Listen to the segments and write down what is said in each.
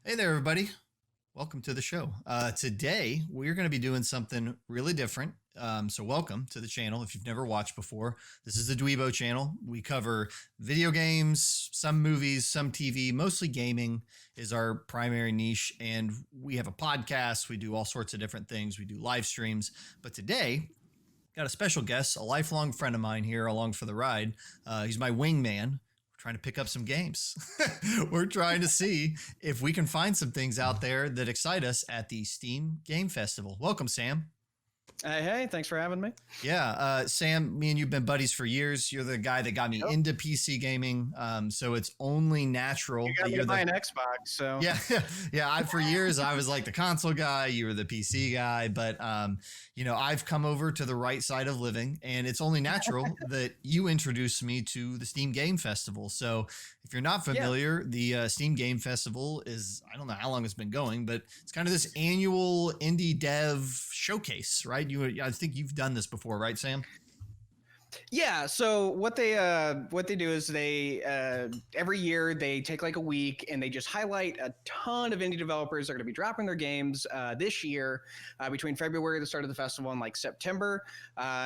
Hey there, everybody. Welcome to the show. Today, we're going to be doing something really different. So, welcome to the channel. If you've never watched before, this is the DweeBros channel. We cover video games, some movies, some TV, mostly gaming is our primary niche. And we have a podcast. We do all sorts of different things. We do live streams. But today, got a special guest, a lifelong friend of mine here along for the ride. He's my wingman. Trying to pick up some games. We're trying to see if we can find some things out there that excite us at the Steam Game Festival. Welcome, Sam. Hey, thanks for having me. Yeah, Sam, me and you've been buddies for years. You're the guy that got me into PC gaming, so it's only natural. You got me to buy an Xbox, so yeah, yeah. For years, I was like the console guy. You were the PC guy, but I've come over to the right side of living, and it's only natural that you introduced me to the Steam Game Festival. So, if you're not familiar, the Steam Game Festival is, I don't know how long it's been going, but it's kind of this annual indie dev showcase, right? I think you've done this before, right, Sam? Yeah, so what they do is they every year they take like a week and they just highlight a ton of indie developers that are going to be dropping their games this year between February, the start of the festival, and like September.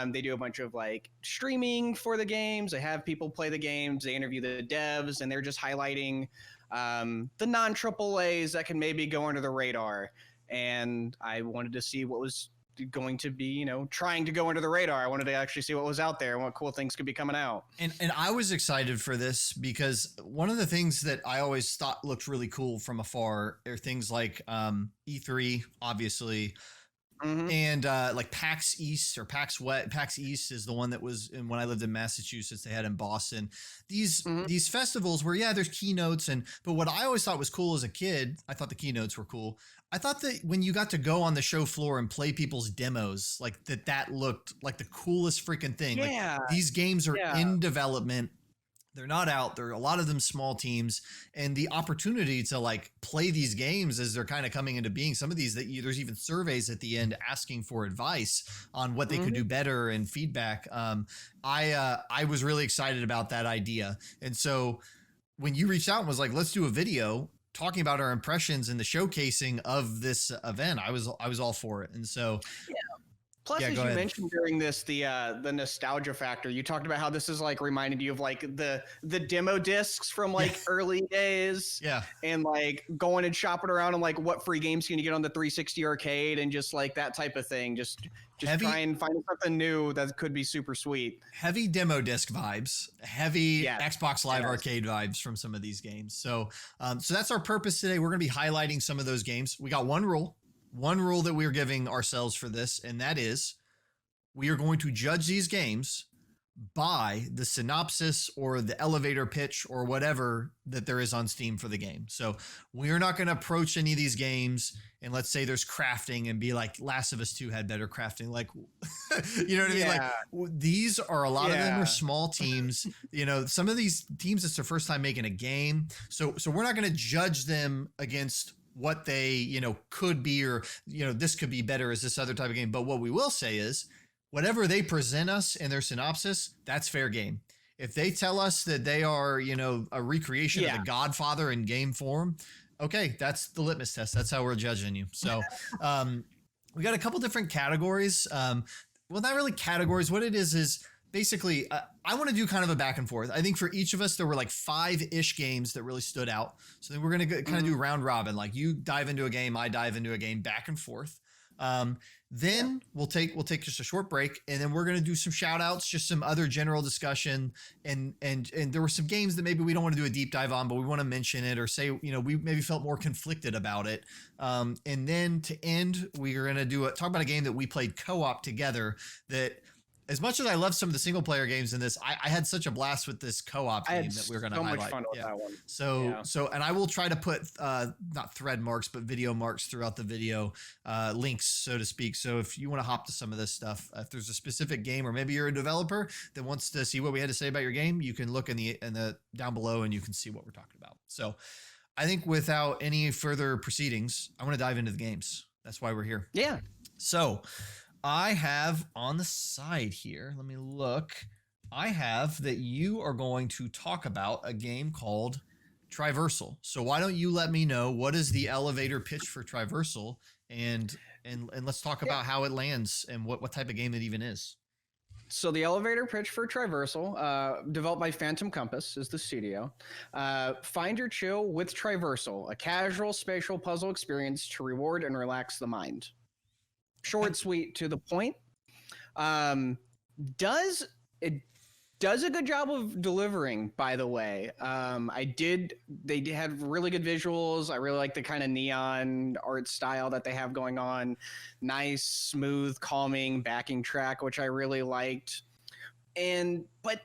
They do a bunch of like streaming for the games. They have people play the games. They interview the devs, and they're just highlighting the non-AAAs that can maybe go under the radar. And I wanted to see what was going to be, trying to go under the radar. I wanted to actually see what was out there and what cool things could be coming out. And I was excited for this because one of the things that I always thought looked really cool from afar are things like E3, obviously, and like PAX East or PAX West. PAX East is the one that was when I lived in Massachusetts. They had in Boston these festivals where there's keynotes, but what I always thought was cool as a kid, I thought the keynotes were cool. I thought that when you got to go on the show floor and play people's demos, like that looked like the coolest freaking thing. Yeah. Like, these games are in development. They're not out. There are a lot of them small teams, and the opportunity to like play these games as they're kind of coming into being. Some of these there's even surveys at the end asking for advice on what they could do better and feedback. I was really excited about that idea, and so when you reached out and was like, "Let's do a video talking about our impressions and the showcasing of this event," I was all for it, and so. Yeah. Plus, as you mentioned during this, the nostalgia factor, you talked about how this is like reminding you of like the demo discs from like early days. Yeah. And like going and shopping around and like what free games can you get on the 360 arcade and just like that type of thing. Just try and find something new that could be super sweet. Heavy demo disc vibes, heavy Xbox Live Arcade vibes from some of these games. So that's our purpose today. We're going to be highlighting some of those games. We got one rule that we're giving ourselves for this, and that is we are going to judge these games by the synopsis or the elevator pitch or whatever that there is on Steam for the game. So we're not going to approach any of these games and let's say there's crafting and be like Last of Us 2 had better crafting. Like, you know what I mean? Like these are a lot of them are small teams. Some of these teams, it's their first time making a game. So we're not going to judge them against what they, could be, or, this could be better as this other type of game. But what we will say is whatever they present us in their synopsis, that's fair game. If they tell us that they are, a recreation of The Godfather in game form, okay, that's the litmus test. That's how we're judging you. So we got a couple different categories. Well, not really categories. What it is basically, I want to do kind of a back and forth. I think for each of us, there were like 5-ish games that really stood out. So then we're going to kind of do round robin. Like you dive into a game, I dive into a game, back and forth. Then we'll take just a short break, and then we're going to do some shout outs, just some other general discussion. And there were some games that maybe we don't want to do a deep dive on, but we want to mention it or say, we maybe felt more conflicted about it. And then to end, we are going to talk about a game that we played co-op together that, as much as I love some of the single player games in this, I had such a blast with this co-op game that we were going to highlight. Much fun with that one. So, and I will try to put not thread marks, but video marks throughout the video, links, so to speak. So if you want to hop to some of this stuff, if there's a specific game, or maybe you're a developer that wants to see what we had to say about your game, you can look in the down below and you can see what we're talking about. So I think without any further proceedings, I want to dive into the games. That's why we're here. Yeah. So I have on the side here, let me look. I have that you are going to talk about a game called Triversal. So why don't you let me know what is the elevator pitch for Triversal, and let's talk about how it lands and what type of game it even is. So the elevator pitch for Triversal, developed by Phantom Compass, is the studio. Find your chill with Triversal, a casual spatial puzzle experience to reward and relax the mind. Short, sweet, to the point. It does a good job of delivering, by the way. They had really good visuals. I really like the kind of neon art style that they have going on. Nice, smooth, calming backing track, which I really liked. But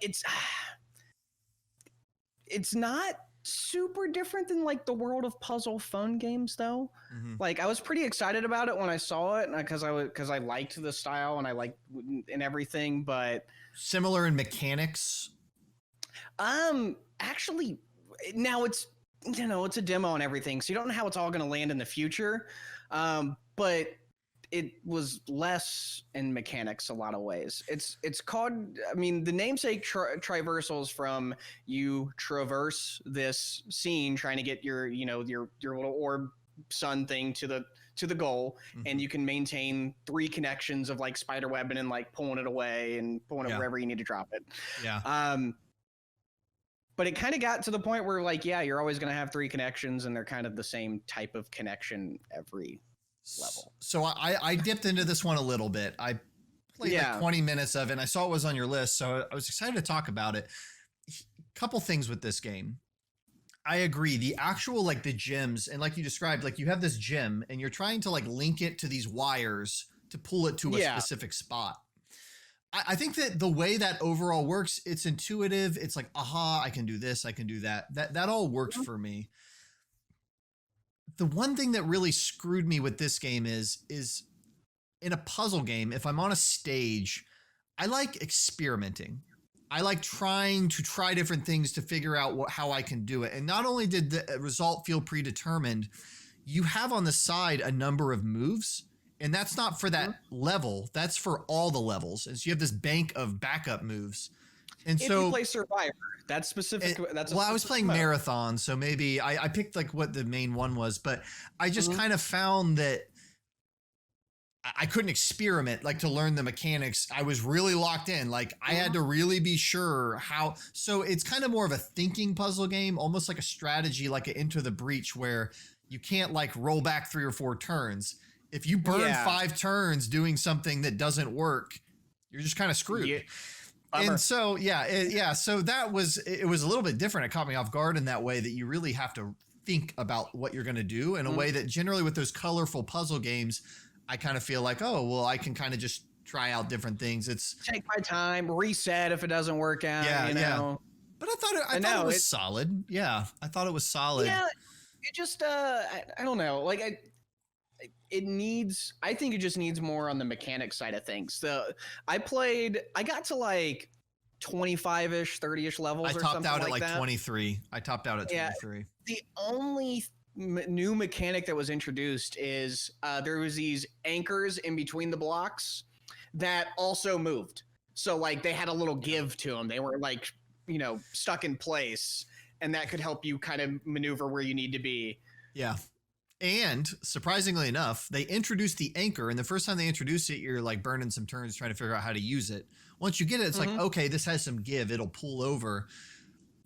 it's not super different than like the world of puzzle fun games, though. Like, I was pretty excited about it when I saw it, because I liked the style and I liked and everything, but similar in mechanics. Actually, now it's a demo and everything, so you don't know how it's all going to land in the future. But it was less in mechanics a lot of ways. It's called, I mean, the namesake Triversal is from you traverse this scene trying to get your little orb sun thing to the goal, and you can maintain 3 connections of like spider webbing and like pulling it away and pulling it wherever you need to drop it. But it kind of got to the point where like, you're always going to have 3 connections, and they're kind of the same type of connection every level. So I dipped into this one a little bit. I played like 20 minutes of it, and I saw it was on your list, so I was excited to talk about it. Couple things with this game. I agree. The actual, like, the gems, and like you described, like, you have this gem and you're trying to like link it to these wires to pull it to a specific spot. I think that the way that overall works, it's intuitive. It's like, aha, I can do this, I can do that. That all worked for me. The one thing that really screwed me with this game is in a puzzle game, if I'm on a stage, I like experimenting. I like trying different things to figure out how I can do it. And not only did the result feel predetermined, you have on the side a number of moves, and that's not for that level. That's for all the levels. And so you have this bank of backup moves. And if so you play Survivor, that's specific. I was playing Marathon, so maybe I picked like what the main one was, but I just kind of found that I couldn't experiment like to learn the mechanics. I was really locked in. Like I had to really be sure how. So it's kind of more of a thinking puzzle game, almost like a strategy, like an Into the Breach, where you can't like roll back 3 or 4 turns. If you burn 5 turns doing something that doesn't work, you're just kind of screwed. Yeah. And so, so it was a little bit different. It caught me off guard in that way, that you really have to think about what you're going to do in a way that generally with those colorful puzzle games, I kind of feel like, oh, well, I can kind of just try out different things. It's take my time, reset if it doesn't work out. Yeah. But I thought it was solid. Yeah. I thought it was solid. Yeah. It just, I don't know. Like I think it just needs more on the mechanic side of things. I got to like 25-ish, 30-ish levels. I topped out at like 23. I topped out at 23. The only new mechanic that was introduced is there was these anchors in between the blocks that also moved. So like they had a little give to them. They were like, stuck in place, and that could help you kind of maneuver where you need to be. Yeah. And surprisingly enough, they introduced the anchor, and the first time they introduced it, you're like burning some turns trying to figure out how to use it. Once you get it, it's like, okay, this has some give. It'll pull over.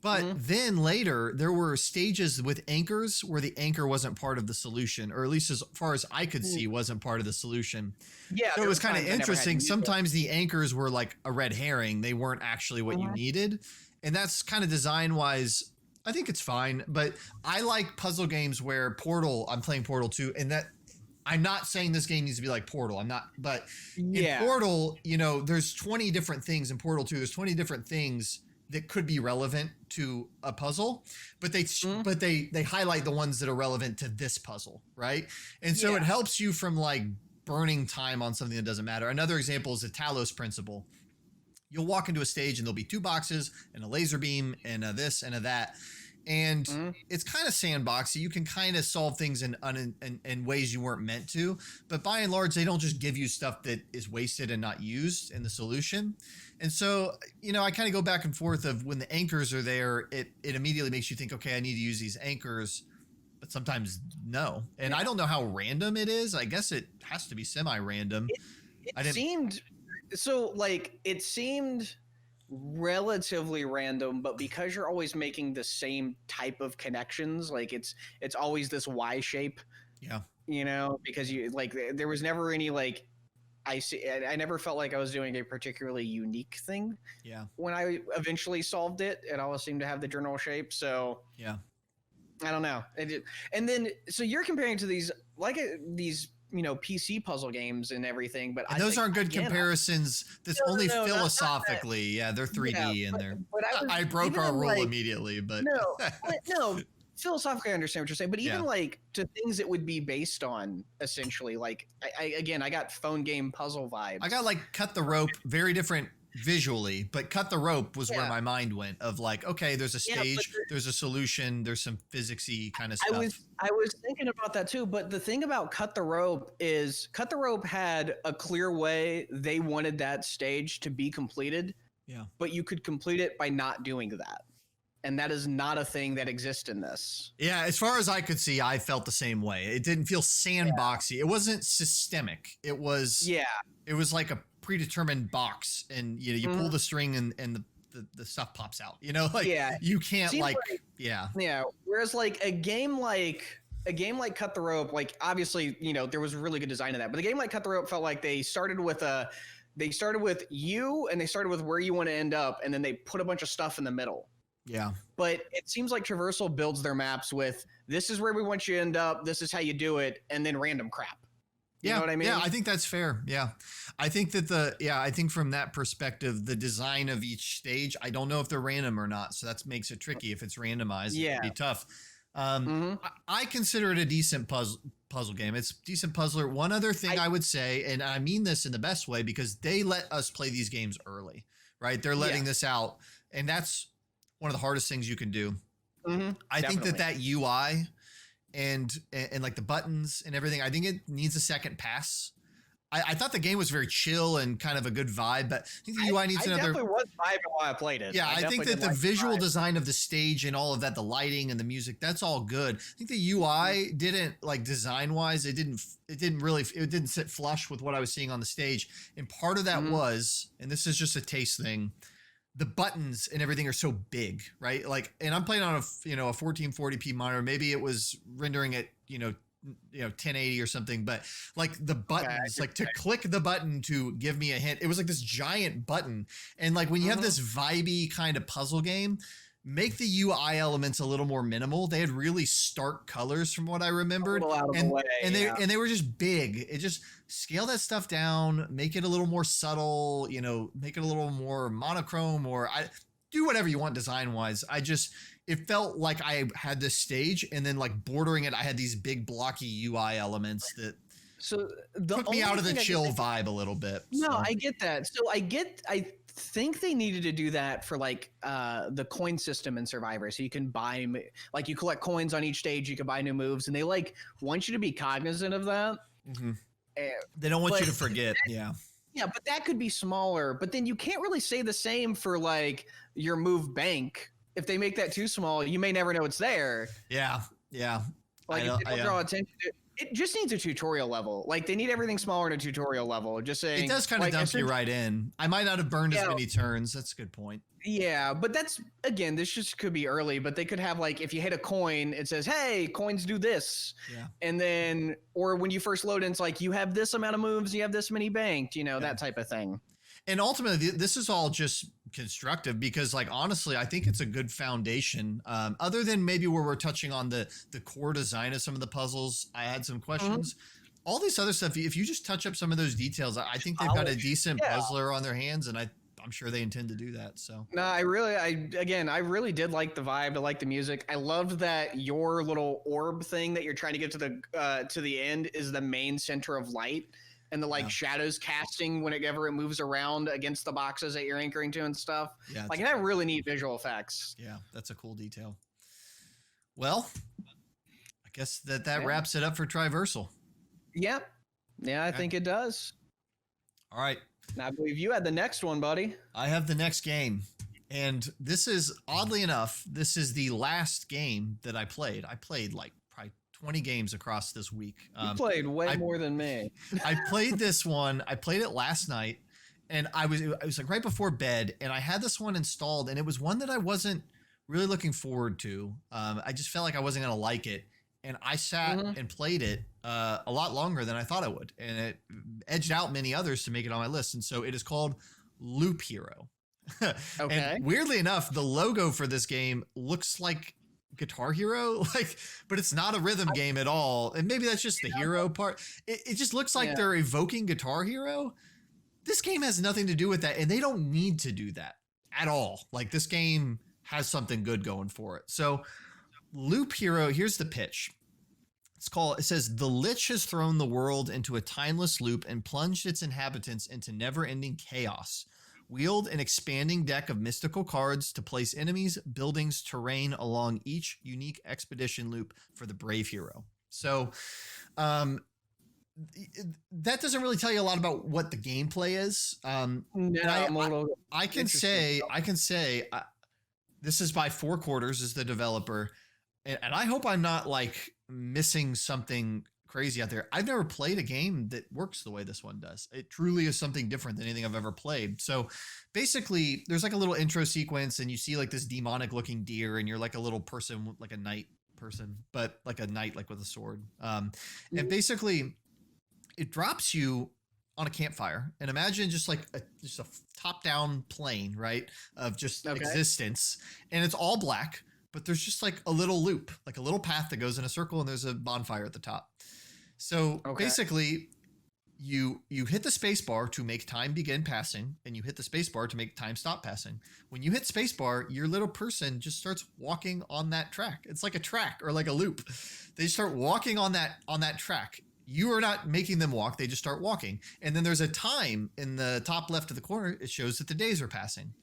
But then later, there were stages with anchors where the anchor wasn't part of the solution, or at least as far as I could see, wasn't part of the solution. Yeah. So it was kind of interesting. Sometimes the anchors were like a red herring. They weren't actually what you needed. And that's kind of design-wise, I think it's fine. But I like puzzle games where I'm playing Portal 2, and that I'm not saying this game needs to be like Portal. I'm not, but in Portal, there's 20 different things in Portal 2. There's 20 different things that could be relevant to a puzzle, but they highlight the ones that are relevant to this puzzle, right? And so it helps you from like burning time on something that doesn't matter. Another example is the Talos principle. You'll walk into a stage and there'll be 2 boxes and a laser beam and a this and a that. and it's kind of sandboxy. You can kind of solve things in ways you weren't meant to, but by and large, they don't just give you stuff that is wasted and not used in the solution. And so, I kind of go back and forth of when the anchors are there, it immediately makes you think, okay, I need to use these anchors, but sometimes no. And I don't know how random it is. I guess it has to be semi-random. It seemed relatively random, but because you're always making the same type of connections, like it's always this Y shape. Yeah. Because you there was never any I never felt like I was doing a particularly unique thing. Yeah. When I eventually solved it, it always seemed to have the general shape. So yeah, I don't know. And then so you're comparing to these PC puzzle games and everything, but those aren't good comparisons. That's only philosophically. Yeah, they're 3D and they're. I broke our rule immediately, but no. Philosophically, I understand what you're saying, but even to things that would be based on, essentially, I got phone game puzzle vibes. I got Cut the Rope, very different visually, but Cut the Rope was where my mind went of okay, there's a stage, there's a solution, there's some physicsy kind of stuff. I was thinking about that too, but the thing about Cut the Rope is Cut the Rope had a clear way they wanted that stage to be completed. Yeah. But you could complete it by not doing that. And that is not a thing that exists in this. Yeah, as far as I could see, I felt the same way. It didn't feel sandboxy. It wasn't systemic. It was like a predetermined box, and you pull the string and the stuff pops out. You can't Whereas a game like Cut the Rope, obviously there was really good design in that, but a game like Cut the Rope felt like they started with you, and they started with where you want to end up, and then they put a bunch of stuff in the middle. Yeah. But it seems like Triversal builds their maps with, this is where we want you to end up, this is how you do it, and then random crap. You know what I mean? Yeah, I think that's fair. Yeah. I think that I think from that perspective, the design of each stage, I don't know if they're random or not. So that makes it tricky. If it's randomized, it'd be tough. I consider it a decent puzzle game. It's a decent puzzler. One other thing I would say, and I mean this in the best way, because they let us play these games early, right? They're letting this out, and that's one of the hardest things you can do. I think that UI and the buttons and everything, I think it needs a second pass. I thought the game was very chill and kind of a good vibe, but I think the UI needs another. I definitely was vibing while I played it. Yeah, I think that the visual design of the stage and all of that, the lighting and the music, that's all good. I think the UI didn't design wise, it didn't sit flush with what I was seeing on the stage. And part of that was, and this is just a taste thing, the buttons and everything are so big, right? And I'm playing on a 1440p monitor. Maybe it was rendering at 1080 or something, but the buttons, to click the button to give me a hint, it was this giant button. And when you have this vibey kind of puzzle game, make the UI elements a little more minimal. They had really stark colors from what I remembered, and they were just big. It just scale that stuff down, make it a little more subtle, make it a little more monochrome, or do whatever you want design wise. It felt like I had this stage, and then bordering it, I had these big blocky UI elements that took me out of the chill vibe a little bit. No, I get that. So I think they needed to do that for the coin system in Survivor, so you can buy you collect coins on each stage, you can buy new moves, and they want you to be cognizant of that. They don't want you to forget. Yeah, but that could be smaller. But then you can't really say the same for your move bank. If they make that too small, you may never know it's there. Yeah. If they don't draw attention to it. It just needs a tutorial level. They need everything smaller in a tutorial level. Just saying. It does kind of dump you right in. I might not have burned as many turns. That's a good point. Yeah, but that's, again, this just could be early, but they could have if you hit a coin, it says, hey, coins do this. Yeah. And then, or when you first load in, it's you have this amount of moves, you have this many banked, that type of thing. And ultimately, this is all just constructive because, honestly, I think it's a good foundation. Other than maybe where we're touching on the core design of some of the puzzles, I had some questions. All this other stuff, if you just touch up some of those details, I think they've got a decent puzzler on their hands, and I'm sure they intend to do that. So no, I really did like the vibe. I like the music. I loved that your little orb thing that you're trying to get to the end is the main center of light. And the shadows casting whenever it moves around against the boxes that you're anchoring to and stuff. Yeah, that really neat visual effects. Yeah, that's a cool detail. Well, I guess that Yeah. wraps it up for Triversal. Yeah. Yeah, I Okay. think it does. All right. Now, I believe you had the next one, buddy. I have the next game. And this is, oddly enough, this is the last game that I played. I played like probably 20 games across this week. You played way more than me. I played this one. I played it last night, and it was like right before bed, and I had this one installed, and it was one that I wasn't really looking forward to. I just felt like I wasn't going to like it. And I sat and played it a lot longer than I thought I would. And it edged out many others to make it on my list. And so it is called Loop Hero. Okay. And weirdly enough, the logo for this game looks like Guitar Hero, but it's not a rhythm game at all. And maybe that's just the hero part. It just looks like they're evoking Guitar Hero. This game has nothing to do with that. And they don't need to do that at all. Like, this game has something good going for it. So Loop Hero, here's the pitch. It says, the Lich has thrown the world into a timeless loop and plunged its inhabitants into never-ending chaos. Wield an expanding deck of mystical cards to place enemies, buildings, terrain along each unique expedition loop for the brave hero. So, that doesn't really tell you a lot about what the gameplay is. I can say, this is by Four Quarters, is the developer. And I hope I'm not like missing something crazy out there. I've never played a game that works the way this one does. It truly is something different than anything I've ever played. So basically, there's like a little intro sequence, and you see like this demonic looking deer, and you're like a little person, like a knight person, but like a knight, like with a sword. And basically, it drops you on a campfire, and imagine just like just a top down plane, right, of just existence, and it's all black. But there's just like a little loop, like a little path that goes in a circle, and there's a bonfire at the top. So basically, you hit the space bar to make time begin passing, and you hit the space bar to make time stop passing. When you hit space bar, your little person just starts walking on that track. It's like a track or like a loop. They start walking on that track. You are not making them walk. They just start walking. And then there's a time in the top left of the corner. It shows that the days are passing.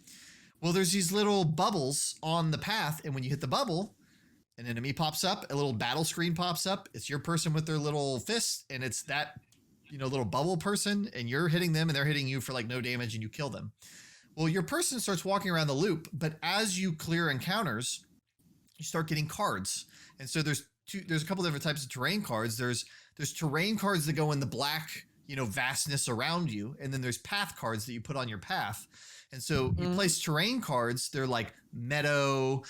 Well, there's these little bubbles on the path, and when you hit the bubble, an enemy pops up, a little battle screen pops up. It's your person with their little fist, and it's that, little bubble person, and you're hitting them, and they're hitting you for like no damage, and you kill them. Well, your person starts walking around the loop, but as you clear encounters, you start getting cards. And so there's a couple different types of terrain cards. There's terrain cards that go in the black, vastness around you, and then there's path cards that you put on your path. And so you place terrain cards. They're like meadow,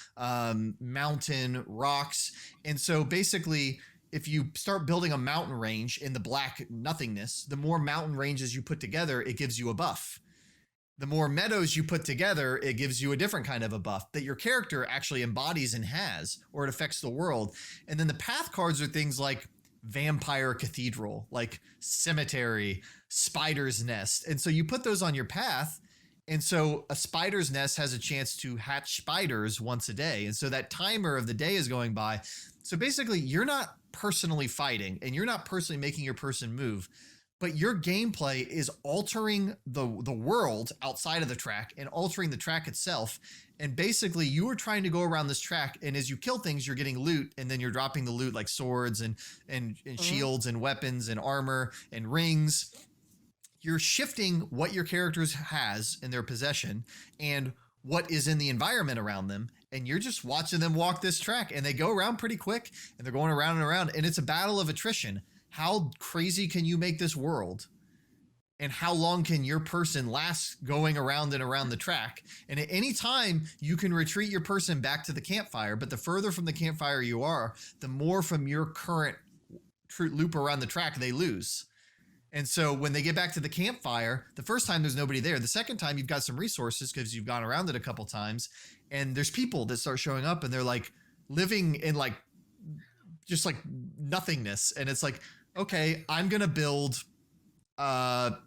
mountain, rocks. And so basically, if you start building a mountain range in the black nothingness, the more mountain ranges you put together, it gives you a buff. The more meadows you put together, it gives you a different kind of a buff that your character actually embodies and has, or it affects the world. And then the path cards are things like vampire cathedral, like cemetery, spider's nest. And so you put those on your path. And so a spider's nest has a chance to hatch spiders once a day. And so that timer of the day is going by. So basically, you're not personally fighting, and you're not personally making your person move, but your gameplay is altering the world outside of the track and altering the track itself. And basically, you are trying to go around this track, and as you kill things, you're getting loot, and then you're dropping the loot like swords and shields and weapons and armor and rings. You're shifting what your characters has in their possession and what is in the environment around them. And you're just watching them walk this track, and they go around pretty quick, and they're going around and around, and it's a battle of attrition. How crazy can you make this world? And how long can your person last going around and around the track? And at any time, you can retreat your person back to the campfire, but the further from the campfire you are, the more from your current loop around the track they lose. And so when they get back to the campfire, the first time there's nobody there. The second time you've got some resources because you've gone around it a couple times, and there's people that start showing up, and they're like living in like just like nothingness. And it's like, okay, I'm going to build a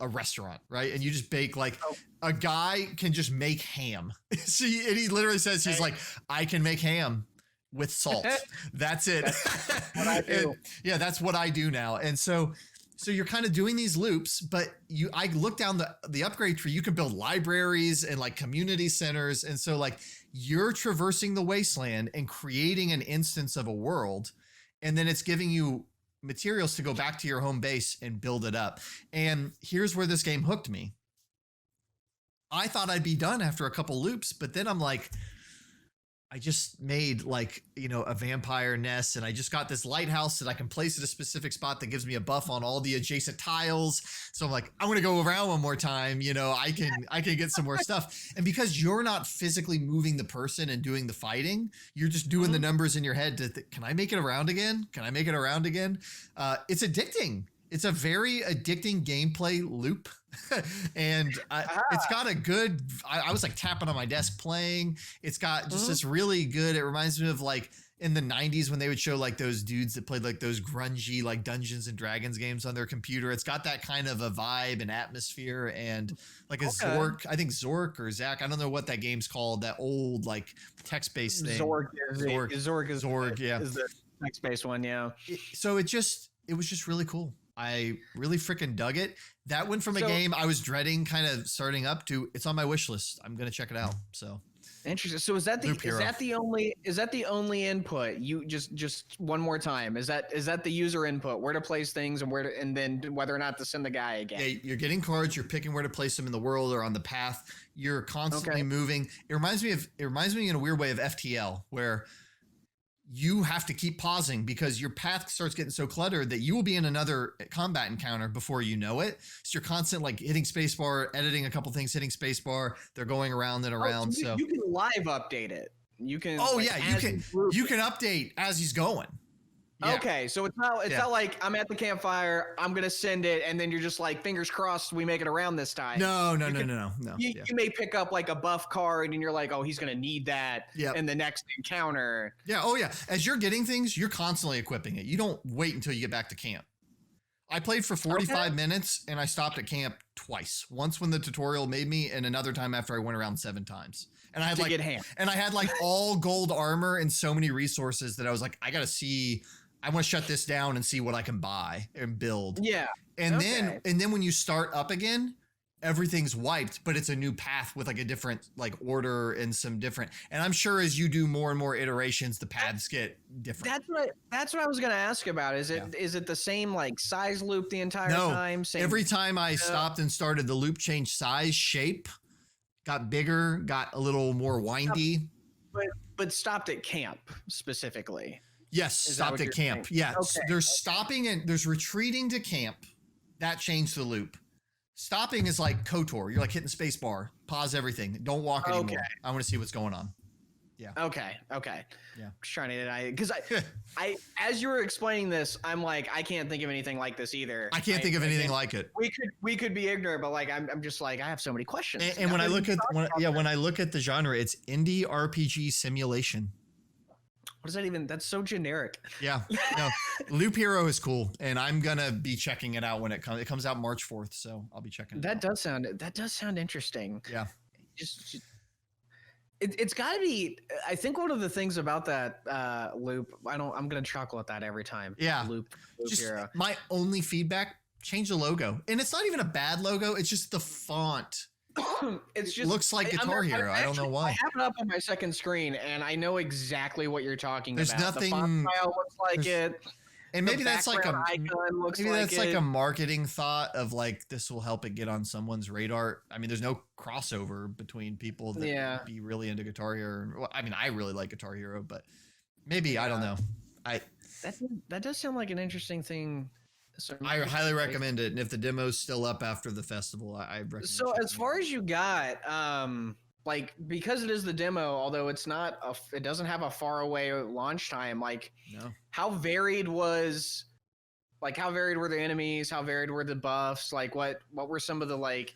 restaurant, right? And you just bake like a guy can just make ham. See, and he literally says, he's like, I can make ham with salt. That's it. What I do. Yeah, that's what I do now. And so So you're kind of doing these loops, but I look down the upgrade tree, you can build libraries and like community centers. And so like you're traversing the wasteland and creating an instance of a world. And then it's giving you materials to go back to your home base and build it up. And here's where this game hooked me. I thought I'd be done after a couple loops, but then I'm like, I just made like, a vampire nest, and I just got this lighthouse that I can place at a specific spot that gives me a buff on all the adjacent tiles. So I'm like, I'm going to go around one more time. I can get some more stuff. And because you're not physically moving the person and doing the fighting, you're just doing the numbers in your head can I make it around again? Can I make it around again? It's addicting. It's a very addicting gameplay loop. And it's got a good, I was like tapping on my desk playing. It's got just this really good, it reminds me of like in the 90s when they would show like those dudes that played like those grungy like Dungeons and Dragons games on their computer. It's got that kind of a vibe and atmosphere, and like a Zork, I think Zork or Zach, I don't know what that game's called, that old like text-based thing. Zork is the text-based one, yeah. So it was just really cool. I really freaking dug it. That went from a game I was dreading kind of starting up to it's on my wish list. I'm going to check it out. So interesting. So is that the only input? You just one more time. Is that the user input? Where to place things and then whether or not to send the guy again? Yeah, you're getting cards, you're picking where to place them in the world or on the path. You're constantly moving. It reminds me in a weird way of FTL, where you have to keep pausing because your path starts getting so cluttered that you will be in another combat encounter before you know it. So you're constant like hitting spacebar, editing a couple things, hitting spacebar. They're going around and around. So you can live update it. You can. Oh yeah, you can update as he's going. Yeah. Okay, so it's not like I'm at the campfire, I'm gonna send it, and then you're just like fingers crossed we make it around this time. No. You may pick up like a buff card, and you're like, oh, he's gonna need that in the next encounter. Yeah. Oh yeah. As you're getting things, you're constantly equipping it. You don't wait until you get back to camp. I played for 45 minutes, and I stopped at camp twice. Once when the tutorial made me, and another time after I went around 7 times. And I had like all gold armor and so many resources that I was like, I want to shut this down and see what I can buy and build. Yeah. And then when you start up again, everything's wiped, but it's a new path with like a different like order and some different. And I'm sure as you do more and more iterations, the paths get different. That's what I was going to ask about. Is it the same like size loop the entire time? Same, every time I stopped and started, the loop changed size, shape, got bigger, got a little more windy. But stopped at camp specifically. Yes, stopped at camp. Saying? Yeah, okay. There's stopping and there's retreating to camp. That changed the loop. Stopping is like KOTOR. You're like hitting space bar, pause everything. Don't walk anymore. I want to see what's going on. Yeah. Okay. Yeah. I'm just trying to, because I, as you were explaining this, I'm like, I can't think of anything like this either. I can't think of anything like it. We could be ignorant, but like, I'm just like, I have so many questions. And when I look at the genre, it's indie RPG simulation. What does that even? That's so generic. Yeah. No, Loop Hero is cool, and I'm gonna be checking it out when it comes. It comes out March 4th, so I'll be checking it out. That does sound interesting. Yeah. It's got to be. I think one of the things about that loop, I'm gonna chuckle at that every time. Yeah. Loop Hero. My only feedback: change the logo, and it's not even a bad logo. It's just the font. It's just looks like Guitar Hero. I don't know why. I have it up on my second screen, and I know exactly what you're talking about. There's nothing. The font style looks like it. And maybe that's like a icon looks maybe like that's like a marketing thought of like this will help it get on someone's radar. I mean, there's no crossover between people that be really into Guitar Hero. Well, I mean, I really like Guitar Hero, but maybe I don't know. That does sound like an interesting thing. I highly recommend it, and if the demo's still up after the festival, I recommend. So as far as you got, like because it is the demo, although it doesn't have a far away launch time. Like, how varied were the enemies? How varied were the buffs? Like, what were some of the like?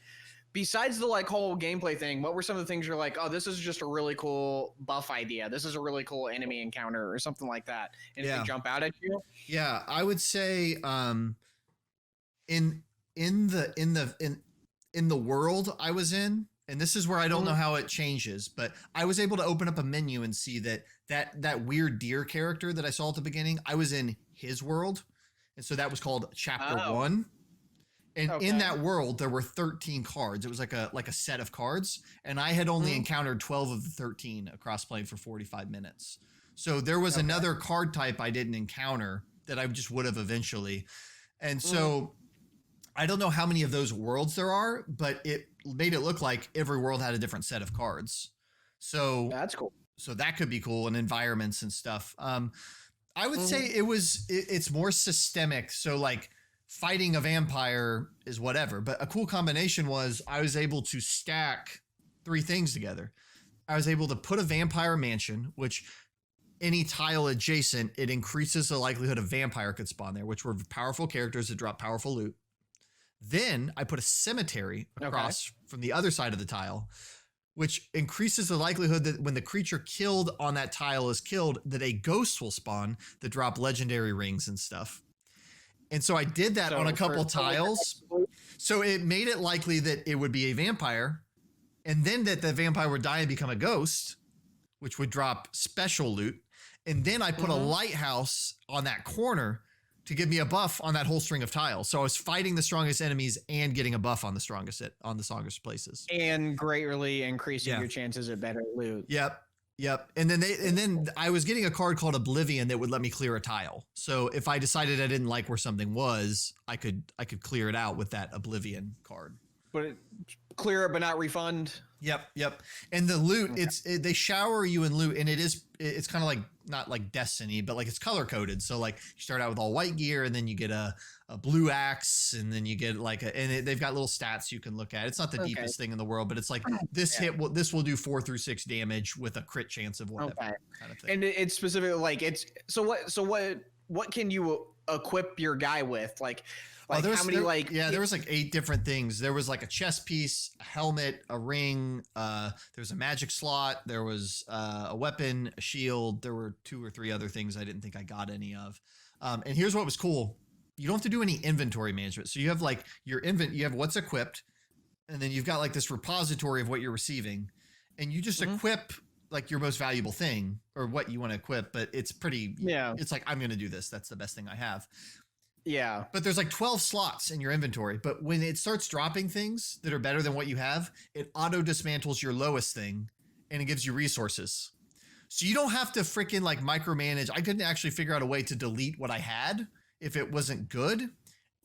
Besides the like whole gameplay thing, what were some of the things you're like, oh, this is just a really cool buff idea. This is a really cool enemy encounter or something like that. Anything jump out at you? Yeah, I would say in the world I was in, and this is where I don't know how it changes, but I was able to open up a menu and see that weird deer character that I saw at the beginning, I was in his world. And so that was called Chapter Oh. 1. And Okay. in that world, there were 13 cards. It was like a set of cards. And I had only encountered 12 of the 13 across playing for 45 minutes. So there was another card type I didn't encounter that I just would have eventually. And so I don't know how many of those worlds there are, but it made it look like every world had a different set of cards. So That's cool. So that could be cool, and environments and stuff. I would say it's more systemic. So like fighting a vampire is whatever, but a cool combination was I was able to stack 3 things together. I was able to put a vampire mansion, which any tile adjacent, it increases the likelihood a vampire could spawn there, which were powerful characters that drop powerful loot. Then I put a cemetery across from the other side of the tile, which increases the likelihood that when the creature killed on that tile is killed, that a ghost will spawn that drop legendary rings and stuff. And so I did that on a couple tiles. So it made it likely that it would be a vampire, and then that the vampire would die and become a ghost, which would drop special loot. And then I put a lighthouse on that corner to give me a buff on that whole string of tiles. So I was fighting the strongest enemies and getting a buff on the strongest places. And greatly increasing your chances at better loot. Yep. And then I was getting a card called Oblivion that would let me clear a tile. So if I decided I didn't like where something was, I could clear it out with that Oblivion card. But clear it, but not refund. Yep. And the loot, they shower you in loot, and it's kind of like, not like Destiny, but like it's color coded. So like you start out with all white gear, and then you get a blue axe, and then you get like they've got little stats you can look at. It's not the deepest thing in the world, but it's like this this will do 4 through 6 damage with a crit chance of whatever kind of thing. And it's specifically like so what can you equip your guy with? Like how many there was like 8 different things. There was like a chest piece, a helmet, a ring, there was a magic slot, there was a weapon, a shield, there were 2 or 3 other things I didn't think I got any of. And here's what was cool. You don't have to do any inventory management. So you have like you have what's equipped, and then you've got like this repository of what you're receiving, and you just equip like your most valuable thing or what you want to equip, but it's pretty it's like, I'm going to do this. That's the best thing I have. Yeah. But there's like 12 slots in your inventory. But when it starts dropping things that are better than what you have, it auto dismantles your lowest thing and it gives you resources. So you don't have to freaking like micromanage. I couldn't actually figure out a way to delete what I had if it wasn't good.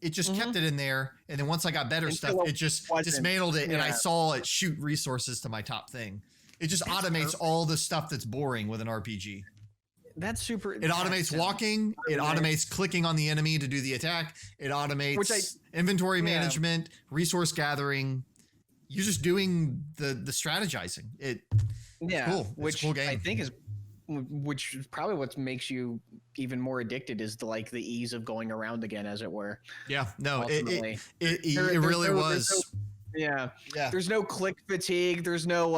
It just kept it in there. And then once I got better stuff, it just dismantled it. And I saw it shoot resources to my top thing. It just automates all the stuff that's boring with an RPG. That's super. It automates walking. It automates clicking on the enemy to do the attack. It automates inventory management, resource gathering. You're just doing the strategizing. It's cool. It's a cool game. I think which is probably what makes you even more addicted is the ease of going around again, as it were. Yeah. No. It really was. Yeah. There's no click fatigue. There's no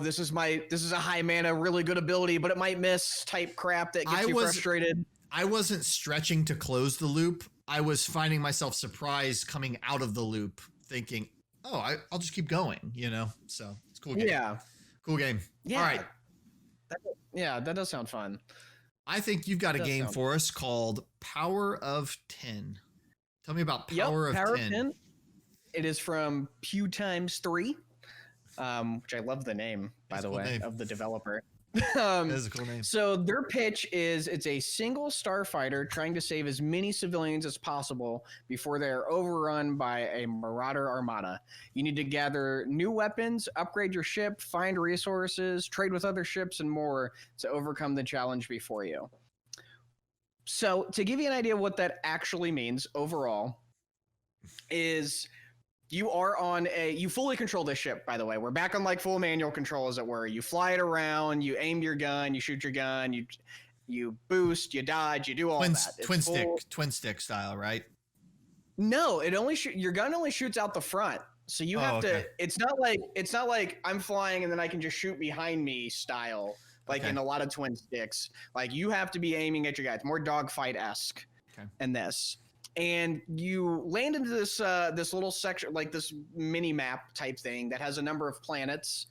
this is a high mana, really good ability, but it might miss type crap that gets you frustrated. I wasn't stretching to close the loop. I was finding myself surprised coming out of the loop thinking, I'll just keep going, So it's a cool game. Yeah. Cool game. Yeah. All right. That does sound fun. I think you've got a game for us called Power of 10. Tell me about Power of 10. It is from Pew Times 3, which I love the name, by the way, of the developer. That is a cool name. So their pitch is it's a single starfighter trying to save as many civilians as possible before they're overrun by a marauder armada. You need to gather new weapons, upgrade your ship, find resources, trade with other ships, and more to overcome the challenge before you. So to give you an idea of what that actually means overall is... You fully control this ship, by the way. We're back on full manual control, as it were. You fly it around, you aim your gun, you shoot your gun, you boost, you dodge, you do all that. Twin stick style, right? No, your gun only shoots out the front. So you have to. It's not like I'm flying and then I can just shoot behind me style, in a lot of twin sticks. You have to be aiming at your guy. It's more dogfight-esque in this. and you land into this little section, like this mini map type thing that has a number of planets.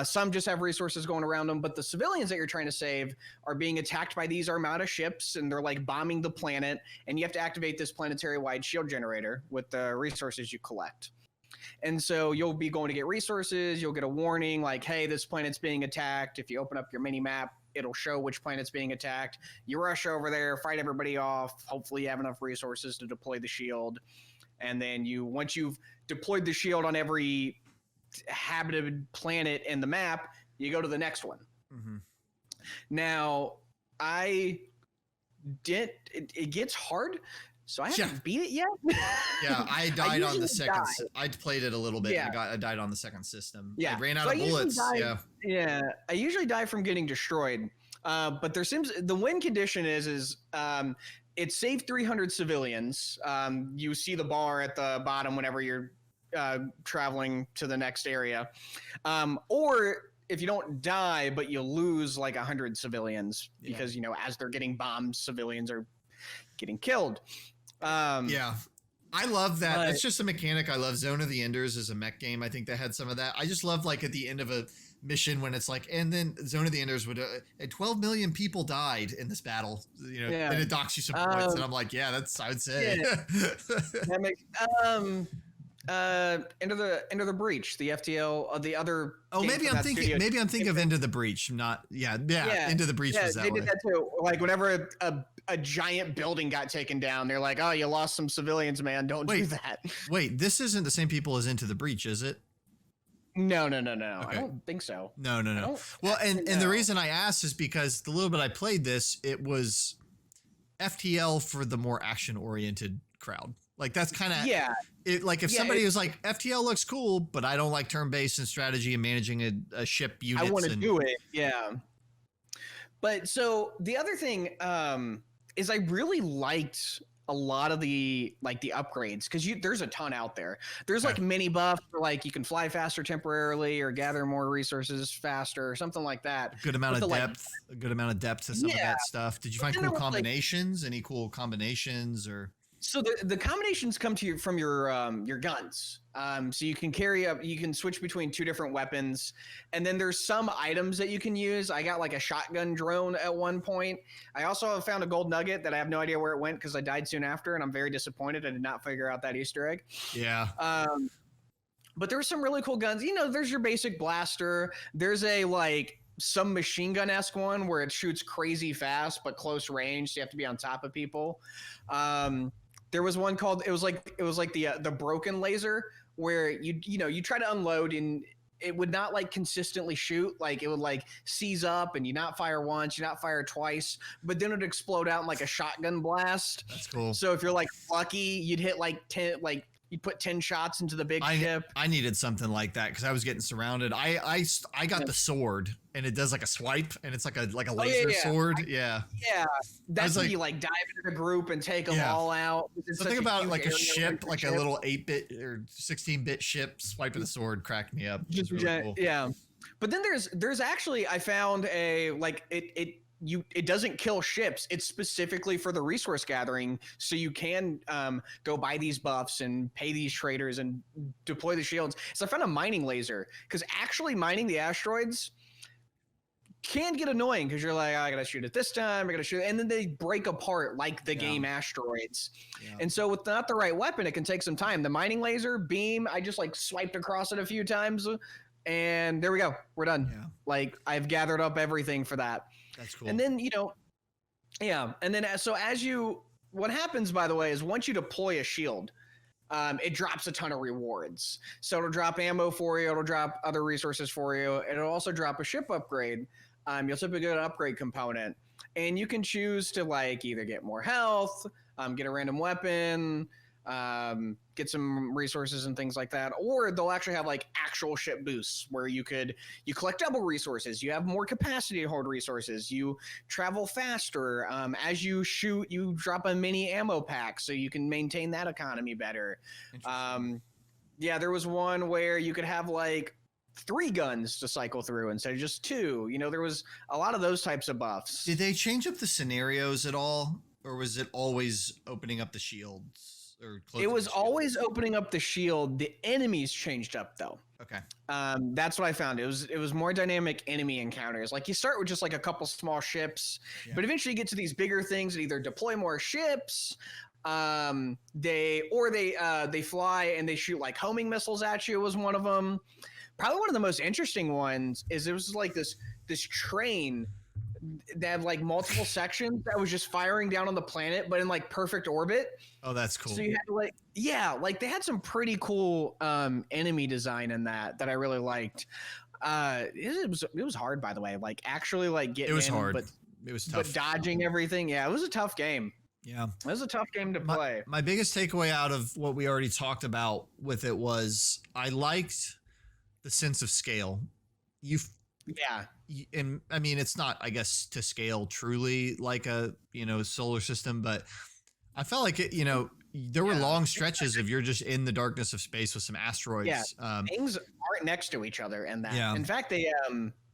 Some just have resources going around them, but the civilians that you're trying to save are being attacked by these armada ships, and they're like bombing the planet. And you have to activate this planetary-wide shield generator with the resources you collect. And so you'll be going to get resources. You'll get a warning like, hey, this planet's being attacked. If you open up your mini map, it'll show which planet's being attacked. You rush over there, fight everybody off. Hopefully you have enough resources to deploy the shield. And then once you've deployed the shield on every habited planet in the map, you go to the next one. Mm-hmm. Now, it gets hard. So I haven't beat it yet. Yeah, I died on the second. I played it a little bit. Yeah. I died on the second system. Yeah, I ran out of bullets. Yeah, I usually die from getting destroyed. But the win condition is it saved 300 civilians. You see the bar at the bottom whenever you're traveling to the next area, or if you don't die but you lose like 100 civilians because as they're getting bombed, civilians are getting killed. Yeah, I love that. It's just a mechanic I love. Zone of the Enders is a mech game. I think that had some of that. I just love like at the end of a mission when it's like, and then Zone of the Enders would 12 million people died in this battle, and it docks you some points, and I'm like, yeah, that's, I would say. That makes Enter the Breach, the FTL, the other. Oh, maybe I'm thinking of Into the Breach. Not Into the Breach was that they way. Did that too. Like whenever a giant building got taken down, they're like, oh, you lost some civilians, man. Don't do that. Wait, this isn't the same people as Into the Breach, is it? No. Okay. I don't think so. No. Well, and the reason I asked is because the little bit I played this, it was FTL for the more action-oriented crowd. Like that's kind of if somebody was like, FTL looks cool, but I don't like turn-based and strategy and managing a ship units. I want to do it. Yeah. But so the other thing is I really liked a lot of the upgrades because there's a ton out there. There's like mini buffs for like you can fly faster temporarily or gather more resources faster or something like that. A good amount of depth to some of that stuff. Did you find cool combinations? Any cool combinations or? So the combinations come to you from your guns. So you can you can switch between two different weapons, and then there's some items that you can use. I got like a shotgun drone at one point. I also found a gold nugget that I have no idea where it went because I died soon after, and I'm very disappointed. I did not figure out that Easter egg. Yeah. But there were some really cool guns. There's your basic blaster. There's some machine gun-esque one where it shoots crazy fast but close range, so you have to be on top of people. There was one called it was like the broken laser where you try to unload and it would not consistently shoot. Like it would seize up and you not fire once, you not fire twice, but then it'd explode out in a shotgun blast. That's cool. So if you're lucky, you'd hit 10 you put 10 shots into the big ship. I needed something like that because I was getting surrounded. I got the sword and it does a swipe and it's like a laser sword. That's when you dive into the group and take them all out. The thing about a ship, like a little 8-bit or 16-bit ship swiping the sword cracked me up. Just really cool. Yeah. But then there's actually I found it doesn't kill ships. It's specifically for the resource gathering. So you can go buy these buffs and pay these traders and deploy the shields. So I found a mining laser because actually mining the asteroids can get annoying because you're like, I gotta shoot it this time, I gotta shoot it. And then they break apart like the game asteroids. Yeah. And so with not the right weapon, it can take some time. The mining laser beam, I just swiped across it a few times and there we go. We're done. Yeah. I've gathered up everything for that. That's cool. And then, and then what happens, by the way, is once you deploy a shield, it drops a ton of rewards. So it'll drop ammo for you. It'll drop other resources for you. It'll also drop a ship upgrade. You'll typically get an upgrade component. And you can choose to either get more health, get a random weapon, get some resources and things like that, or they'll actually have actual ship boosts where you collect double resources, you have more capacity to hold resources, you travel faster, as you shoot you drop a mini ammo pack so you can maintain that economy better. There was one where you could have 3 guns to cycle through instead of just 2. There was a lot of those types of buffs. Did they change up the scenarios at all? or was it always opening up the shields or it was always opening up the shield. The enemies changed up though. Okay. That's what I found. It was more dynamic enemy encounters. Like you start with just like a couple small ships, but eventually you get to these bigger things that either deploy more ships. They fly and they shoot like homing missiles at you. Was one of them. Probably one of the most interesting ones is it was like this train that had like multiple sections that was just firing down on the planet, but in like perfect orbit. Oh, that's cool. So you had to like they had some pretty cool enemy design in that I really liked. It was hard, by the way. Like actually like getting it was in, hard. but it was tough. But dodging everything, yeah, it was a tough game. Yeah, it was a tough game to play. My biggest takeaway out of what we already talked about with it was I liked the sense of scale. And I mean, it's not, I guess, to scale truly like a, solar system, but I felt like it, there were long stretches of you're just in the darkness of space with some asteroids. Yeah, things aren't next to each other in that. Yeah. In fact, they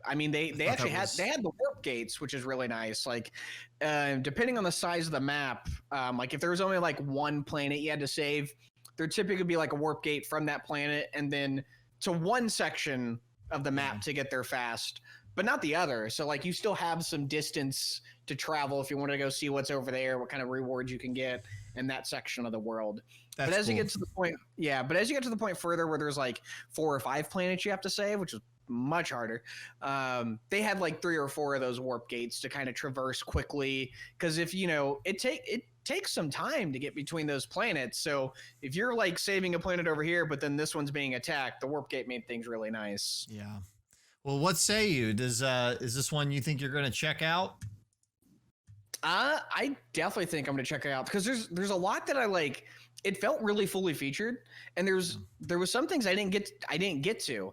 actually had the warp gates, which is really nice. Like, depending on the size of the map, like if there was only like one planet you had to save, there typically be like a warp gate from that planet and then to one section of the map to get there fast, but not the other. So like you still have some distance to travel if you want to go see what's over there, what kind of rewards you can get in that section of the world. But as you get to the point further where there's like 4 or 5 planets you have to save, which is much harder. They had like 3 or 4 of those warp gates to kind of traverse quickly. Cause if it takes some time to get between those planets. So if you're like saving a planet over here, but then this one's being attacked, the warp gate made things really nice. Yeah. Well, what say you? Is this one you think you're going to check out? I definitely think I'm going to check it out because there's a lot that I like. It felt really fully featured, and there was some things I didn't get to.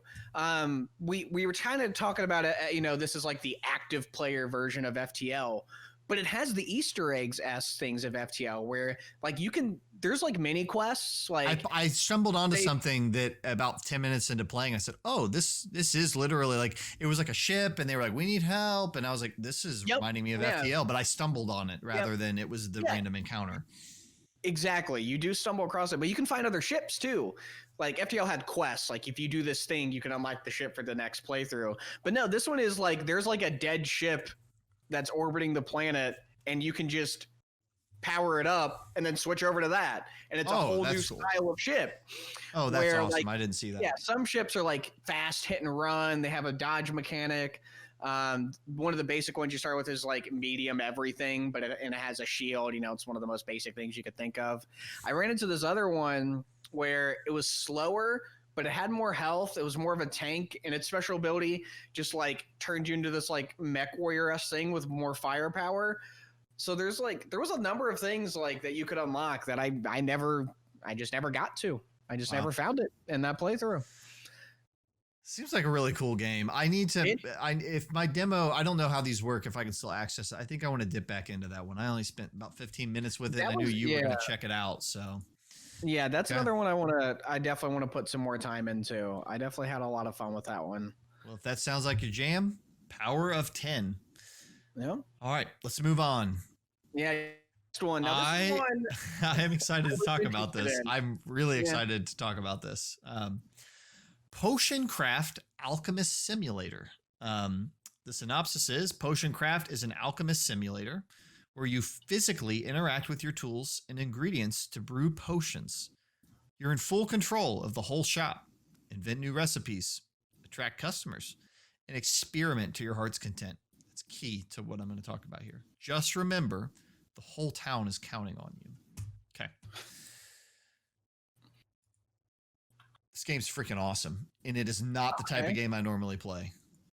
We were kind of talking about it. This is like the active player version of FTL, but it has the Easter eggs as things of FTL where like there's like mini quests. Like I stumbled onto something that about 10 minutes into playing, I said, oh, this is literally like, it was like a ship and they were like, we need help. And I was like, this is reminding me of FTL, but I stumbled on it rather than it was the random encounter. Exactly. You do stumble across it, but you can find other ships too. Like FTL had quests. Like if you do this thing, you can unlock the ship for the next playthrough. But no, this one is like, there's like a dead ship that's orbiting the planet and you can just power it up and then switch over to that. And it's a whole new style of ship. Oh, that's awesome. Like, I didn't see that. Yeah. Some ships are like fast hit and run. They have a dodge mechanic. One of the basic ones you start with is like medium everything, but it has a shield. It's one of the most basic things you could think of. I ran into this other one where it was slower, but it had more health. It was more of a tank, and its special ability just like turned you into this like mech warrior-esque thing with more firepower. So there was a number of things like that you could unlock that I just never got to. I just never found it in that playthrough. Seems like a really cool game. I need to, if my demo, I don't know how these work, if I can still access it. I think I want to dip back into that one. I only spent about 15 minutes with it. I knew you were going to check it out. So yeah, that's another one I definitely want to put some more time into. I definitely had a lot of fun with that one. Well, if that sounds like your jam, Power of 10. Yeah. All right, let's move on. Yeah. Next one. Now, this one I am excited to talk about this. I'm really excited to talk about this. Potion Craft Alchemist Simulator. The synopsis is Potion Craft is an alchemist simulator where you physically interact with your tools and ingredients to brew potions. You're in full control of the whole shop. Invent new recipes, attract customers, and experiment to your heart's content. That's key to what I'm going to talk about here. Just remember, the whole town is counting on you. Okay. This game's freaking awesome, and it is not the type of game I normally play.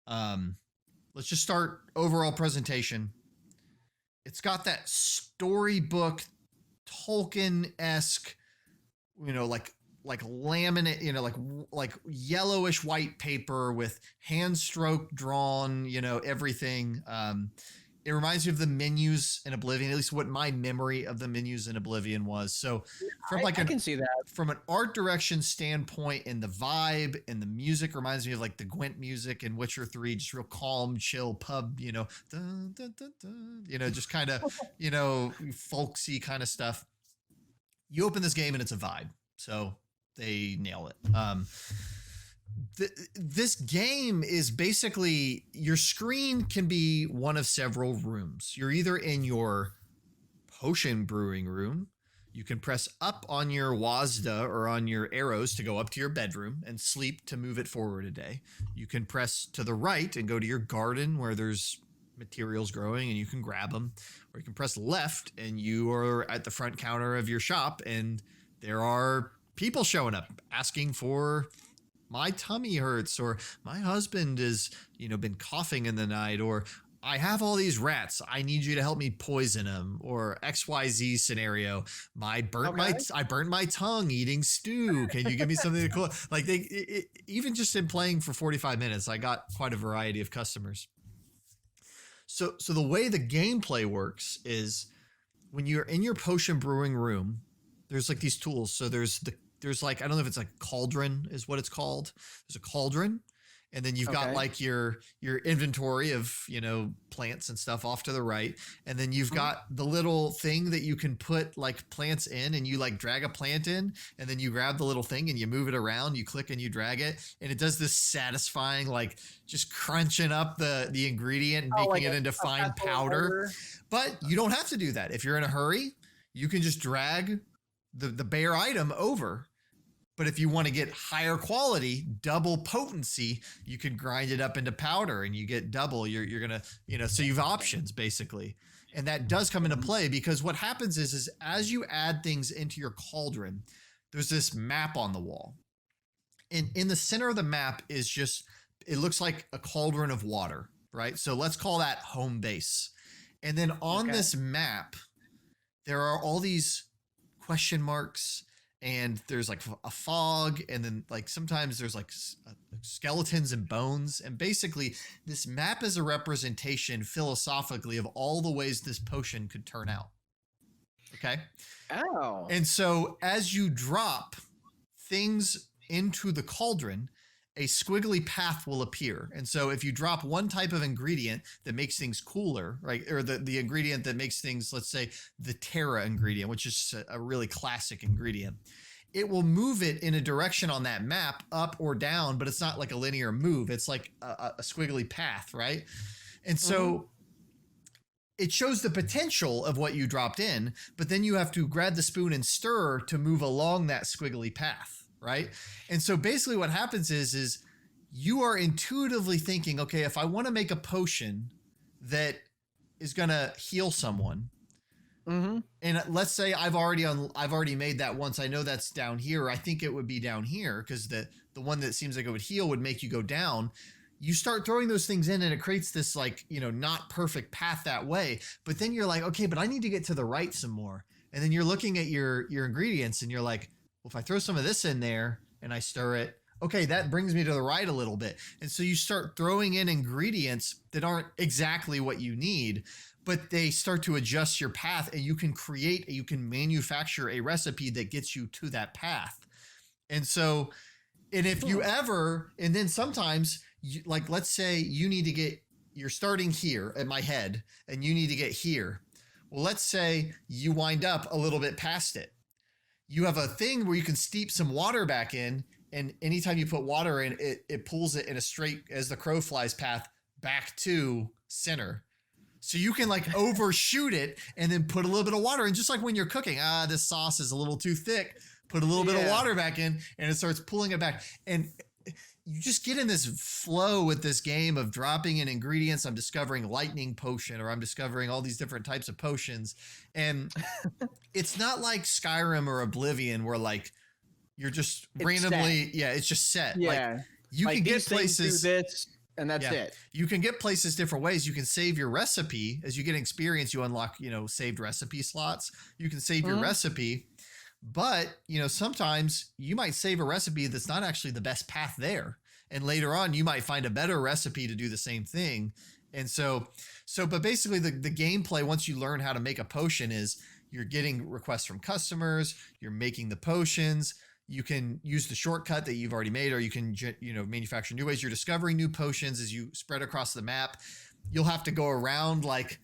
Let's just start overall presentation. It's got that storybook Tolkien-esque, like laminate, like yellowish white paper with hand stroke drawn, everything. It reminds me of the menus in Oblivion, at least what my memory of the menus in Oblivion was. So I can see that. From an art direction standpoint, and the vibe and the music reminds me of like the Gwent music in Witcher 3, just real calm, chill pub, dun, dun, dun, dun, just kind of, folksy kind of stuff. You open this game and it's a vibe. So they nail it. This game is basically, your screen can be one of several rooms. You're either in your potion brewing room. You can press up on your WASD or on your arrows to go up to your bedroom and sleep to move it forward a day. You can press to the right and go to your garden where there's materials growing and you can grab them. Or you can press left and you are at the front counter of your shop and there are people showing up asking for my tummy hurts, or my husband has, been coughing in the night, or I have all these rats. I need you to help me poison them, or XYZ scenario. I burnt my tongue eating stew. Can you give me something to cool? Like even just in playing for 45 minutes, I got quite a variety of customers. So the way the gameplay works is when you're in your potion brewing room, there's like these tools. So there's like, I don't know if it's like cauldron is what it's called. There's a cauldron. And then you've got like your inventory of, plants and stuff off to the right. And then you've got the little thing that you can put like plants in, and you like drag a plant in, and then you grab the little thing and you move it around, you click and you drag it. And it does this satisfying, like just crunching up the ingredient and making it into fine powder. But you don't have to do that. If you're in a hurry, you can just drag the bare item over. But if you want to get higher quality, double potency, you can grind it up into powder and you get double. You're going to, so you have options basically. And that does come into play because what happens is as you add things into your cauldron, there's this map on the wall. And in the center of the map is just, it looks like a cauldron of water, right? So let's call that home base. And then on this map, there are all these question marks, and there's like a fog, and then like sometimes there's like skeletons and bones. And basically this map is a representation philosophically of all the ways this potion could turn out. Okay. Oh. And so as you drop things into the cauldron, a squiggly path will appear. And so if you drop one type of ingredient that makes things cooler, right? Or the ingredient that makes things, let's say the Terra ingredient, which is a really classic ingredient, it will move it in a direction on that map up or down, but it's not like a linear move. It's like a squiggly path, right? And so it shows the potential of what you dropped in, but then you have to grab the spoon and stir to move along that squiggly path. Right. And so basically what happens is you are intuitively thinking, okay, if I want to make a potion that is going to heal someone, and let's say I've already made that once. I know that's down here. I think it would be down here because the one that seems like it would heal would make you go down. You start throwing those things in and it creates this like, not perfect path that way. But then you're like, okay, but I need to get to the right some more. And then you're looking at your ingredients and you're like, well, if I throw some of this in there and I stir it, okay, that brings me to the right a little bit. And so you start throwing in ingredients that aren't exactly what you need, but they start to adjust your path, and you can manufacture a recipe that gets you to that path. And so, and if you ever, and then sometimes like, let's say you're starting here at my head and you need to get here. Well, let's say you wind up a little bit past it. You have a thing where you can steep some water back in, and anytime you put water in, it pulls it in a straight, as the crow flies, path back to center. So you can like overshoot it and then put a little bit of water in, just like when you're cooking. This sauce is a little too thick. Put a little bit of water back in, and it starts pulling it back. And you just get in this flow with this game of dropping in ingredients. I'm discovering lightning potion, or I'm discovering all these different types of potions. And it's not like Skyrim or Oblivion where like you're just randomly, it's just set. Yeah. Like you can get places, do this, and that's it. You can get places different ways. You can save your recipe. As you get experience, you unlock, saved recipe slots. You can save your recipe. But, sometimes you might save a recipe that's not actually the best path there. And later on, you might find a better recipe to do the same thing. And but basically the gameplay, once you learn how to make a potion, is you're getting requests from customers, you're making the potions, you can use the shortcut that you've already made, or you can, manufacture new ways. You're discovering new potions as you spread across the map. You'll have to go around like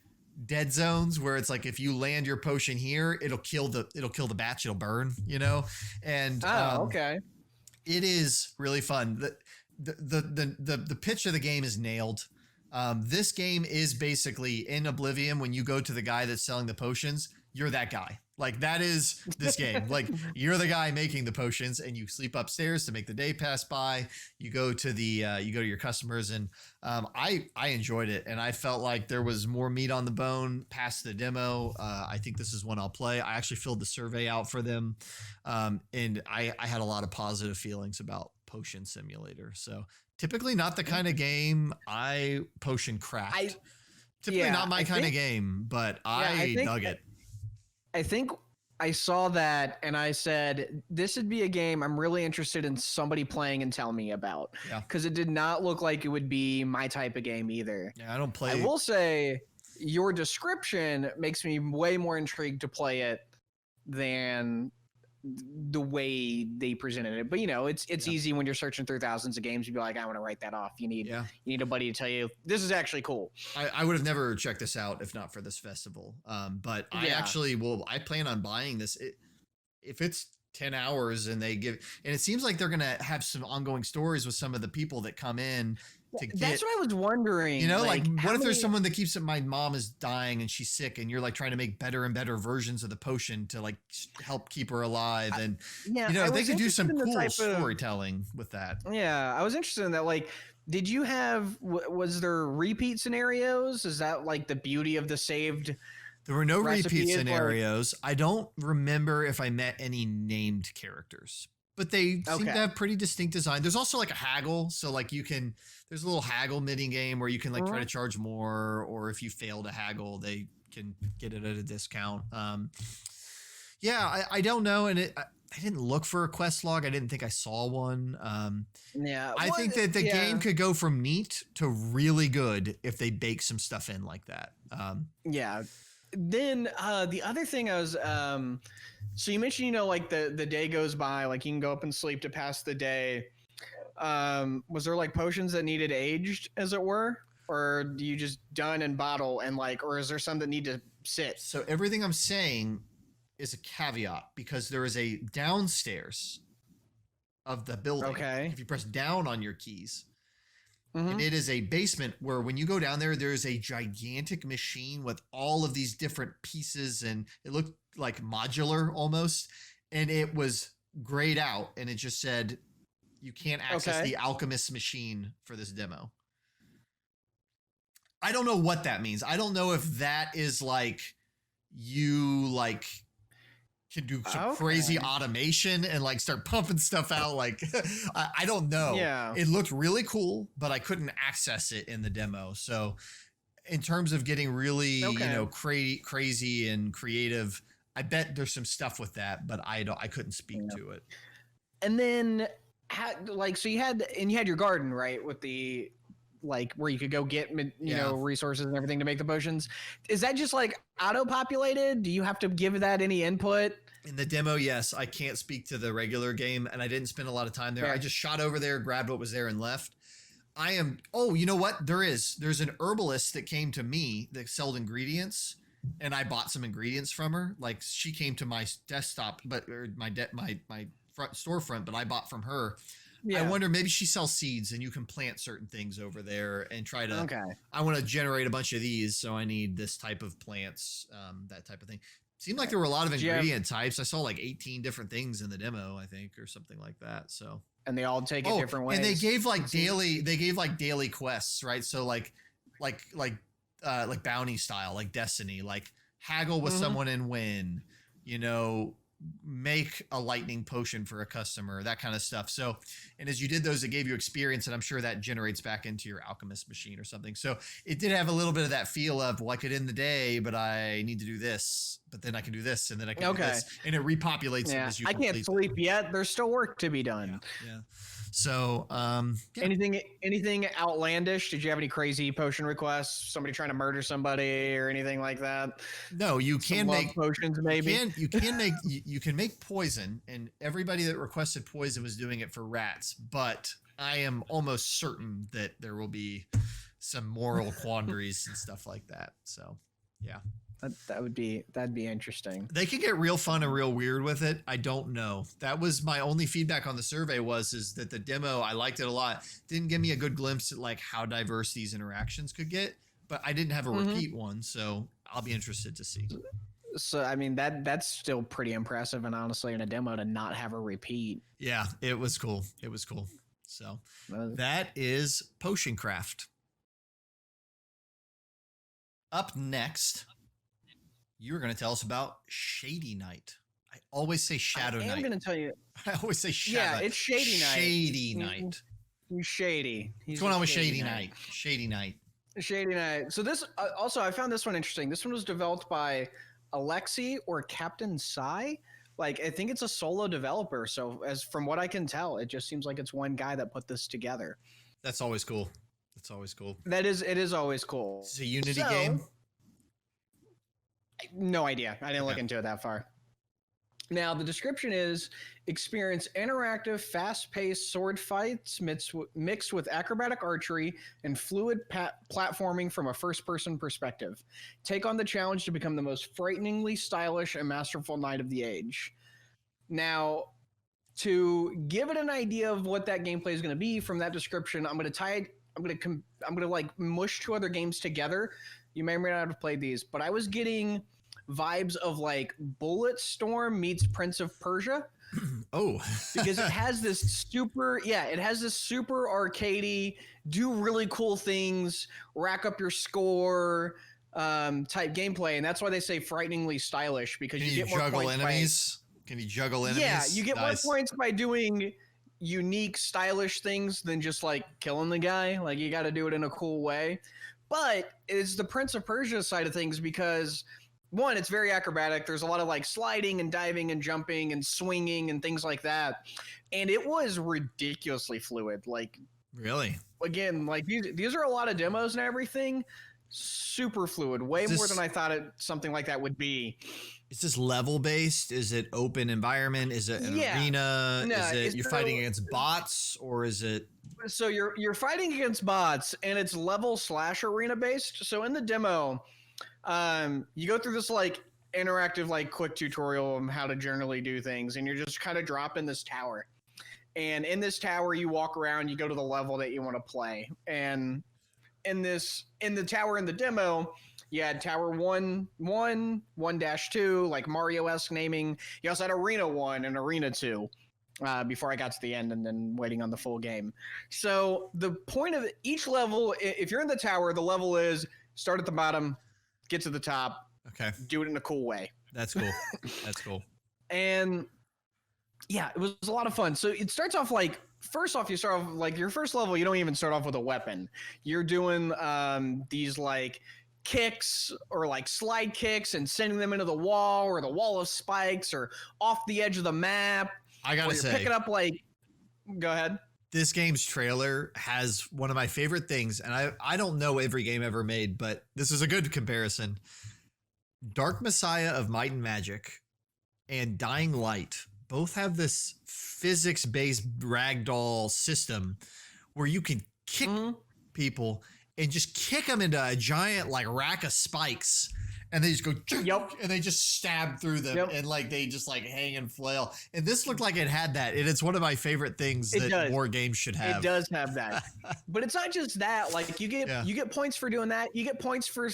dead zones where it's like, if you land your potion here, it'll kill the batch, it'll burn, and okay. It is really fun. The pitch of the game is nailed. This game is basically in Oblivion. When you go to the guy that's selling the potions, you're that guy. Like, that is this game. Like, you're the guy making the potions, and you sleep upstairs to make the day pass by. You go to your customers, and I enjoyed it, and I felt like there was more meat on the bone past the demo. I think this is one I'll play. I actually filled the survey out for them, and I had a lot of positive feelings about Potion Simulator. So typically not the kind of game I potion craft. Typically not my kind of game, but I dug it. I think I saw that and I said, this would be a game I'm really interested in somebody playing and tell me about. Yeah. Because it did not look like it would be my type of game either. Yeah, I don't play. I will say your description makes me way more intrigued to play it than the way they presented it. But it's easy when you're searching through thousands of games. You'd be like, I want to write that off. You need a buddy to tell you this is actually cool. I would have never checked this out if not for this festival. But I plan on buying this if it's 10 hours and it seems like they're gonna have some ongoing stories with some of the people that come in. That's what I was wondering. Like what if there's someone that keeps it? My mom is dying and she's sick, and you're like trying to make better and better versions of the potion to like help keep her alive. And they could do some cool storytelling with that. Yeah, I was interested in that. Like, did you have? Was there repeat scenarios? Is that like the beauty of the saved? There were no repeat scenarios. I don't remember if I met any named characters, but they seem to have pretty distinct design. There's also like a haggle. So like there's a little haggle knitting game where you can like try to charge more, or if you fail to haggle, they can get it at a discount. I don't know. And I didn't look for a quest log. I didn't think I saw one. I think that the game could go from neat to really good if they bake some stuff in like that. Then the other thing I was, so you mentioned, like the day goes by, like you can go up and sleep to pass the day. Was there like potions that needed aged, as it were? Or do you just done and bottle and or is there some that need to sit? So everything I'm saying is a caveat, because there is a downstairs of the building. Okay. If you press down on your keys, and it is a basement where when you go down there's a gigantic machine with all of these different pieces, and it looked like modular almost, and it was grayed out, and it just said you can't access the Alchemist machine for this demo. I don't know what that means. I don't know if that is like you can do some crazy automation and like start pumping stuff out. Like, I don't know. Yeah. It looked really cool, but I couldn't access it in the demo. So in terms of getting really, crazy and creative, I bet there's some stuff with that, but I couldn't speak to it. And then so you had your garden, right? With the, where you could go get, resources and everything to make the potions. Is that just like auto-populated? Do you have to give that any input? In the demo, yes. I can't speak to the regular game, and I didn't spend a lot of time there. Fair. I just shot over there, grabbed what was there, and left. You know what? There's an herbalist that came to me that sold ingredients, and I bought some ingredients from her. Like, she came to my desktop, my front storefront, but I bought from her. Yeah. I wonder, maybe she sells seeds and you can plant certain things over there and try to, I want to generate a bunch of these. So I need this type of plants, that type of thing. Seemed like there were a lot of ingredient types. I saw like 18 different things in the demo, I think, or something like that. So, and they all take it different ways. And they gave daily quests, right? So like bounty style, like Destiny, like haggle with someone and win, make a lightning potion for a customer, that kind of stuff. So, and as you did those, it gave you experience, and I'm sure that generates back into your Alchemist machine or something. So it did have a little bit of that feel of, well, I could end the day, but I need to do this but then I can do this, and then I can do this, and it repopulates them as you I complete can't sleep yet. There's still work to be done. Yeah. So, anything outlandish? Did you have any crazy potion requests? Somebody trying to murder somebody or anything like that? No, you can make potions. Maybe you can make poison, and everybody that requested poison was doing it for rats. But I am almost certain that there will be some moral quandaries and stuff like that. So, yeah. That'd be interesting. They could get real fun and real weird with it. I don't know. That was my only feedback on the survey is that the demo, I liked it a lot. Didn't give me a good glimpse at like how diverse these interactions could get, but I didn't have a repeat one, so I'll be interested to see. So I mean that's still pretty impressive, and honestly, in a demo to not have a repeat. Yeah, it was cool. So that is Potion Craft. Up next, you were going to tell us about Shady Knight. I always say Shadow Knight. I'm going to tell you. I always say Shadow. Yeah, it's Shady Knight. Shady Knight. He's shady. What's going on with Shady Knight? Shady Knight. Shady Knight. So this also, I found this one interesting. This one was developed by Alexi or Captain Sai. Like, I think it's a solo developer. So as from what I can tell, it just seems like it's one guy that put this together. That's always cool. It's always cool. It is always cool. It's a Unity game. No idea. I didn't look into it that far. Now, the description is experience interactive, fast-paced sword fights mixed with acrobatic archery and fluid platforming from a first-person perspective. Take on the challenge to become the most frighteningly stylish and masterful knight of the age. Now, to give it an idea of what that gameplay is going to be from that description, I'm going to like mush two other games together. You may or may not have played these, but I was getting vibes of like Bulletstorm meets Prince of Persia. Oh, because it has this super arcadey, do really cool things, rack up your score type gameplay, and that's why they say frighteningly stylish, because you get more juggle points enemies. Can you juggle enemies? Yeah, you get more points by doing unique, stylish things than just like killing the guy. Like, you got to do it in a cool way. But it's the Prince of Persia side of things because, one, it's very acrobatic. There's a lot of like sliding and diving and jumping and swinging and things like that. And it was ridiculously fluid. Like, really? Again, like these are a lot of demos and everything. Super fluid. Way more than I thought something like that would be. Is this level based? Is it open environment? Is it an arena? No, is it you're fighting against bots, or is it? So you're fighting against bots, and it's level/arena based. So in the demo, you go through this like interactive like quick tutorial on how to generally do things, and you're just kind of dropping this tower. And in this tower, you walk around, you go to the level that you want to play. And in the tower in the demo, you had Tower 1, 1-2, like Mario-esque naming. You also had Arena 1 and Arena 2 before I got to the end and then waiting on the full game. So the point of each level, if you're in the tower, the level is start at the bottom, get to the top. Okay. Do it in a cool way. That's cool. That's cool. And yeah, it was a lot of fun. So it starts off like, first off, you start off like your first level, you don't even start off with a weapon. You're doing these like kicks or like slide kicks and sending them into the wall or the wall of spikes or off the edge of the map. I gotta say, picking up like, go ahead. This game's trailer has one of my favorite things, and I don't know every game ever made, but this is a good comparison. Dark Messiah of Might and Magic and Dying Light both have this physics-based ragdoll system where you can kick people and just kick them into a giant like rack of spikes, and they just go and they just stab through them and like they just like hang and flail. And this looked like it had that, and it's one of my favorite things that more games should have. It does have that. But it's not just that. Like you get points for doing that. You get points for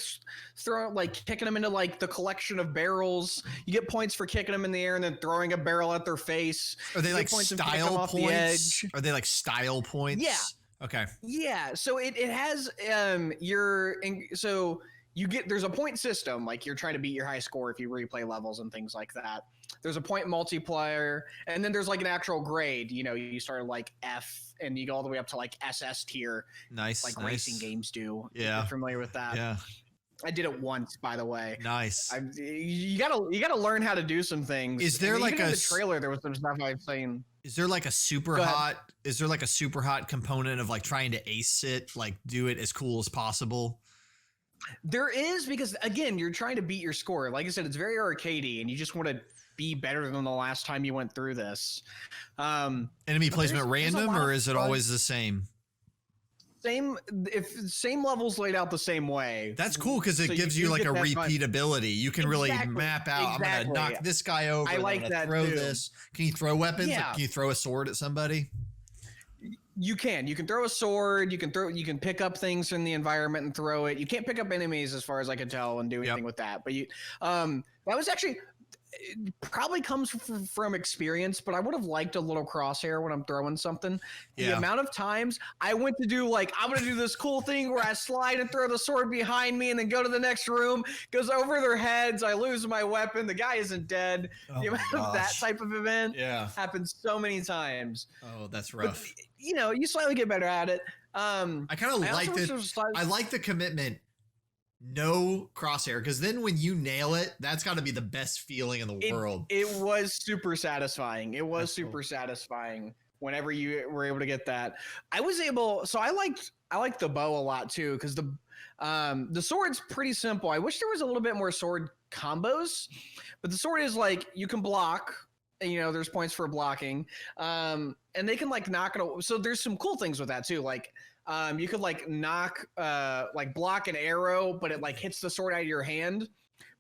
throwing like kicking them into like the collection of barrels. You get points for kicking them in the air and then throwing a barrel at their face. Are they like style points? Are they like style points? Yeah. Okay. Yeah. So it has there's a point system, like you're trying to beat your high score if you replay levels and things like that. There's a point multiplier, and then there's like an actual grade. You know, you start at like F and you go all the way up to like SS tier. Nice. Like racing games do. Yeah. You're familiar with that. Yeah. I did it once, by the way. Nice. You gotta learn how to do some things. Is there like in the trailer? There was some stuff I've seen. Is there like a super hot? Is there like a super hot component of like trying to ace it, like do it as cool as possible? There is, because again, you're trying to beat your score. Like I said, it's very arcadey, and you just want to be better than the last time you went through this. Enemy placement random, or is it always the same? Same levels laid out the same way. That's cool because it gives you like a repeatability. You can really map out. Exactly. I'm gonna knock this guy over. I like that throw too. this. Can you throw weapons? Yeah. Like, can you throw a sword at somebody? You can throw a sword. You can pick up things in the environment and throw it. You can't pick up enemies, as far as I can tell, and do anything with that. But that was actually. It probably comes from experience, but I would have liked a little crosshair when I'm throwing something. The amount of times I went to do I'm going to do this cool thing where I slide and throw the sword behind me and then go to the next room, goes over their heads. I lose my weapon. The guy isn't dead. Oh the amount of that type of event happens so many times. Oh, that's rough. But, you slightly get better at it. I kind of like it. I like the commitment. No crosshair, because then when you nail it, that's got to be the best feeling in the world. It was super satisfying. It was super satisfying whenever you were able to get that. I liked the bow a lot too, because the sword's pretty simple. I wish there was a little bit more sword combos, but the sword is you can block. And, there's points for blocking, and they can knock it. So there's some cool things with that too, you could knock block an arrow, but it hits the sword out of your hand.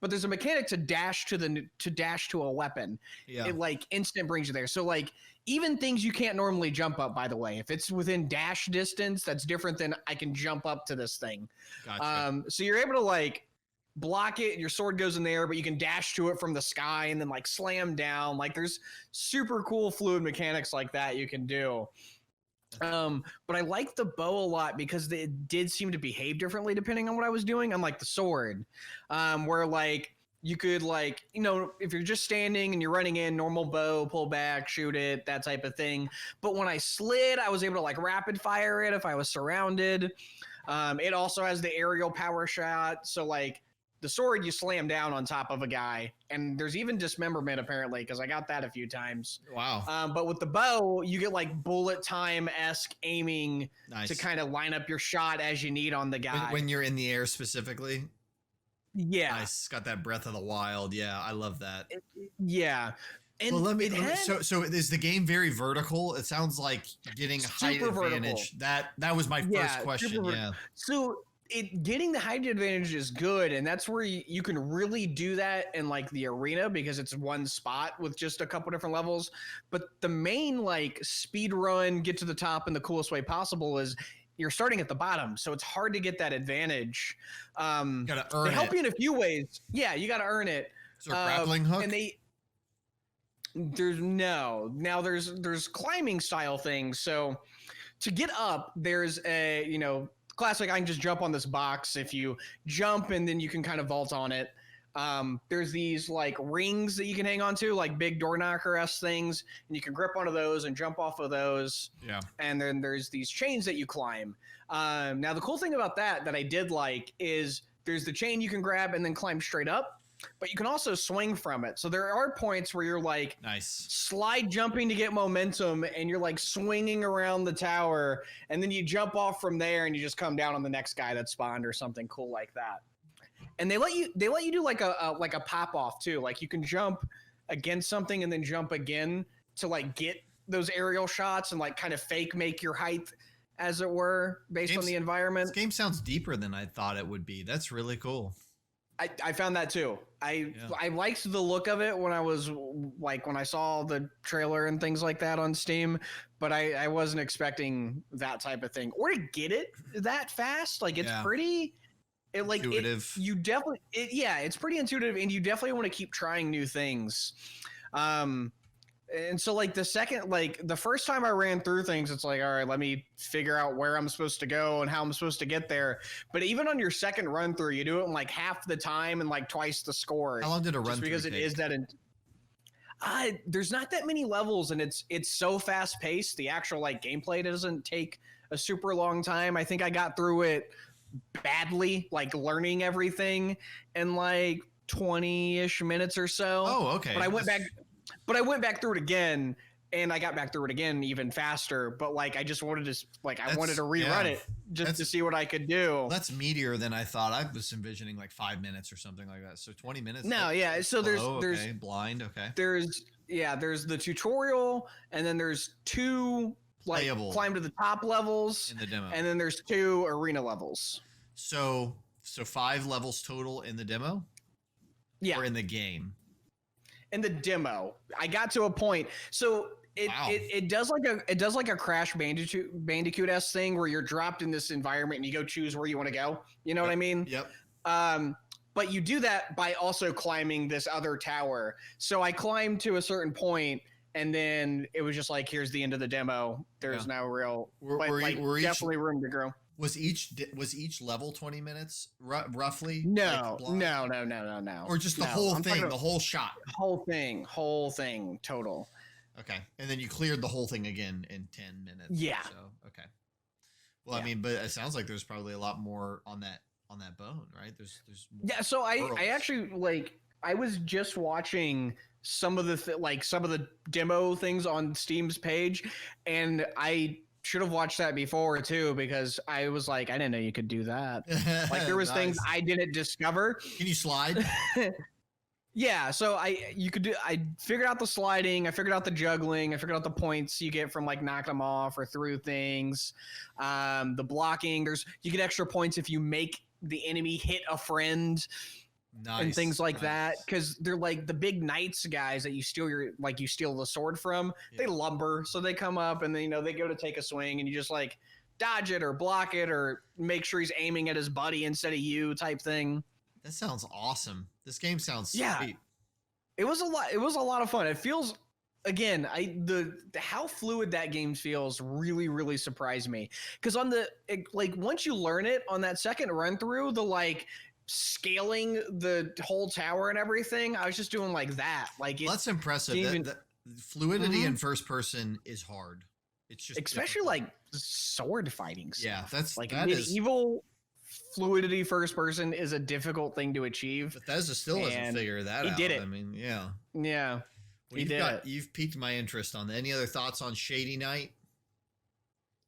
But there's a mechanic to dash to a weapon. Yeah. It instant brings you there. So even things you can't normally jump up, by the way, if it's within dash distance, that's different than I can jump up to this thing. Gotcha. So you're able to block it, your sword goes in there, but you can dash to it from the sky and then slam down. There's super cool fluid mechanics like that you can do. But I like the bow a lot because it did seem to behave differently depending on what I was doing, unlike the sword, where you could if you're just standing and you're running in, normal bow, pull back, shoot it, that type of thing. But when I slid, I was able to rapid fire it if I was surrounded. It also has the aerial power shot, so the sword, you slam down on top of a guy, and there's even dismemberment apparently, because I got that a few times. Wow. But with the bow, you get bullet time-esque aiming to kind of line up your shot as you need on the guy. When you're in the air specifically? Yeah. Nice. It's got that Breath of the Wild. Yeah, I love that. Yeah. And so is the game very vertical? It sounds like getting height advantage. Vertical. That was my first question. Yeah. So getting the height advantage is good, and that's where you can really do that in the arena, because it's one spot with just a couple different levels. But the main speed run, get to the top in the coolest way possible is you're starting at the bottom, so it's hard to get that advantage. You gotta earn it. They help you in a few ways. Yeah, you gotta earn it. Is there a grappling hook? And there's climbing style things. So to get up, there's a classic, I can just jump on this box. If you jump and then you can kind of vault on it. There's these rings that you can hang on to, big door knocker-esque things, and you can grip onto those and jump off of those. Yeah. And then there's these chains that you climb. Now the cool thing about that I did is there's the chain you can grab and then climb straight up, but you can also swing from it. So there are points where you're nice slide jumping to get momentum, and you're swinging around the tower, and then you jump off from there and you just come down on the next guy that spawned or something cool like that. And they let you do a pop off too. You can jump against something and then jump again to get those aerial shots and kind of fake make your height, as it were, based on the environment. This game sounds deeper than I thought it would be. That's really cool. I found that too. I liked the look of it when I was when I saw the trailer and things like that on Steam, but I wasn't expecting that type of thing or to get it that fast. It's pretty intuitive. It's pretty intuitive, and you definitely want to keep trying new things. And so the first time I ran through things, it's all right, let me figure out where I'm supposed to go and how I'm supposed to get there. But even on your second run through, you do it in half the time and twice the score. How long did a run through because take? It is that there's not that many levels, and it's so fast paced. The actual gameplay doesn't take a super long time. I think I got through it badly, like learning everything in like 20-ish minutes or so. Oh, okay. But I went back through it again, and I got back through it again even faster. But like I just wanted to wanted to rerun it just to see what I could do. That's meatier than I thought. I was envisioning like 5 minutes or something like that. So 20 minutes. No, yeah. So there's blind. Okay. There's the tutorial, and then there's 2 like playable climb to the top levels in the demo, and then there's 2 arena levels. So 5 levels total in the demo. Yeah. Or in the game. In the demo, I got to a point. So it does like a Crash Bandicoot-esque thing where you're dropped in this environment and you go choose where you want to go. You know what I mean? Yep. But you do that by also climbing this other tower. So I climbed to a certain point, and then it was just like, here's the end of the demo. There's no real, definitely room to grow. Was each level 20 minutes roughly? No. Or just the whole thing, the whole shot. Whole thing total. Okay. And then you cleared the whole thing again in 10 minutes. Yeah. So, okay. Well, I mean, but it sounds like there's probably a lot more on that bone, right? There's more. Yeah, so I actually I was just watching some of the demo things on Steam's page, and I should have watched that before too, because I was like, I didn't know you could do that. Like there was things I didn't discover. Can you slide? Yeah, so I figured out the sliding, I figured out the juggling, I figured out the points you get from like knocking them off or through things. The blocking, you get extra points if you make the enemy hit a friend. Nice, and things like that, because they're like the big knights guys that you steal the sword from. Yeah. They lumber, so they come up and then they go to take a swing, and you just like dodge it or block it or make sure he's aiming at his buddy instead of you, type thing. That sounds awesome. This game sounds sweet. It was a lot. It was a lot of fun. It feels, again, how fluid that game feels really, really surprised me. Because once you learn it on that second run through, scaling the whole tower and everything, I was just doing like that. That's impressive. The fluidity in first person is hard. It's just especially difficult. Sword fighting stuff. Yeah, that's medieval fluidity first person is a difficult thing to achieve. Bethesda still hasn't figured that out. He did it. I mean, yeah. Yeah. Well, you've piqued my interest on that. Any other thoughts on Shady Knight?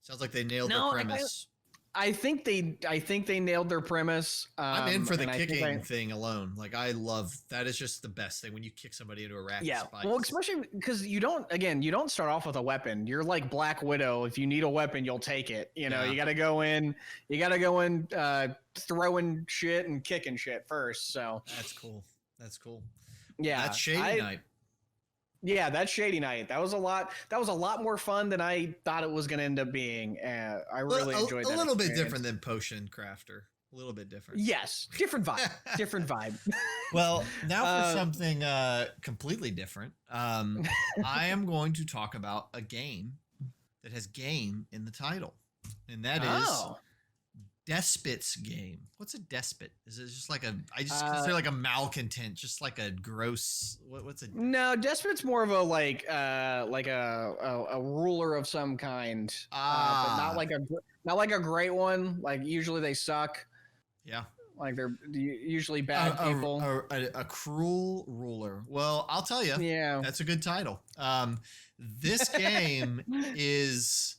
Sounds like they nailed the premise. I think they nailed their premise. I'm in for the kicking thing alone. I love that. Is just the best thing when you kick somebody into a rack. Yeah, of spikes. well, especially because you don't start off with a weapon. You're like Black Widow. If you need a weapon, you'll take it. You got to go in. Throwing shit and kicking shit first. So that's cool. Yeah, that's Shady Knight. Yeah, that's Shady Knight. That was a lot more fun than I thought it was going to end up being. I really enjoyed that. A little bit different than Potion Crafter. A little bit different. Yes, different vibe. Well, now for something completely different. I am going to talk about a game that has game in the title, and that is Despot's game. What's a despot? Is it just I just consider a malcontent, just like a gross. What's a? No, despot's more of a a ruler of some kind. But not like a great one. Usually they suck. Yeah. They're usually bad people. A cruel ruler. Well, I'll tell you. Yeah. That's a good title. This game is,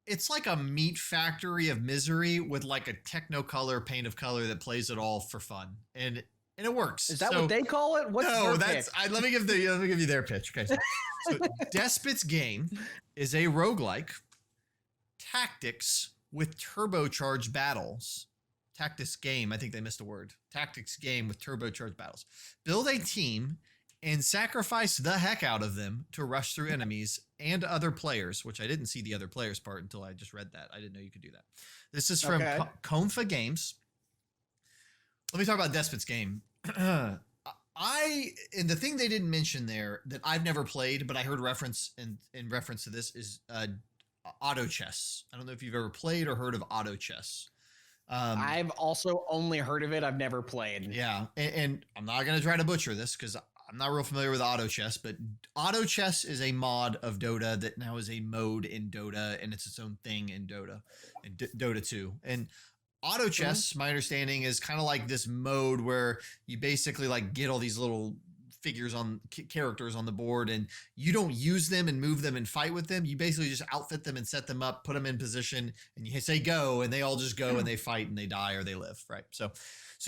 it's like a meat factory of misery with a Technicolor paint of color that plays it all for fun, and it works. Is that what they call it? Let me give you their pitch. Okay, so Despot's game is a roguelike tactics with turbocharged battles. Tactics game. I think they missed a word. Tactics game with turbocharged battles. Build a team and sacrifice the heck out of them to rush through enemies and other players, which I didn't see the other players part until I just read that. I didn't know you could do that. This is from Confa Games. Let me talk about Despot's game. And the thing they didn't mention there that I've never played, but I heard in reference to this is auto chess. I don't know if you've ever played or heard of auto chess. I've also only heard of it. I've never played. Yeah. And I'm not going to try to butcher this because I'm not real familiar with auto chess, but auto chess is a mod of Dota that now is a mode in Dota, and it's its own thing in Dota and Dota 2. And auto chess, my understanding, is kind of like this mode where you basically like get all these little figures on characters on the board, and you don't use them and move them and fight with them. You basically just outfit them and set them up, put them in position, and you say go, and they all just go and they fight and they die or they live, right? So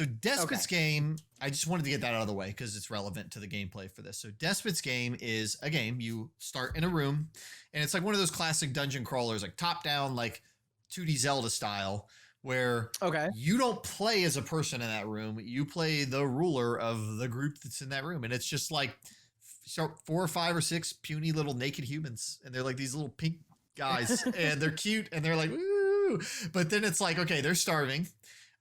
Despot's game, I just wanted to get that out of the way because it's relevant to the gameplay for this. So Despot's game is a game you start in a room, and it's like one of those classic dungeon crawlers, like top down, like 2D Zelda style, where you don't play as a person in that room. You play the ruler of the group that's in that room. And it's just like 4 or 5 or 6 puny little naked humans. And they're like these little pink guys and they're cute and they're like, woo. But then it's like, okay, they're starving.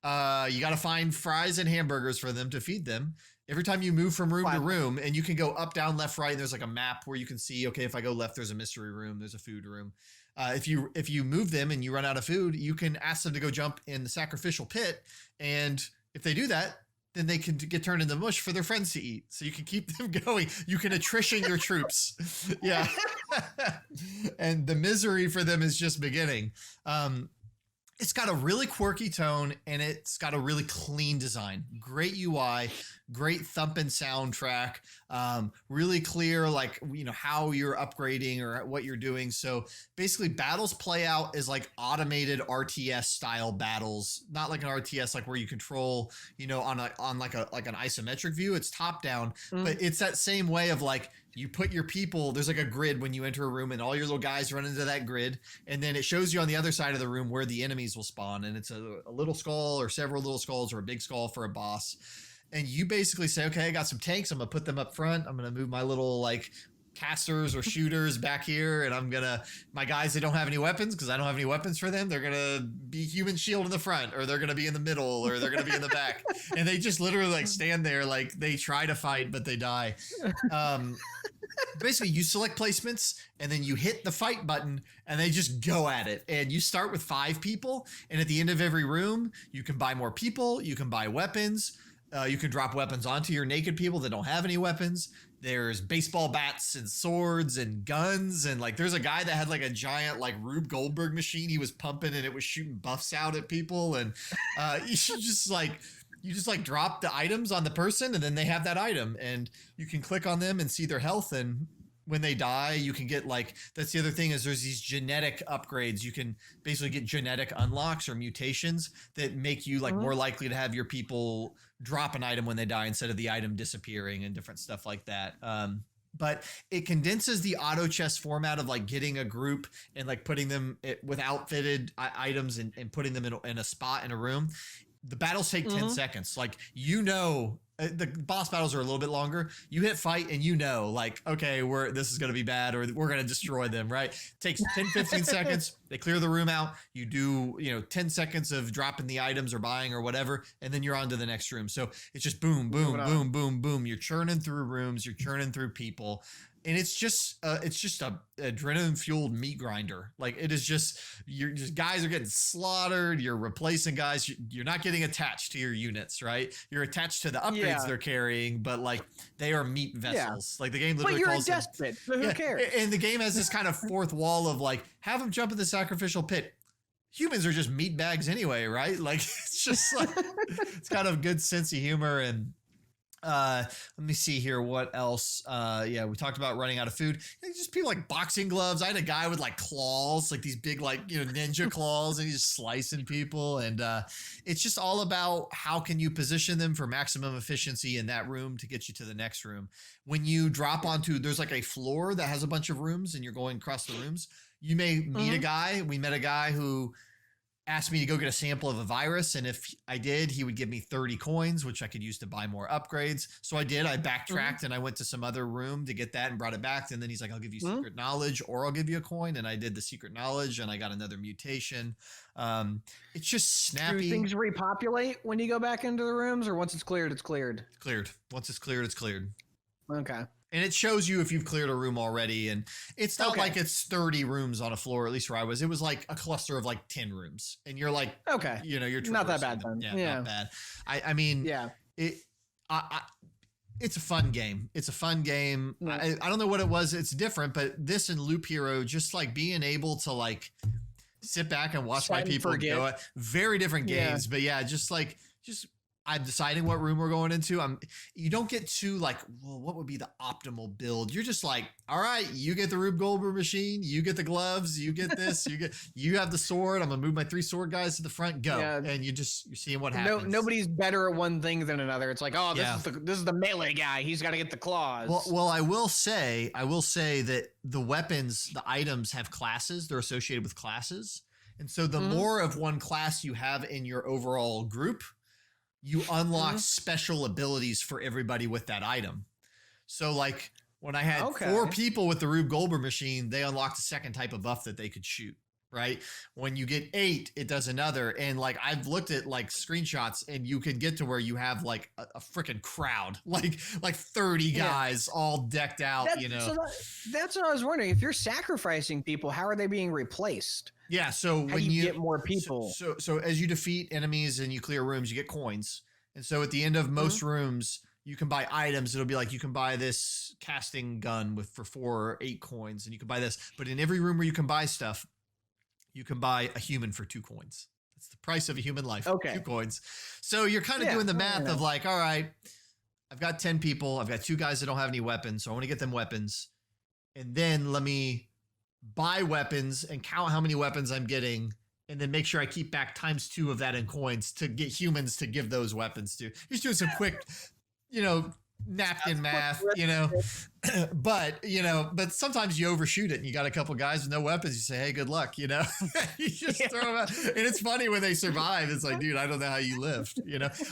You got to find fries and hamburgers for them to feed them. Every time you move from room to room, and you can go up, down, left, right, and there's like a map where you can see, okay, if I go left, there's a mystery room, there's a food room. If you move them and you run out of food, you can ask them to go jump in the sacrificial pit. And if they do that, then they can get turned into mush for their friends to eat. So you can keep them going. You can attrition your troops. Yeah. And the misery for them is just beginning. It's got a really quirky tone, and it's got a really clean design. Great UI, great thumping soundtrack, really clear, like, you know, how you're upgrading or what you're doing. So basically battles play out as like automated RTS style battles, not like an RTS, like where you control, you know, on like an isometric view. It's top down, but it's that same way of like, you put your people, there's like a grid when you enter a room and all your little guys run into that grid. And then it shows you on the other side of the room where the enemies will spawn. And it's a little skull or several little skulls or a big skull for a boss. And you basically say, okay, I got some tanks. I'm going to put them up front. I'm going to move my little like casters or shooters back here. And my guys, they don't have any weapons because I don't have any weapons for them. They're going to be human shield in the front, or they're going to be in the middle, or they're going to be in the back. And they just literally like stand there. Like they try to fight, but they die. Basically you select placements and then you hit the fight button and they just go at it. And you start with 5 people. And at the end of every room, you can buy more people. You can buy weapons. You can drop weapons onto your naked people that don't have any weapons. There's baseball bats and swords and guns. And like, there's a guy that had like a giant, like Rube Goldberg machine he was pumping, and it was shooting buffs out at people. And you just drop the items on the person and then they have that item, and you can click on them and see their health. And when they die, you can get like, that's the other thing, is there's these genetic upgrades. You can basically get genetic unlocks or mutations that make you like more likely to have your people drop an item when they die instead of the item disappearing and different stuff like that. But it condenses the auto chess format of like getting a group and like putting them with outfitted items and putting them in a spot in a room. The battles take 10 seconds. Like, you know, the boss battles are a little bit longer. You hit fight and you know, like, okay, this is going to be bad, or we're going to destroy them, right? Takes 10, 15 seconds. They clear the room out. You do, 10 seconds of dropping the items or buying or whatever, and then you're on to the next room. So it's just boom, boom, boom, boom, boom. You're churning through rooms. You're churning through people. And it's just a adrenaline fueled meat grinder. Like, it is just, guys are getting slaughtered. You're replacing guys. You're not getting attached to your units, right? You're attached to the upgrades they're carrying, but like, they are meat vessels. Like, the game literally calls them. But you're a despot, so who cares? And the game has this kind of fourth wall of like, have them jump in the sacrificial pit. Humans are just meat bags anyway, right? Like, it's just like, it's kind of good sense of humor. And let me see here. What else? We talked about running out of food. Just people like boxing gloves. I had a guy with like claws, like these big, like, ninja claws, and he's just slicing people. And it's just all about how can you position them for maximum efficiency in that room to get you to the next room. When you drop onto, there's like a floor that has a bunch of rooms and you're going across the rooms. You may meet a guy. We met a guy who asked me to go get a sample of a virus. And if I did, he would give me 30 coins, which I could use to buy more upgrades. So I did. I backtracked and I went to some other room to get that and brought it back. And then he's like, I'll give you secret knowledge, or I'll give you a coin. And I did the secret knowledge and I got another mutation. It's just snappy. Do things repopulate when you go back into the rooms, or once it's cleared, it's cleared? Cleared. Once it's cleared, it's cleared. Okay. And it shows you if you've cleared a room already. And it's not like it's 30 rooms on a floor, at least where I was. It was like a cluster of like 10 rooms. And you're like, you're not that bad then. Yeah, not bad. I mean, It's a fun game. It's a fun game. Yeah. I don't know what it was. It's different, but this and Loop Hero, just like being able to like sit back and watch my people go at very different games. But yeah, just I'm deciding what room we're going into. You don't get to like, well, what would be the optimal build? You're just like, all right, you get the Rube Goldberg machine, you get the gloves, you get this, you have the sword. I'm gonna move my 3 sword guys to the front, go. Yeah. And you're seeing what happens. Nobody's better at one thing than another. It's like, oh, this is the melee guy. He's got to get the claws. Well, I will say that the weapons, the items have classes. They're associated with classes. And so the more of one class you have in your overall group, you unlock special abilities for everybody with that item. So like when I had 4 people with the Rube Goldberg machine, they unlocked a second type of buff that they could shoot, right? When you get 8, it does another. And like I've looked at like screenshots and you can get to where you have like a freaking crowd, like 30 guys all decked out, So that's what I was wondering. If you're sacrificing people, how are they being replaced? Yeah, so when you get more people. So as you defeat enemies and you clear rooms, you get coins. And so at the end of most rooms, you can buy items. It'll be like you can buy this casting gun for 4 or 8 coins, and you can buy this. But in every room where you can buy stuff, you can buy a human for 2 coins. That's the price of a human life. 2 coins. So you're kind of doing the math of like, all right, I've got 10 people. I've got 2 guys that don't have any weapons, so I want to get them weapons. And then let me buy weapons and count how many weapons I'm getting, and then make sure I keep back × 2 of that in coins to get humans to give those weapons to. Just doing some quick, napkin math, but sometimes you overshoot it and you got a couple guys with no weapons. You say, hey, good luck, you just throw them out. And it's funny when they survive. It's like, dude, I don't know how you lived.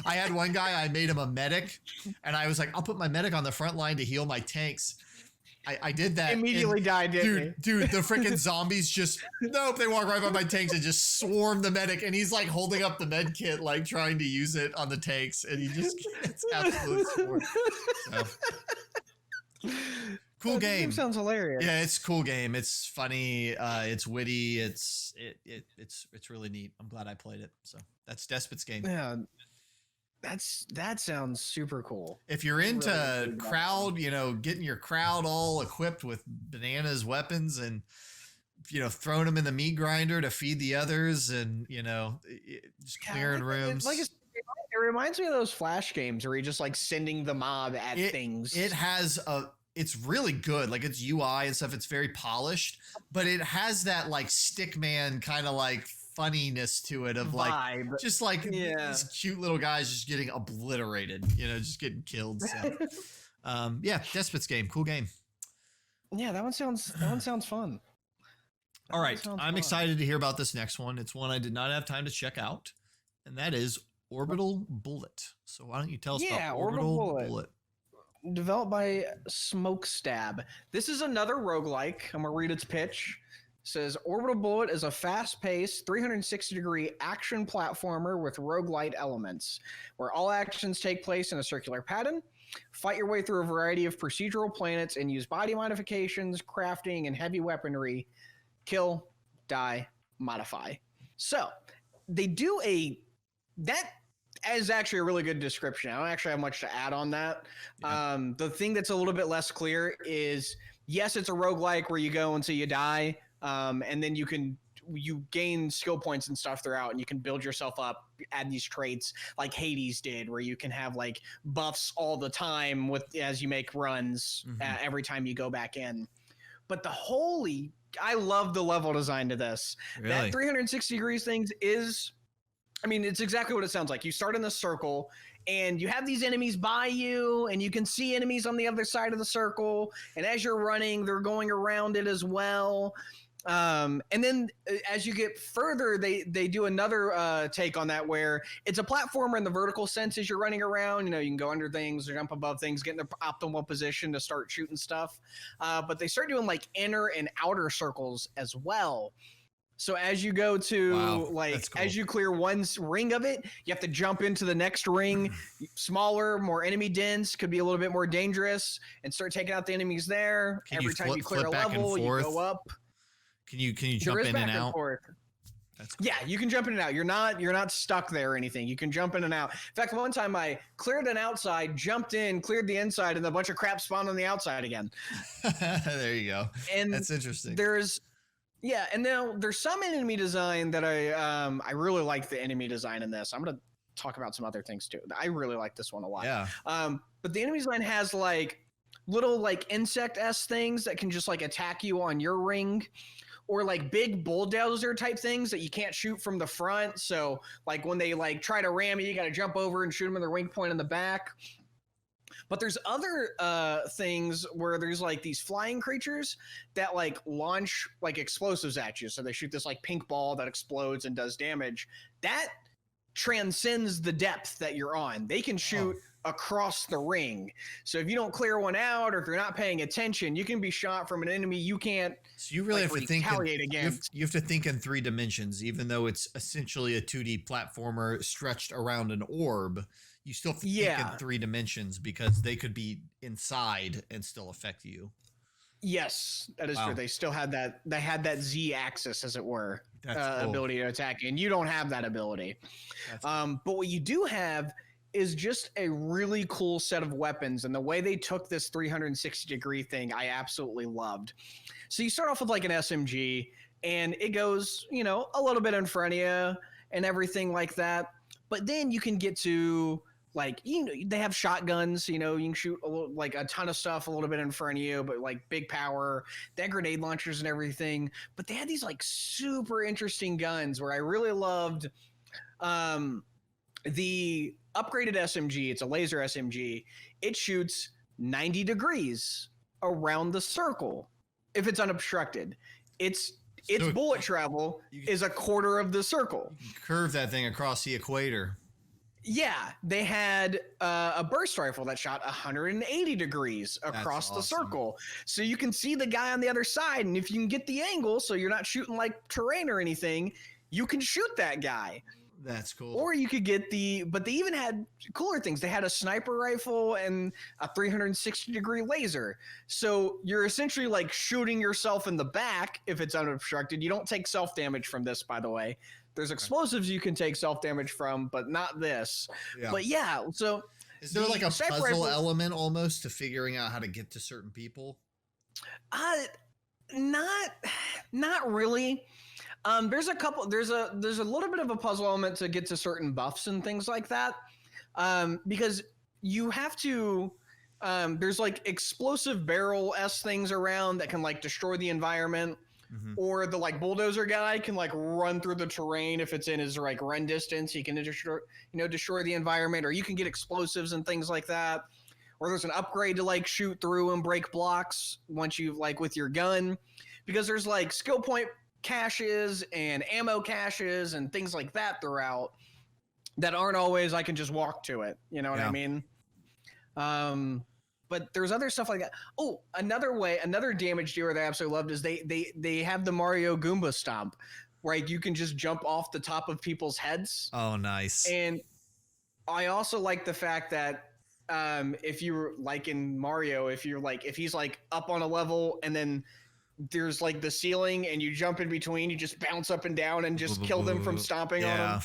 I had one guy, I made him a medic, and I was like, I'll put my medic on the front line to heal my tanks. I did that. Immediately died, didn't he? Dude, the freaking zombies they walk right by my tanks and just swarm the medic. And he's like holding up the med kit, like trying to use it on the tanks. And he just gets absolutely swarmed. So. Cool game. Sounds hilarious. Yeah, it's a cool game. It's funny. It's witty. It's really neat. I'm glad I played it. So that's Despot's game. Yeah. That sounds super cool. If you're into crowd, getting your crowd all equipped with bananas weapons and, throwing them in the meat grinder to feed the others and, just clearing rooms. It reminds me of those Flash games where you're just like sending the mob at things. It's really good. Like its UI and stuff. It's very polished, but it has that like Stickman kind of like funniness to it of vibe. Like just like these cute little guys just getting obliterated, just getting killed. So Despot's game, cool game. Yeah, that one sounds fun. All right, I'm excited to hear about this next one. It's one I did not have time to check out, and that is Orbital Bullet. So why don't you tell us about Orbital Bullet? Developed by Smokestab. This is another roguelike. I'm gonna read its pitch. Says Orbital Bullet is a fast-paced 360-degree action platformer with roguelite elements, where all actions take place in a circular pattern. Fight your way through a variety of procedural planets and use body modifications, crafting, and heavy weaponry. Kill, die, modify. So they do that is actually a really good description. I don't actually have much to add on that. Yeah. The thing that's a little bit less clear is, yes, it's a roguelike where you go until you die. And then you gain skill points and stuff throughout, and you can build yourself up, add these traits like Hades did, where you can have like buffs all the time as you make runs every time you go back in. But I love the level design to this. Really? That 360 degrees things it's exactly what it sounds like. You start in a circle and you have these enemies by you, and you can see enemies on the other side of the circle. And as you're running, they're going around it as well. And then as you get further, they do another take on that, where it's a platformer in the vertical sense. As you're running around, you can go under things or jump above things, get in the optimal position to start shooting stuff. But they start doing like inner and outer circles as well. So as you go to cool. As you clear one ring of it, you have to jump into the next ring, smaller, more enemy dense, could be a little bit more dangerous, and start taking out the enemies there. Every time you clear a level, you go up. Can you jump in and out? That's cool. Yeah, you can jump in and out. You're not stuck there or anything. You can jump in and out. In fact, one time I cleared an outside, jumped in, cleared the inside, and a bunch of crap spawned on the outside again. There you go. And that's interesting. And now there's some enemy design that I really like the enemy design in this. I'm gonna talk about some other things too. I really like this one a lot. Yeah. But the enemy design has like little like insect-esque things that can just like attack you on your ring, or like big bulldozer type things that you can't shoot from the front. So like when they like try to ram you got to jump over and shoot them in their wing point in the back. But there's other things where there's like these flying creatures that like launch like explosives at you. So they shoot this like pink ball that explodes and does damage. That transcends the depth that you're on. They can shoot across the ring. So if you don't clear one out, or if you're not paying attention, you can be shot from an enemy you can't. So you really have to think. Against. You have to think in 3 dimensions, even though it's essentially a 2D platformer stretched around an orb. You still have to think in 3 dimensions, because they could be inside and still affect you. Yes, that is true. They still had that. They had that Z axis, as it were, cool. ability to attack, and you don't have that ability. Cool. But what you do have is just a really cool set of weapons, and the way they took this 360-degree thing, I absolutely loved. So you start off with like an SMG, and it goes, a little bit in front of you and everything like that. But then you can get to like, they have shotguns, you can shoot like a ton of stuff a little bit in front of you, but like big power, they had grenade launchers and everything. But they had these like super interesting guns where I really loved the upgraded SMG. It's a laser SMG. It shoots 90 degrees around the circle if it's unobstructed. Its bullet travel is a quarter of the circle. You can curve that thing across the equator. Yeah, they had a burst rifle that shot 180 degrees across the circle. So you can see the guy on the other side, and if you can get the angle so you're not shooting like terrain or anything, you can shoot that guy. That's cool. Or you could get but they even had cooler things. They had a sniper rifle and a 360-degree laser. So you're essentially like shooting yourself in the back if it's unobstructed. You don't take self-damage from this, by the way. There's explosives you can take self-damage from, but not this. Yeah. But yeah, so is there like a puzzle element almost to figuring out how to get to certain people? Not really. There's a little bit of a puzzle element to get to certain buffs and things like that. Because you have to, there's like explosive barrel-esque things around that can like destroy the environment. Mm-hmm. Or the like bulldozer guy can like run through the terrain if it's in his like run distance. He can destroy the environment, or you can get explosives and things like that. Or there's an upgrade to like shoot through and break blocks once you like with your gun, because there's like skill point caches and ammo caches and things like that throughout that aren't always I can just walk to it. You know what I mean? But there's other stuff like that. Oh, another damage dealer that I absolutely loved is they have the Mario Goomba stomp, where you can just jump off the top of people's heads. Oh, nice. And I also like the fact that if you're like in Mario, if he's like up on a level and then there's like the ceiling and you jump in between, you just bounce up and down and just kill them from stomping on them. Yeah,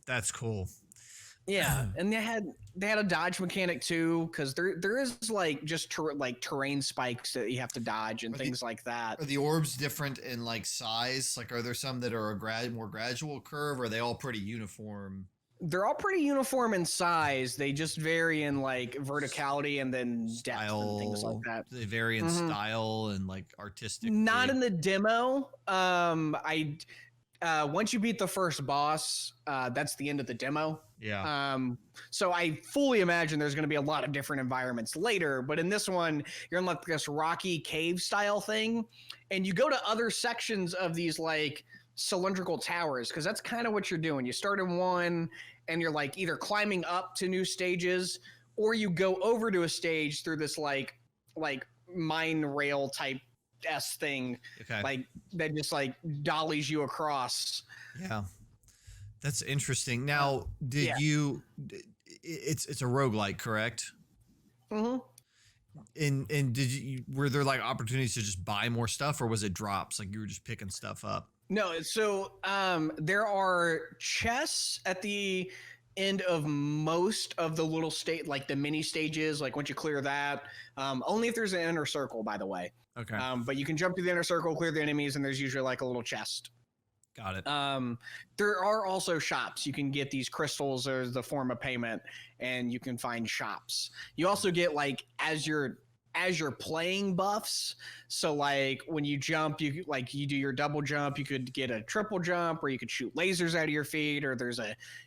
that's cool. Yeah, and they had a dodge mechanic too, because there is like just terrain spikes that you have to dodge and things like that. Are the orbs different in like size? Like, are there some that are a more gradual curve, or are they all pretty uniform? They're all pretty uniform in size. They just vary in like verticality and then depth and things like that. They vary in style and like artistic. Not in the demo. Once you beat the first boss, that's the end of the demo. Yeah. So I fully imagine there's going to be a lot of different environments later, but in this one, you're in like this rocky cave style thing, and you go to other sections of these like cylindrical towers, because that's kind of what you're doing. You start in one, and you're like either climbing up to new stages, or you go over to a stage through this like mine rail type thing, like that just like dollies you across. Yeah. That's interesting. Now, it's a roguelike, correct? Mm-hmm. And were there like opportunities to just buy more stuff, or was it drops? Like you were just picking stuff up? No, so there are chests at the end of most of the little state, like the mini stages. Like once you clear that, only if there's an inner circle, by the way. Okay. But you can jump through the inner circle, clear the enemies, and there's usually like a little chest. Got it. There are also shops. You can get these crystals as the form of payment, and you can find shops. You also get like as you're playing buffs. So like when you jump, you do your double jump, you could get a triple jump, or you could shoot lasers out of your feet, or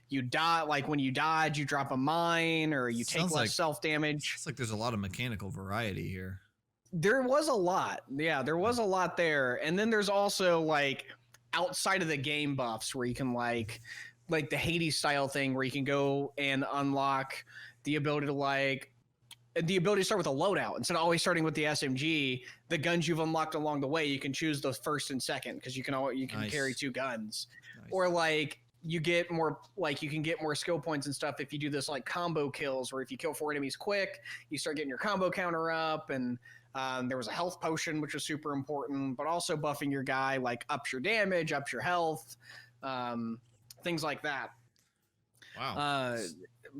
you die, like when you dodge, you drop a mine, or you take less self damage. It's like there's a lot of mechanical variety here. There was a lot. Yeah, there was a lot there. And then there's also like outside of the game buffs where you can like the Hades style thing where you can go and unlock the ability to start with a loadout instead of always starting with the SMG. The guns you've unlocked along the way, you can choose the first and second because you can Nice. carry two guns. Nice. Or like you get more, like you can get more skill points and stuff if you do this like combo kills where if you kill 4 enemies quick, you start getting your combo counter up. And there was a health potion, which was super important, but also buffing your guy like ups your damage, ups your health, things like that. Wow.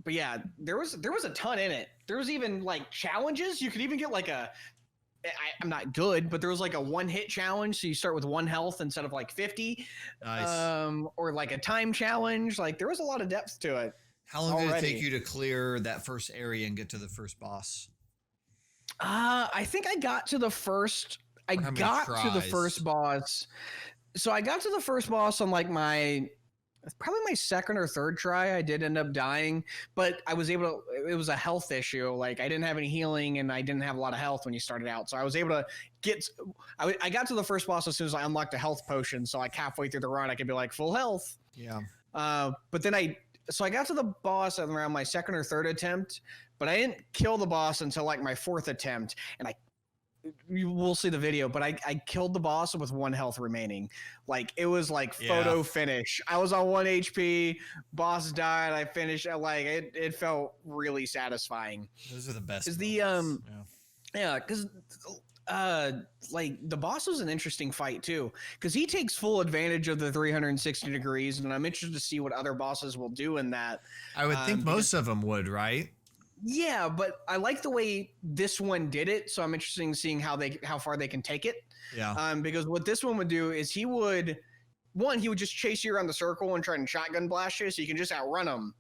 But yeah, there was a ton in it. There was even like challenges. You could even get like I'm not good, but there was like a 1-hit challenge. So you start with 1 health instead of like 50. Nice. Or like a time challenge. Like there was a lot of depth to it. How long did it take you to clear that first area and get to the first boss? I think I got to the first. I got to the first boss. So I got to the first boss on like probably my second or third try. I did end up dying, but I was able to, it was a health issue. Like I didn't have any healing and I didn't have a lot of health when you started out. So I was able to I got to the first boss as soon as I unlocked a health potion. So like halfway through the run, I could be like full health. Yeah. But then I got to the boss around my second or third attempt, but I didn't kill the boss until like my 4th attempt. And you will see the video, but I killed the boss with 1 health remaining. Like it was like photo finish. I was on 1 HP, boss died, I finished. Like it felt really satisfying. Those are the best. Cause because like the boss was an interesting fight too, because he takes full advantage of the 360 degrees, and I'm interested to see what other bosses will do in that. I would think most of them would, right? Yeah, but I like the way this one did it, so I'm interested in seeing how far they can take it. Yeah. Because what this one would do is he would just chase you around the circle and try and shotgun blast you, so you can just outrun him.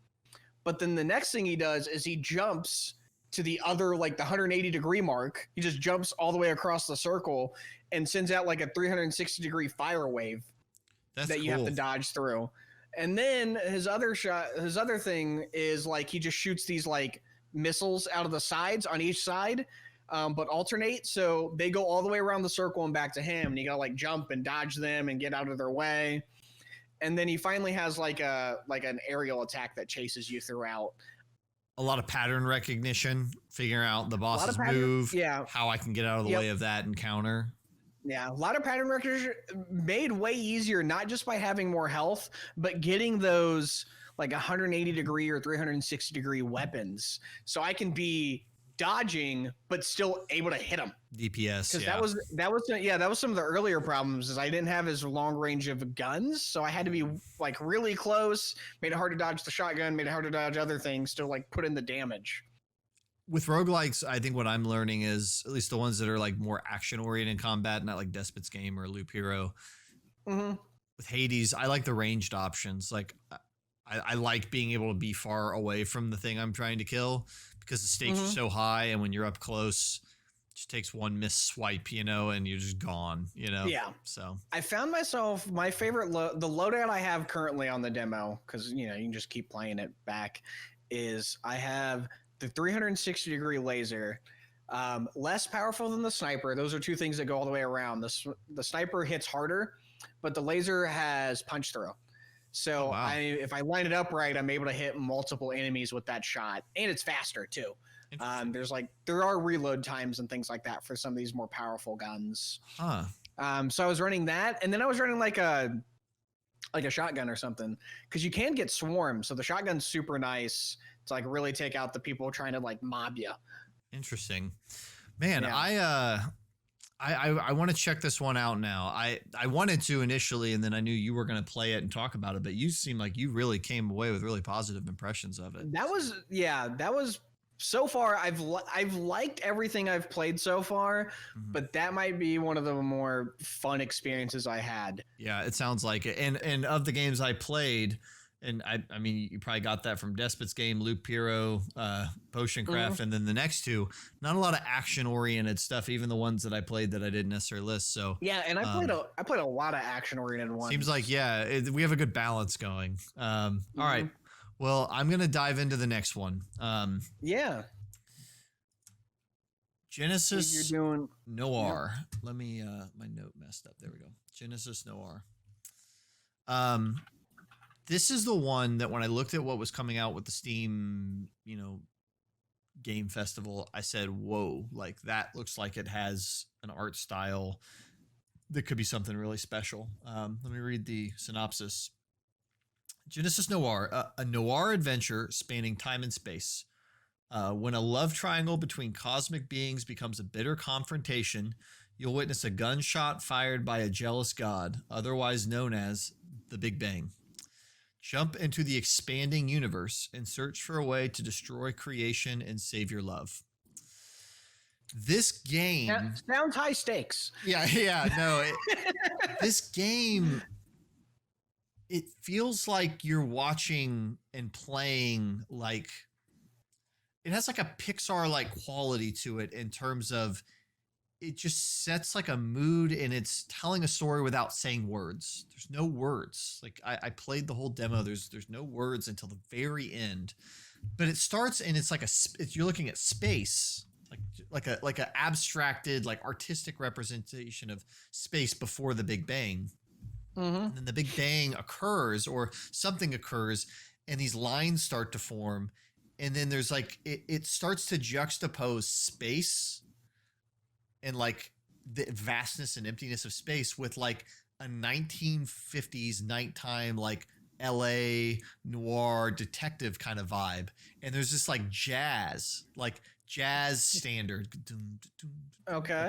But then the next thing he does is he jumps to the other, like the 180-degree mark. He just jumps all the way across the circle and sends out like a 360-degree fire wave that you have to dodge through. And then his other thing is like he just shoots these like missiles out of the sides on each side, but alternate, so they go all the way around the circle and back to him, and you gotta like jump and dodge them and get out of their way. And then he finally has like an aerial attack that chases you throughout. A lot of pattern recognition, figuring out the boss's move, how I can get out of the way of that encounter. Yeah, a lot of pattern recognition made way easier, not just by having more health, but getting those like 180-degree or 360-degree weapons, so I can be dodging but still able to hit them. DPS, because that was some of the earlier problems, is I didn't have as long range of guns, so I had to be like really close. Made it hard to dodge the shotgun, made it hard to dodge other things to like put in the damage. With roguelikes, I think what I'm learning is, at least the ones that are like more action-oriented combat, not like Despot's Game or Loop Hero. Mm-hmm. With Hades, I like the ranged options. Like I like being able to be far away from the thing I'm trying to kill, because the stakes are so high, and when you're up close, it just takes one missed swipe, and you're just gone, Yeah. So I found myself, my favorite, the loadout I have currently on the demo, because, you can just keep playing it back, is I have the 360-degree laser, less powerful than the sniper. Those are two things that go all the way around. The sniper hits harder, but the laser has punch throw. So if I line it up right, I'm able to hit multiple enemies with that shot, and it's faster too. There are reload times and things like that for some of these more powerful guns. Huh. So I was running that, and then I was running like a shotgun or something, because you can get swarmed. So the shotgun's super nice to like really take out the people trying to like mob you. Interesting, man. Yeah. I want to check this one out now. I wanted to initially, and then I knew you were going to play it and talk about it, but you seem like you really came away with really positive impressions of it. That was so far. I've liked everything I've played so far, but that might be one of the more fun experiences I had. Yeah, it sounds like it. And of the games I played, and I mean, you probably got that from Despot's game, Loop Hero, Potion Craft, and then the next two, not a lot of action-oriented stuff, even the ones that I played that I didn't necessarily list. So yeah, and I played a lot of action-oriented ones. Seems like, we have a good balance going. All right. Well, I'm going to dive into the next one. Yeah. Genesis You're doing Noir. Let me, my note messed up. There we go. Genesis Noir. This is the one that when I looked at what was coming out with the Steam, game festival, I said, whoa, like that looks like it has an art style that could be something really special. Let me read the synopsis. Genesis Noir, a noir adventure spanning time and space. When a love triangle between cosmic beings becomes a bitter confrontation, you'll witness a gunshot fired by a jealous god, otherwise known as the Big Bang. Jump into the expanding universe and search for a way to destroy creation and save your love. This game sounds high stakes. This game, it feels like you're watching and playing like it has like a Pixar-like quality to it in terms of it just sets like a mood and it's telling a story without saying words. There's no words. Like I played the whole demo. There's no words until the very end, but it starts and it's like you're looking at space, like a abstracted, like artistic representation of space before the Big Bang. And then the Big Bang occurs or something occurs and these lines start to form. And then there's like, it starts to juxtapose space and like the vastness and emptiness of space with like a 1950s nighttime, like LA noir detective kind of vibe. And there's this like jazz standard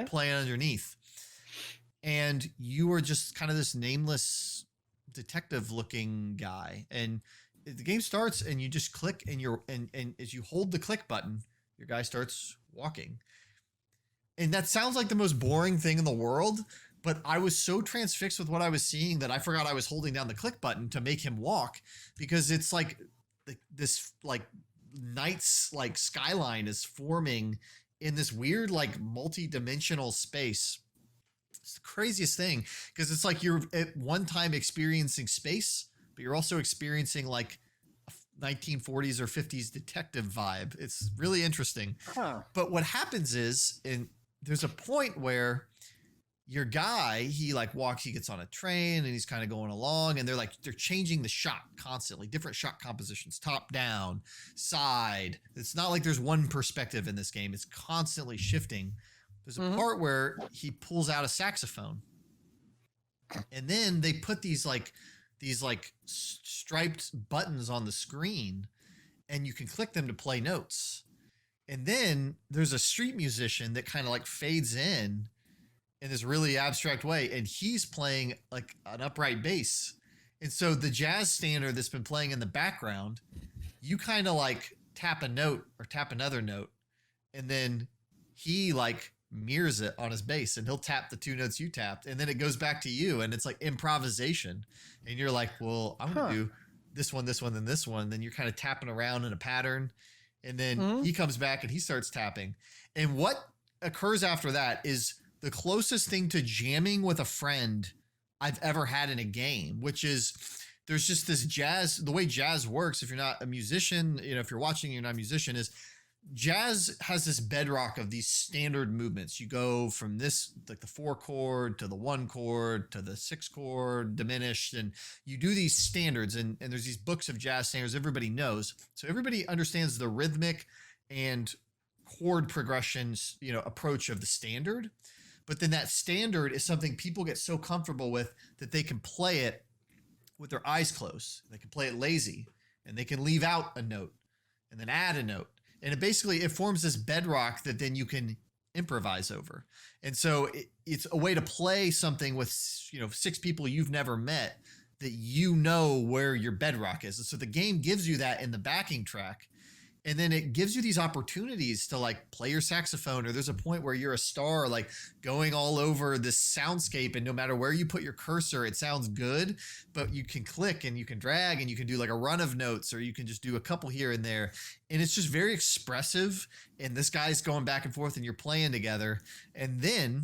playing underneath. And you are just kind of this nameless detective looking guy. And the game starts and you just click and as you hold the click button, your guy starts walking. And that sounds like the most boring thing in the world, but I was so transfixed with what I was seeing that I forgot I was holding down the click button to make him walk because it's like this like night's like skyline is forming in this weird like multi-dimensional space. It's the craziest thing because it's like you're at one time experiencing space, but you're also experiencing like a 1940s or 50s detective vibe. It's really interesting. But what happens is, there's a point where your guy, he gets on a train and he's kind of going along and they're changing the shot constantly, different shot compositions, top down, side. It's not like there's one perspective in this game. It's constantly shifting. There's a part where he pulls out a saxophone and then they put these striped buttons on the screen and you can click them to play notes. And then there's a street musician that kind of like fades in this really abstract way. And he's playing like an upright bass. And so the jazz standard that's been playing in the background, you kind of like tap a note or tap another note. And then he like mirrors it on his bass and he'll tap the two notes you tapped. And then it goes back to you. And it's like improvisation. And you're like, well, I'm going to do this one, then this one. Then you're kind of tapping around in a pattern. And then he comes back and he starts tapping. And what occurs after that is the closest thing to jamming with a friend I've ever had in a game, which is there's just this jazz. The way jazz works, if you're not a musician, if you're watching, you're not a musician, is jazz has this bedrock of these standard movements. You go from this, like the 4 chord to the 1 chord to the 6 chord diminished. And you do these standards and there's these books of jazz standards everybody knows. So everybody understands the rhythmic and chord progressions, approach of the standard. But then that standard is something people get so comfortable with that they can play it with their eyes closed. They can play it lazy and they can leave out a note and then add a note. And it forms this bedrock that then you can improvise over. And so it's a way to play something with, 6 people you've never met that you know where your bedrock is. And so the game gives you that in the backing track. And then it gives you these opportunities to like play your saxophone, or there's a point where you're a star like going all over this soundscape, and no matter where you put your cursor, it sounds good, but you can click and you can drag and you can do like a run of notes, or you can just do a couple here and there. And it's just very expressive. And this guy's going back and forth and you're playing together. And then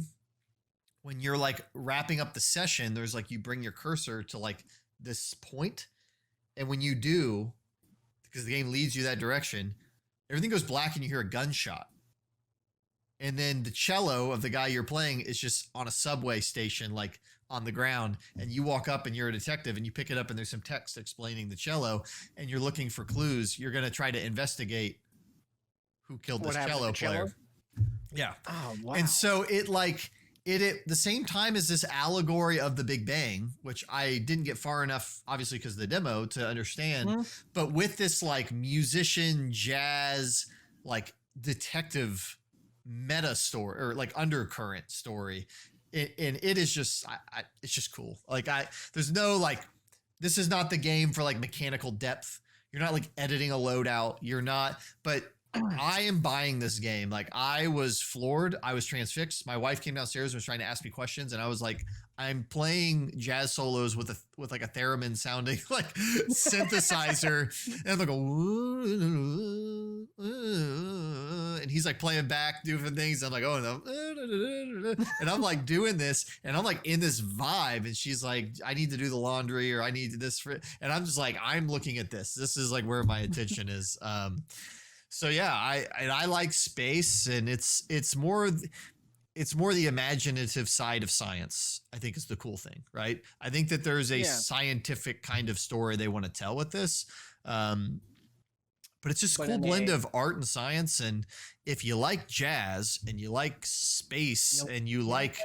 when you're like wrapping up the session, there's like, you bring your cursor to like this point. And when you do, because the game leads you that direction, everything goes black and you hear a gunshot. And then the cello of the guy you're playing is just on a subway station, like on the ground. And you walk up and you're a detective and you pick it up and there's some text explaining the cello and you're looking for clues. You're going to try to investigate who killed this cello player. Yeah. Oh, wow. And so it like... It at the same time as this allegory of the Big Bang, which I didn't get far enough, obviously, because of the demo to understand, but with this like musician, jazz, like detective meta story or like undercurrent story. And it is just, it's just cool. Like there's no like, this is not the game for like mechanical depth. You're not like editing a loadout. You're not, but I am buying this game. Like I was floored. I was transfixed. My wife came downstairs and was trying to ask me questions. And I was like, I'm playing jazz solos with like a theremin sounding like synthesizer. And I'm like, and he's like playing back, doing things. I'm like, oh no. And I'm like doing this and I'm like in this vibe. And she's like, I need to do the laundry or I need this for, and I'm just like, I'm looking at this. This is like where my attention is. So yeah, I like space, and it's more the imaginative side of science. I think is the cool thing, right? I think that there's a scientific kind of story they want to tell with this, but it's just a cool blend of art and science. And if you like jazz and you like space and you like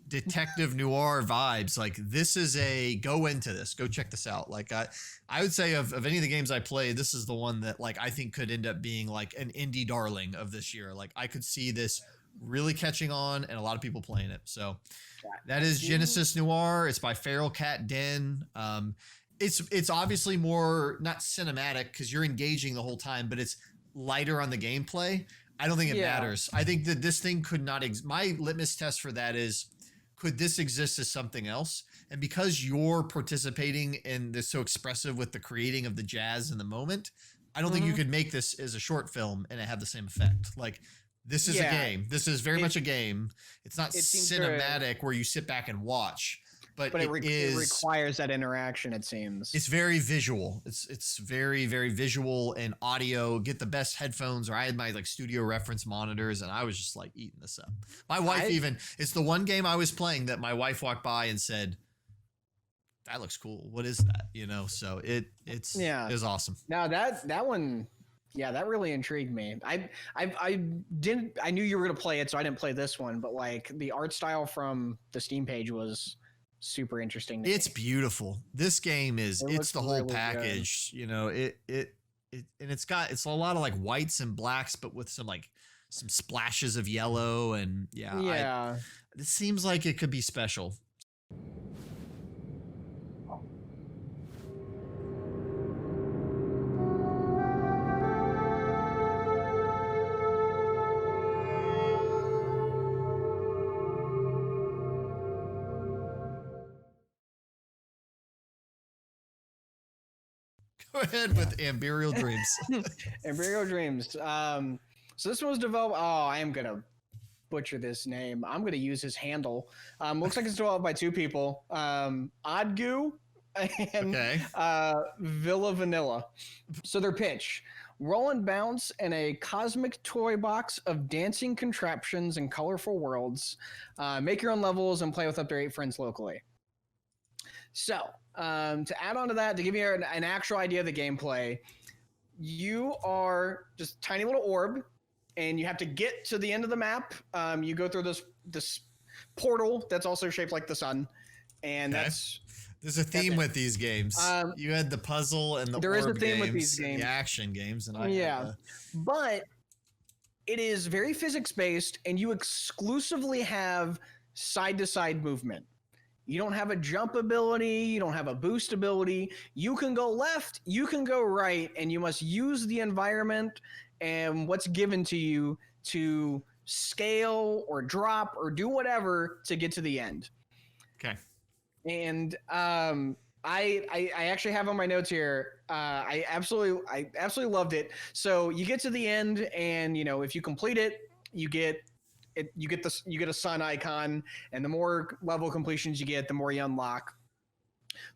detective noir vibes, like this is go into this, go check this out. Like I would say of any of the games I played, this is the one that like I think could end up being like an indie darling of this year. Like I could see this really catching on and a lot of people playing it. So that is Genesis Noir. It's by Feral Cat Den. It's obviously more not cinematic because you're engaging the whole time, but it's lighter on the gameplay. I don't think it matters. I think that this thing could not my litmus test for that is, could this exist as something else? And because you're participating in this so expressive with the creating of the jazz in the moment, I don't think you could make this as a short film and it have the same effect. Like this is a game. This is very much a game. It's not cinematic where you sit back and watch, but it requires that interaction. It seems it's very visual. It's very, very visual and audio. Get the best headphones, or I had my like studio reference monitors, and I was just like eating this up. My wife it's the one game I was playing that my wife walked by and said, "That looks cool. What is that?" So it was awesome. Now that one, that really intrigued me. I knew you were gonna play it, so I didn't play this one. But like the art style from the Steam page was super interesting to me. Beautiful. This game it's the whole package, and it's a lot of like whites and blacks, but with some splashes of yellow. And it seems like it could be special. Go ahead with Amberial Dreams. Amberial Dreams. So this one was developed. Oh, I am gonna butcher this name. I'm gonna use his handle. Looks like it's developed by 2 people. Oddgoo and Villa Vanilla. So their pitch: roll and bounce in a cosmic toy box of dancing contraptions and colorful worlds. Make your own levels and play with up to 8 friends locally. So, to add on to that, to give you an actual idea of the gameplay, you are just a tiny little orb, and you have to get to the end of the map. You go through this portal that's also shaped like the sun, and there's a theme with these games. You had the puzzle and the there orb is a theme games, with these games, the action games, and but it is very physics based, and you exclusively have side to side movement. You don't have a jump ability, you don't have a boost ability. You can go left, you can go right, and you must use the environment and what's given to you to scale or drop or do whatever to get to the end. Okay. And I actually have on my notes here. I absolutely loved it. So you get to the end, and if you complete it, you get a sun icon, and the more level completions you get, the more you unlock.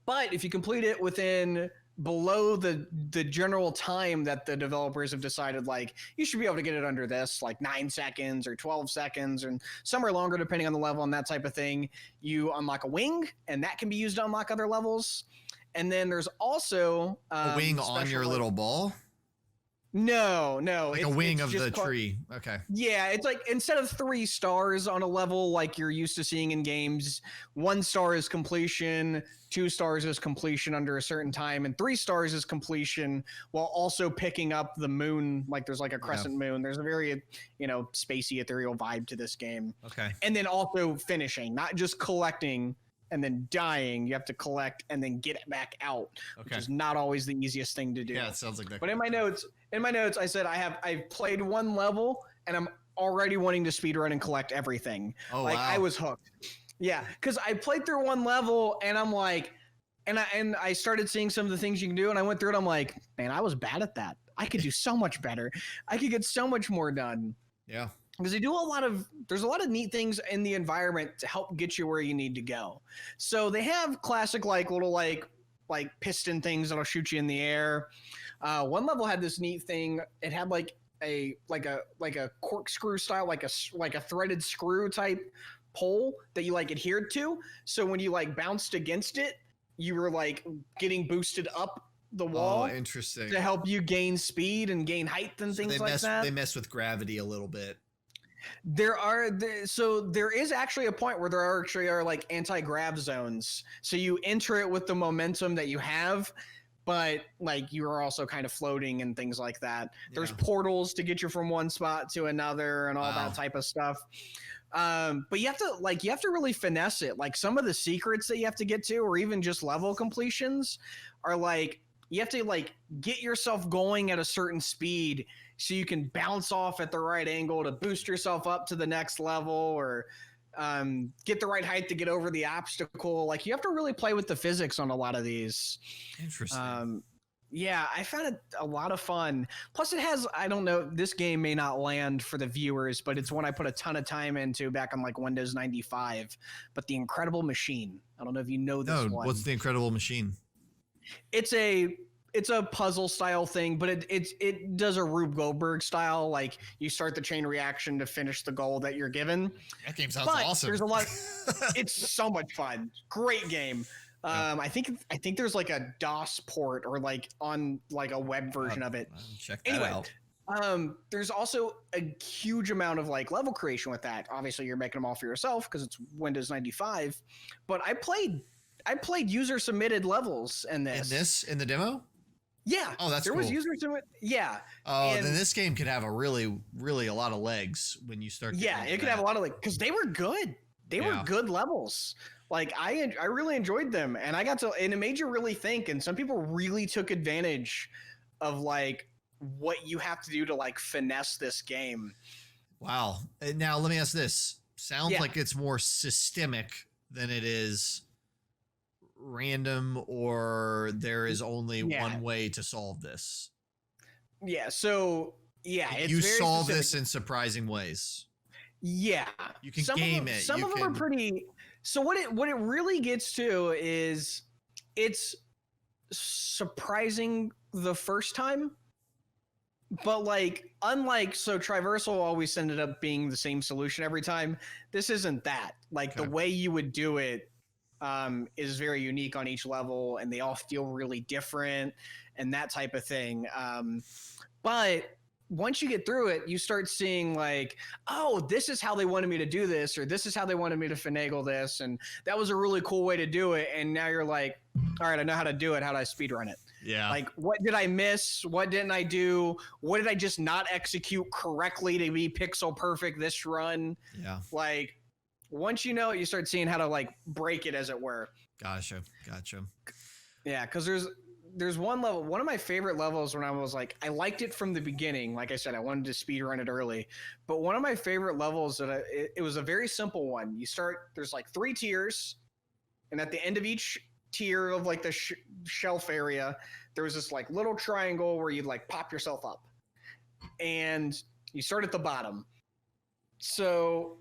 But if you complete it within below the general time that the developers have decided, like, you should be able to get it under this, like 9 seconds or 12 seconds, and somewhere longer depending on the level and that type of thing, you unlock a wing, and that can be used to unlock other levels. And then there's also a wing on your little ball. No, like a wing of the tree. Okay. Yeah, it's like instead of 3 stars on a level like you're used to seeing in games, 1 star is completion, 2 stars is completion under a certain time, and 3 stars is completion while also picking up the moon. Like there's like a crescent moon. There's a very, spacey, ethereal vibe to this game. Okay. And then also finishing, not just collecting and then dying. You have to collect and then get it back out, which is not always the easiest thing to do. Yeah, it sounds like that. But in my notes, I said I've played 1 level and I'm already wanting to speedrun and collect everything. Oh, like, wow. I was hooked. Yeah, because I played through 1 level and I'm like, and I started seeing some of the things you can do, and I went through it. I'm like, man, I was bad at that. I could do so much better. I could get so much more done. Yeah. Because there's a lot of neat things in the environment to help get you where you need to go. So they have classic little piston things that'll shoot you in the air. 1 level had this neat thing. It had like a corkscrew style, like a threaded screw type pole that you adhered to. So when you bounced against it, you were getting boosted up the wall. Oh, interesting. To help you gain speed and gain height and things like that. They mess with gravity a little bit. There is actually a point where there are anti-grav zones. So you enter it with the momentum that you have, but you are also kind of floating and things like that. Yeah. There's portals to get you from one spot to another and all that type of stuff. But you have to really finesse it. Like some of the secrets that you have to get to, or even just level completions, are you have to get yourself going at a certain speed so you can bounce off at the right angle to boost yourself up to the next level, or get the right height to get over the obstacle. You have to really play with the physics on a lot of these. Interesting. Yeah, I found it a lot of fun. Plus it has, I don't know, this game may not land for the viewers, but it's one I put a ton of time into back on Windows 95. But The Incredible Machine. I don't know if you know this one. What's The Incredible Machine? It's a puzzle style thing, but it does a Rube Goldberg style. You start the chain reaction to finish the goal that you're given. That game sounds awesome. There's a lot. It's so much fun. Great game. I think there's a DOS port or on a web version of it. Check that out. There's also a huge amount of level creation with that. Obviously, you're making them all for yourself because it's Windows 95. But I played user submitted levels in this. In the demo? Yeah. Oh, that's cool. There was user submitted. Yeah. Oh, then this game could have a really, really a lot of legs when you start. Yeah, it could have a lot of because they were good. They were good levels. I really enjoyed them, and and it made you really think. And some people really took advantage of what you have to do to finesse this game. Wow. Now let me ask this. Sounds like it's more systemic than it is random, or there is only one way to solve this. Yeah. So it's you very solve specific. this in surprising ways. Yeah. You can game it. Some of them are pretty. So what it really gets to is it's surprising the first time, but unlike Triversal always ended up being the same solution every time. This isn't that. The way you would do it is very unique on each level, and they all feel really different and that type of thing. But once you get through it, you start seeing oh, this is how they wanted me to do this, or this is how they wanted me to finagle this, and that was a really cool way to do it. And now you're all right, I know how to do it. How do I speedrun it? Yeah. Like, what did I miss? What didn't I do? What did I just not execute correctly to be pixel perfect this run? Yeah. Like, once you know it, you start seeing how to like break it, as it were. Gotcha. Yeah, because there's one level, one of my favorite levels when I was like, I liked it from the beginning. Like I said, I wanted to speed run it early, but one of my favorite levels that it was a very simple one. You start, there's like 3 tiers, and at the end of each tier of like the shelf area, there was this like little triangle where you'd like pop yourself up, and you start at the bottom. So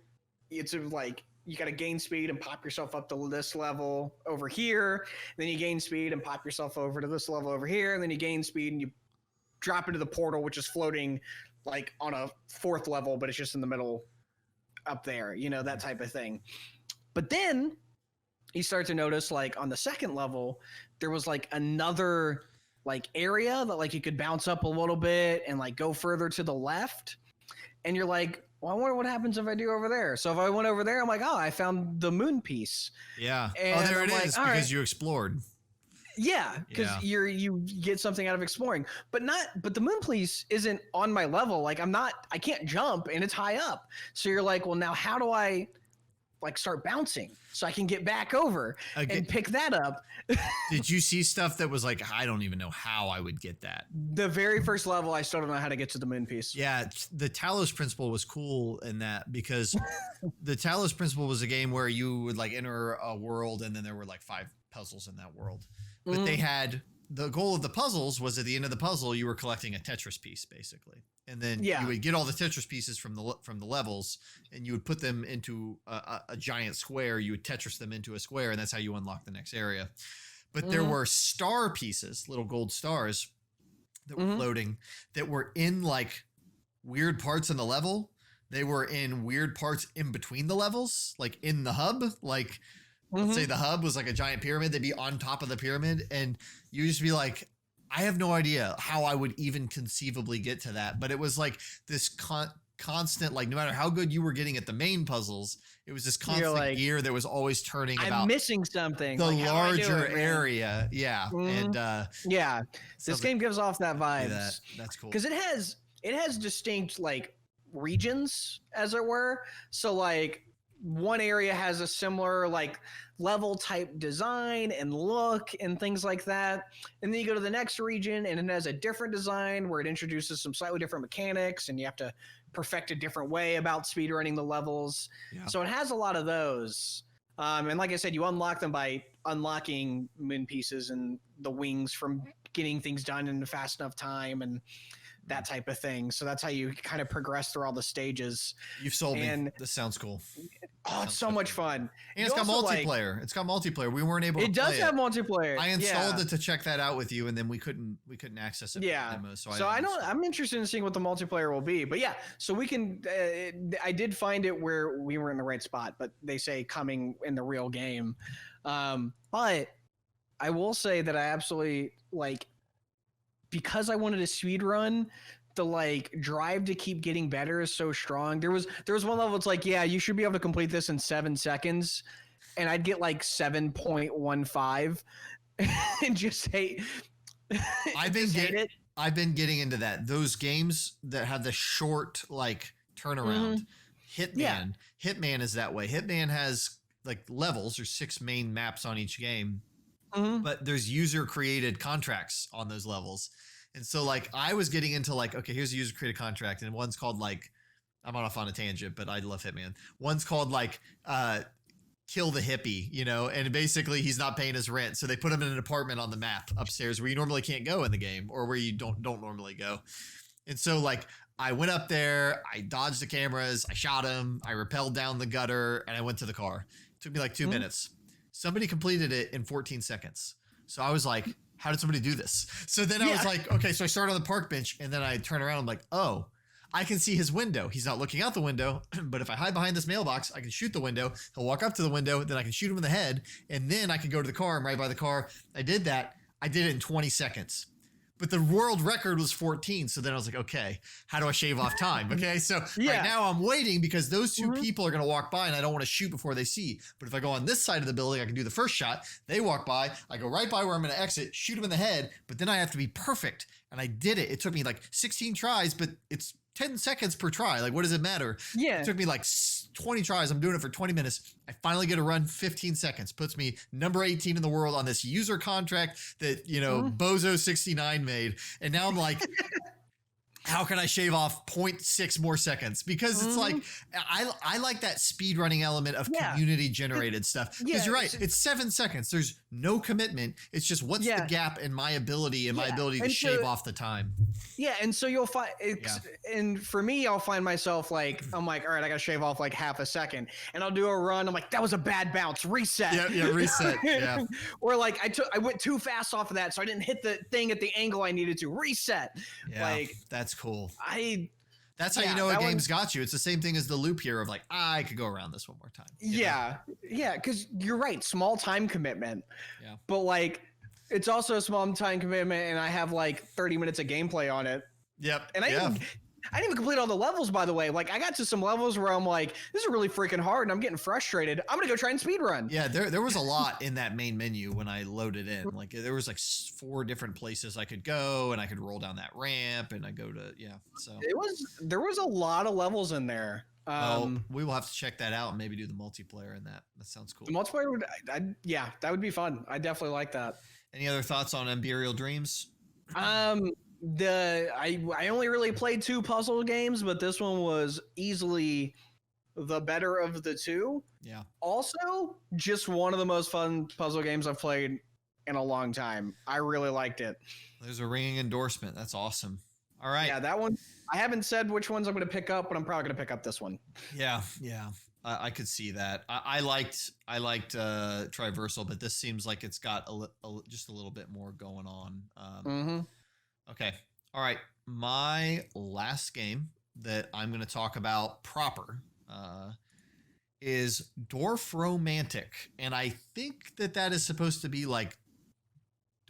it's like you got to gain speed and pop yourself up to this level over here. Then you gain speed and pop yourself over to this level over here. And then you gain speed and you drop into the portal, which is floating like on a 4th level, but it's just in the middle up there, you know, that type of thing. But then you start to notice like on the 2nd level, there was like another like area that like you could bounce up a little bit and like go further to the left. And you're like, well, I wonder what happens if I do over there. So if I went over there, I'm like, oh, I found the moon piece. Yeah. And there I'm it like, is, all because right. you explored. Yeah, because Yeah. you get something out of exploring, but the moon piece isn't on my level. Like I can't jump, and it's high up. So you're like, well, now how do I like start bouncing so I can get back over and pick that up? Did you see stuff that was like, I don't even know how I would get that? The very first level, I still don't know how to get to the moon piece. Yeah, the Talos Principle was cool in that, because the Talos Principle was a game where you would like enter a world, and then there were like 5 puzzles in that world. But they had, the goal of the puzzles was at the end of the puzzle, you were collecting a Tetris piece basically. And then you would get all the Tetris pieces from the levels, and you would put them into a giant square. You would Tetris them into a square, and that's how you unlock the next area. But there were star pieces, little gold stars that were floating, that were in like weird parts in the level. They were in weird parts in between the levels, like in the hub. Like, let's say the hub was like a giant pyramid. They'd be on top of the pyramid, and you just be like, I have no idea how I would even conceivably get to that. But it was like this constant, like no matter how good you were getting at the main puzzles, it was this constant gear that was always turning about. I'm missing something. The like larger area. Yeah. And yeah, this game gives off that vibe. That's cool. Because it has distinct like regions, as it were. So like one area has a similar like level type design and look and things like that, and then you go to the next region and it has a different design where it introduces some slightly different mechanics, and you have to perfect a different way about speedrunning the levels. So it has a lot of those, and like I said, you unlock them by unlocking moon pieces and the wings from getting things done in a fast enough time and that type of thing. So that's how you kind of progress through all the stages. You've sold me. This sounds cool. Oh, it's so much fun. And it's got multiplayer. Like, it's got multiplayer. We weren't able to play it. It does have multiplayer. I installed it to check that out with you, and then we couldn't access it. Yeah. Demo, so I'm interested in seeing what the multiplayer will be. But yeah, so we can I did find it where we were in the right spot, but they say coming in the real game. But I will say that I absolutely like, because I wanted to speed run, the like drive to keep getting better is so strong. There was one level, it's like, yeah, you should be able to complete this in 7 seconds, and I'd get like 7.15 and just hate. I've been getting into that. Those games that have the short like turnaround. Hitman is that way. Hitman has like levels. There's 6 main maps on each game. But there's user created contracts on those levels. And so like I was getting into like, okay, here's a user created contract. And one's called like, I'm off on a tangent, but I love Hitman. One's called like, kill the hippie, you know, and basically he's not paying his rent. So they put him in an apartment on the map upstairs where you normally can't go in the game, or where you don't normally go. And so like I went up there, I dodged the cameras, I shot him, I rappelled down the gutter, and I went to the car. It took me like 2 minutes. Somebody completed it in 14 seconds. So I was like, how did somebody do this? So then I was like, okay, so I started on the park bench, and then I turn around. I'm like, oh, I can see his window. He's not looking out the window, but if I hide behind this mailbox, I can shoot the window. He'll walk up to the window, then I can shoot him in the head, and then I can go to the car and right by the car. I did that. I did it in 20 seconds. but the world record was 14. So then I was like, okay, how do I shave off time? Okay. So right now I'm waiting because those two people are going to walk by and I don't want to shoot before they see. But if I go on this side of the building, I can do the first shot. They walk by, I go right by where I'm going to exit, shoot them in the head, but then I have to be perfect. And I did it. It took me like 16 tries, but it's 10 seconds per try. Like, what does it matter? Yeah. It took me like 20 tries. I'm doing it for 20 minutes. I finally get a run 15 seconds. Puts me number 18 in the world on this user contract that, you know, Bozo69 made. And now I'm like, how can I shave off 0.6 more seconds? Because it's like, I like that speed running element of community generated stuff. Because you're right. It's 7 seconds. There's no commitment. It's just what's the gap in my ability and my ability to shave off the time. Yeah. And so you'll find, and for me, I'll find myself like, I'm like, all right, I got to shave off like half a second and I'll do a run. I'm like, that was a bad bounce. Reset. Yeah. Reset. Yeah. Or like I went too fast off of that. So I didn't hit the thing at the angle I needed to. Reset. Yeah. Like, that's cool. That's how you know a game's got you. It's the same thing as the loop here of like, I could go around this one more time. Yeah. Because you're right. Small time commitment. Yeah. But like, it's also a small time commitment and I have like 30 minutes of gameplay on it. Yep. And I didn't even complete all the levels, by the way. Like, I got to some levels where I'm like, this is really freaking hard and I'm getting frustrated. I'm going to go try and speedrun. Yeah, there was a lot in that main menu when I loaded in. Like, there was like 4 different places I could go and I could roll down that ramp and I go to, so. There was a lot of levels in there. We will have to check that out and maybe do the multiplayer in that. That sounds cool. The multiplayer would, that would be fun. I definitely like that. Any other thoughts on Amberial Dreams? I only really played 2 puzzle games, but this one was easily the better of the 2. Yeah. Also, just one of the most fun puzzle games I've played in a long time. I really liked it. There's a ringing endorsement. That's awesome. All right. Yeah, that one. I haven't said which ones I'm going to pick up, but I'm probably going to pick up this one. Yeah. I could see that. I liked Triversal, but this seems like it's got just a little bit more going on. Okay. All right. My last game that I'm going to talk about proper is Dorfromantik. And I think that is supposed to be like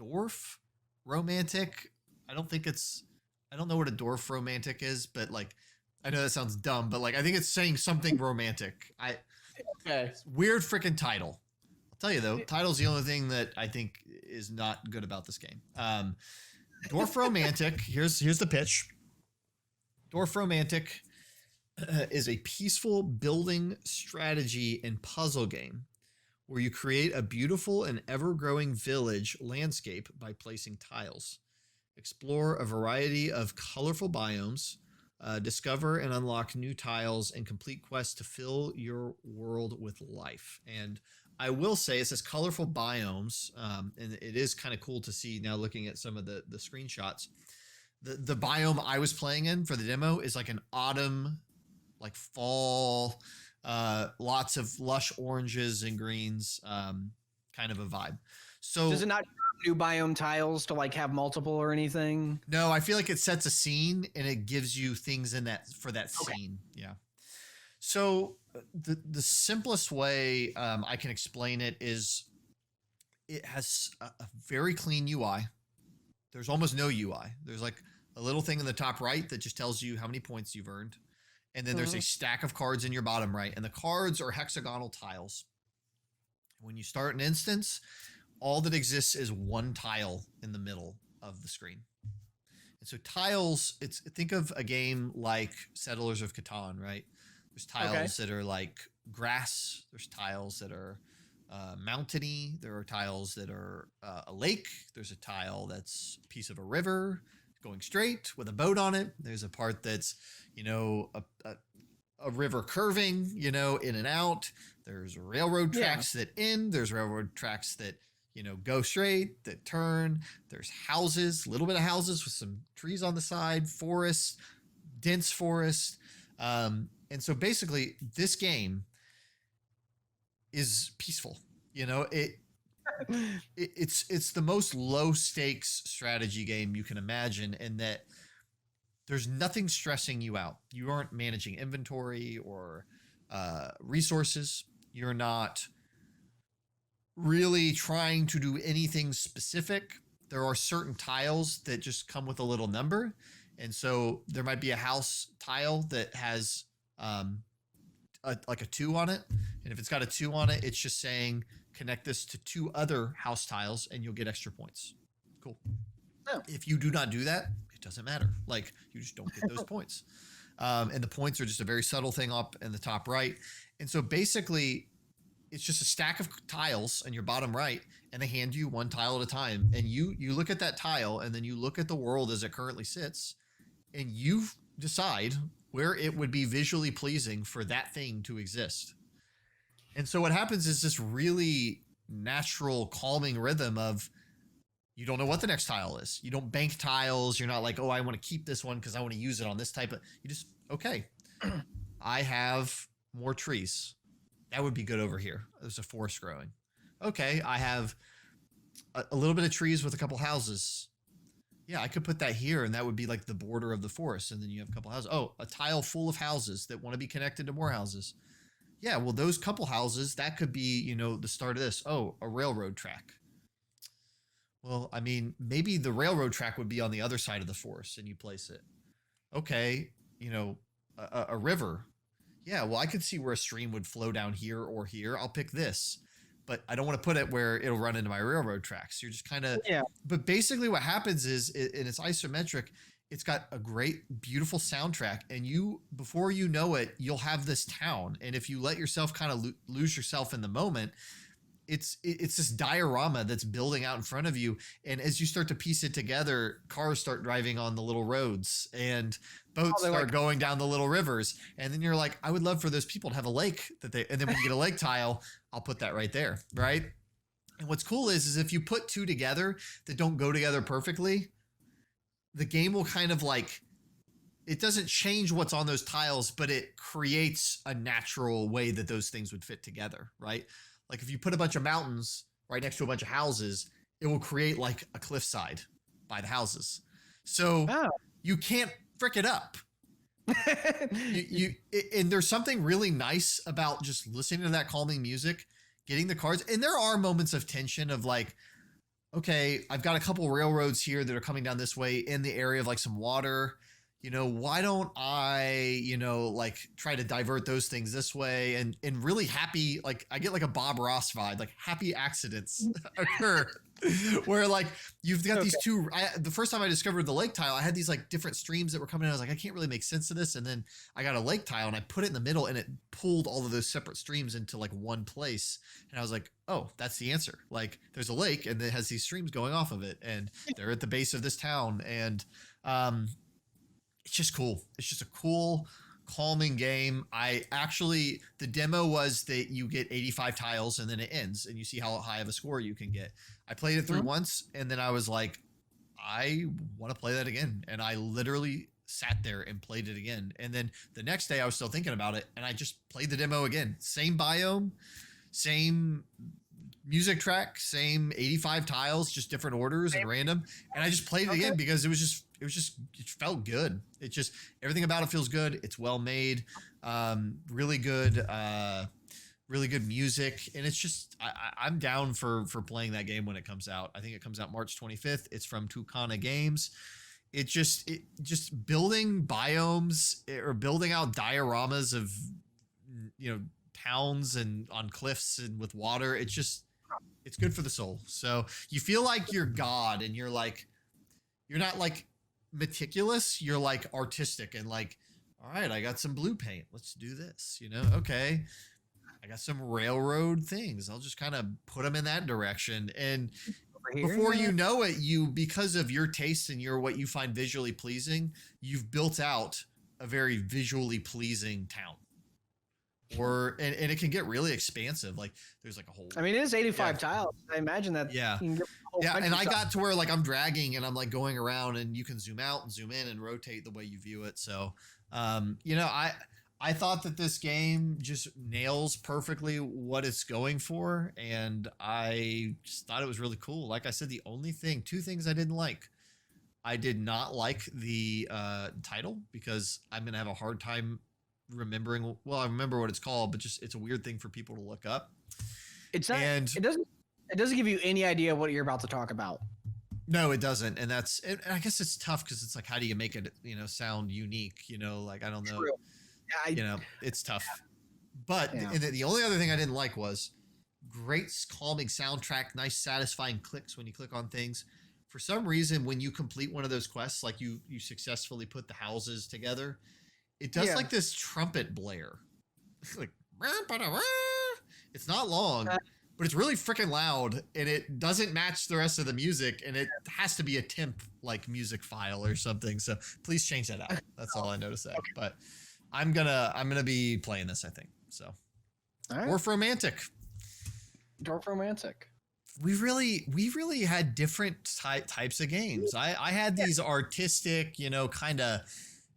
Dorfromantik. I don't know what a Dorfromantik is, but like, I know that sounds dumb, but like, I think it's saying something romantic. Weird freaking title. I'll tell you though, title's the only thing that I think is not good about this game. Dorfromantik, here's the pitch. Dorfromantik is a peaceful building strategy and puzzle game where you create a beautiful and ever-growing village landscape by placing tiles. Explore a variety of colorful biomes, discover and unlock new tiles, and complete quests to fill your world with life. And I will say it says colorful biomes, and it is kind of cool to see now looking at some of the screenshots. The biome I was playing in for the demo is like an autumn, like fall, lots of lush oranges and greens, kind of a vibe. So does it not new biome tiles to like have multiple or anything? No, I feel like it sets a scene and it gives you things in that for that scene. Yeah. So the simplest way I can explain it is it has a very clean UI. There's almost no UI. There's like a little thing in the top right that just tells you how many points you've earned. And then there's a stack of cards in your bottom right. And the cards are hexagonal tiles. When you start an instance, all that exists is one tile in the middle of the screen. And so tiles, think of a game like Settlers of Catan, right? There's tiles that are like grass. There's tiles that are mountainy. There are tiles that are a lake. There's a tile that's a piece of a river going straight with a boat on it. There's a part that's, a river curving, in and out. There's railroad tracks that end. There's railroad tracks that, go straight, that turn. There's houses, a little bit of houses with some trees on the side, forest, dense forest. And so basically this game is peaceful. It's the most low stakes strategy game you can imagine, in that there's nothing stressing you out. You aren't managing inventory or resources. You're not really trying to do anything specific. there are certain tiles that just come with a little number. And so there might be a house tile that has like a 2 on it. And if it's got a 2 on it, it's just saying connect this to 2 other house tiles and you'll get extra points. Cool. Oh. If you do not do that, it doesn't matter. Like, you just don't get those points. And the points are just a very subtle thing up in the top right. And so basically, it's just a stack of tiles in your bottom right, and they hand you 1 tile at a time. And you look at that tile, and then you look at the world as it currently sits, and you decide where it would be visually pleasing for that thing to exist. And so what happens is this really natural, calming rhythm of, you don't know what the next tile is. You don't bank tiles. You're not like, oh, I want to keep this one because I want to use it on this type of, you just, okay, I have more trees. That would be good over here. There's a forest growing. Okay, I have a little bit of trees with a couple houses. Yeah, I could put that here, and that would be like the border of the forest. And then you have a couple houses. Oh, a tile full of houses that want to be connected to more houses. Yeah, well, those couple houses, that could be, you know, the start of this. Oh, a railroad track. Well, I mean, maybe the railroad track would be on the other side of the forest, and you place it. Okay, you know, a river. Yeah, well, I could see where a stream would flow down here or here. I'll pick this, but I don't want to put it where it'll run into my railroad tracks. You're just kind of, yeah. But basically what happens is, and it's isometric, it's got a great, beautiful soundtrack, and you, before you know it, you'll have this town. And if you let yourself kind of lose yourself in the moment, it's this diorama that's building out in front of you. And as you start to piece it together, cars start driving on the little roads and boats start going down the little rivers. And then you're like, I would love for those people to have a lake and then when you get a lake tile, I'll put that right there. Right. And what's cool is if you put 2 together that don't go together perfectly, the game will kind of like, it doesn't change what's on those tiles, but it creates a natural way that those things would fit together. Right. Like if you put a bunch of mountains right next to a bunch of houses, it will create like a cliffside by the houses. So you can't frick it up. And there's something really nice about just listening to that calming music, getting the cards. And there are moments of tension of like, okay, I've got a couple railroads here that are coming down this way in the area of like some water. You know, why don't I, you know, like try to divert those things this way and really happy, like I get like a Bob Ross vibe, like happy accidents occur where like you've got these 2, the first time I discovered the lake tile, I had these like different streams that were coming in. I was like, I can't really make sense of this. And then I got a lake tile and I put it in the middle and it pulled all of those separate streams into like one place. And I was like, oh, that's the answer. Like there's a lake and it has these streams going off of it and they're at the base of this town. And, it's just cool. It's just a cool, calming game. The demo was that you get 85 tiles and then it ends and you see how high of a score you can get. I played it through once and then I was like, I want to play that again. And I literally sat there and played it again. And then the next day I was still thinking about it and I just played the demo again. Same biome, same music track, same 85 tiles, just different orders and random. And I just played it again because it felt good. It just, everything about it feels good. It's well made, really good music. And it's just, I'm down for playing that game when it comes out. I think it comes out March 25th. It's from Tucana Games. It just building biomes or building out dioramas of, you know, towns and on cliffs and with water. It's good for the soul. So you feel like you're God and you're not like meticulous. You're like artistic and like, all right, I got some blue paint. Let's do this, you know? Okay. I got some railroad things. I'll just kind of put them in that direction. And before you know it, because of your taste and what you find visually pleasing, you've built out a very visually pleasing town. And it can get really expansive. Like there's like a whole, I mean, it is 85 tiles. I imagine that. Yeah. And I got to where like I'm dragging and I'm like going around and you can zoom out and zoom in and rotate the way you view it. So, you know, I thought that this game just nails perfectly what it's going for. And I just thought it was really cool. Like I said, two things I didn't like. I did not like the title because I'm going to have a hard time remembering. Well, I remember what it's called, but just it's a weird thing for people to look up. It doesn't give you any idea what you're about to talk about. No, it doesn't. And and I guess it's tough because it's like, how do you make it, sound unique? Like, I don't know. True. It's tough. But Yeah. and the only other thing I didn't like was great calming soundtrack, nice satisfying clicks when you click on things. For some reason, when you complete one of those quests, like you successfully put the houses together, it does like this trumpet blare. Like, it's not long, but it's really freaking loud, and it doesn't match the rest of the music, and it has to be a temp like music file or something. So please change that out. That's all I know to say. Okay. But I'm gonna be playing this, I think. So Dorfromantik. We really had different types of games. I had these artistic, kind of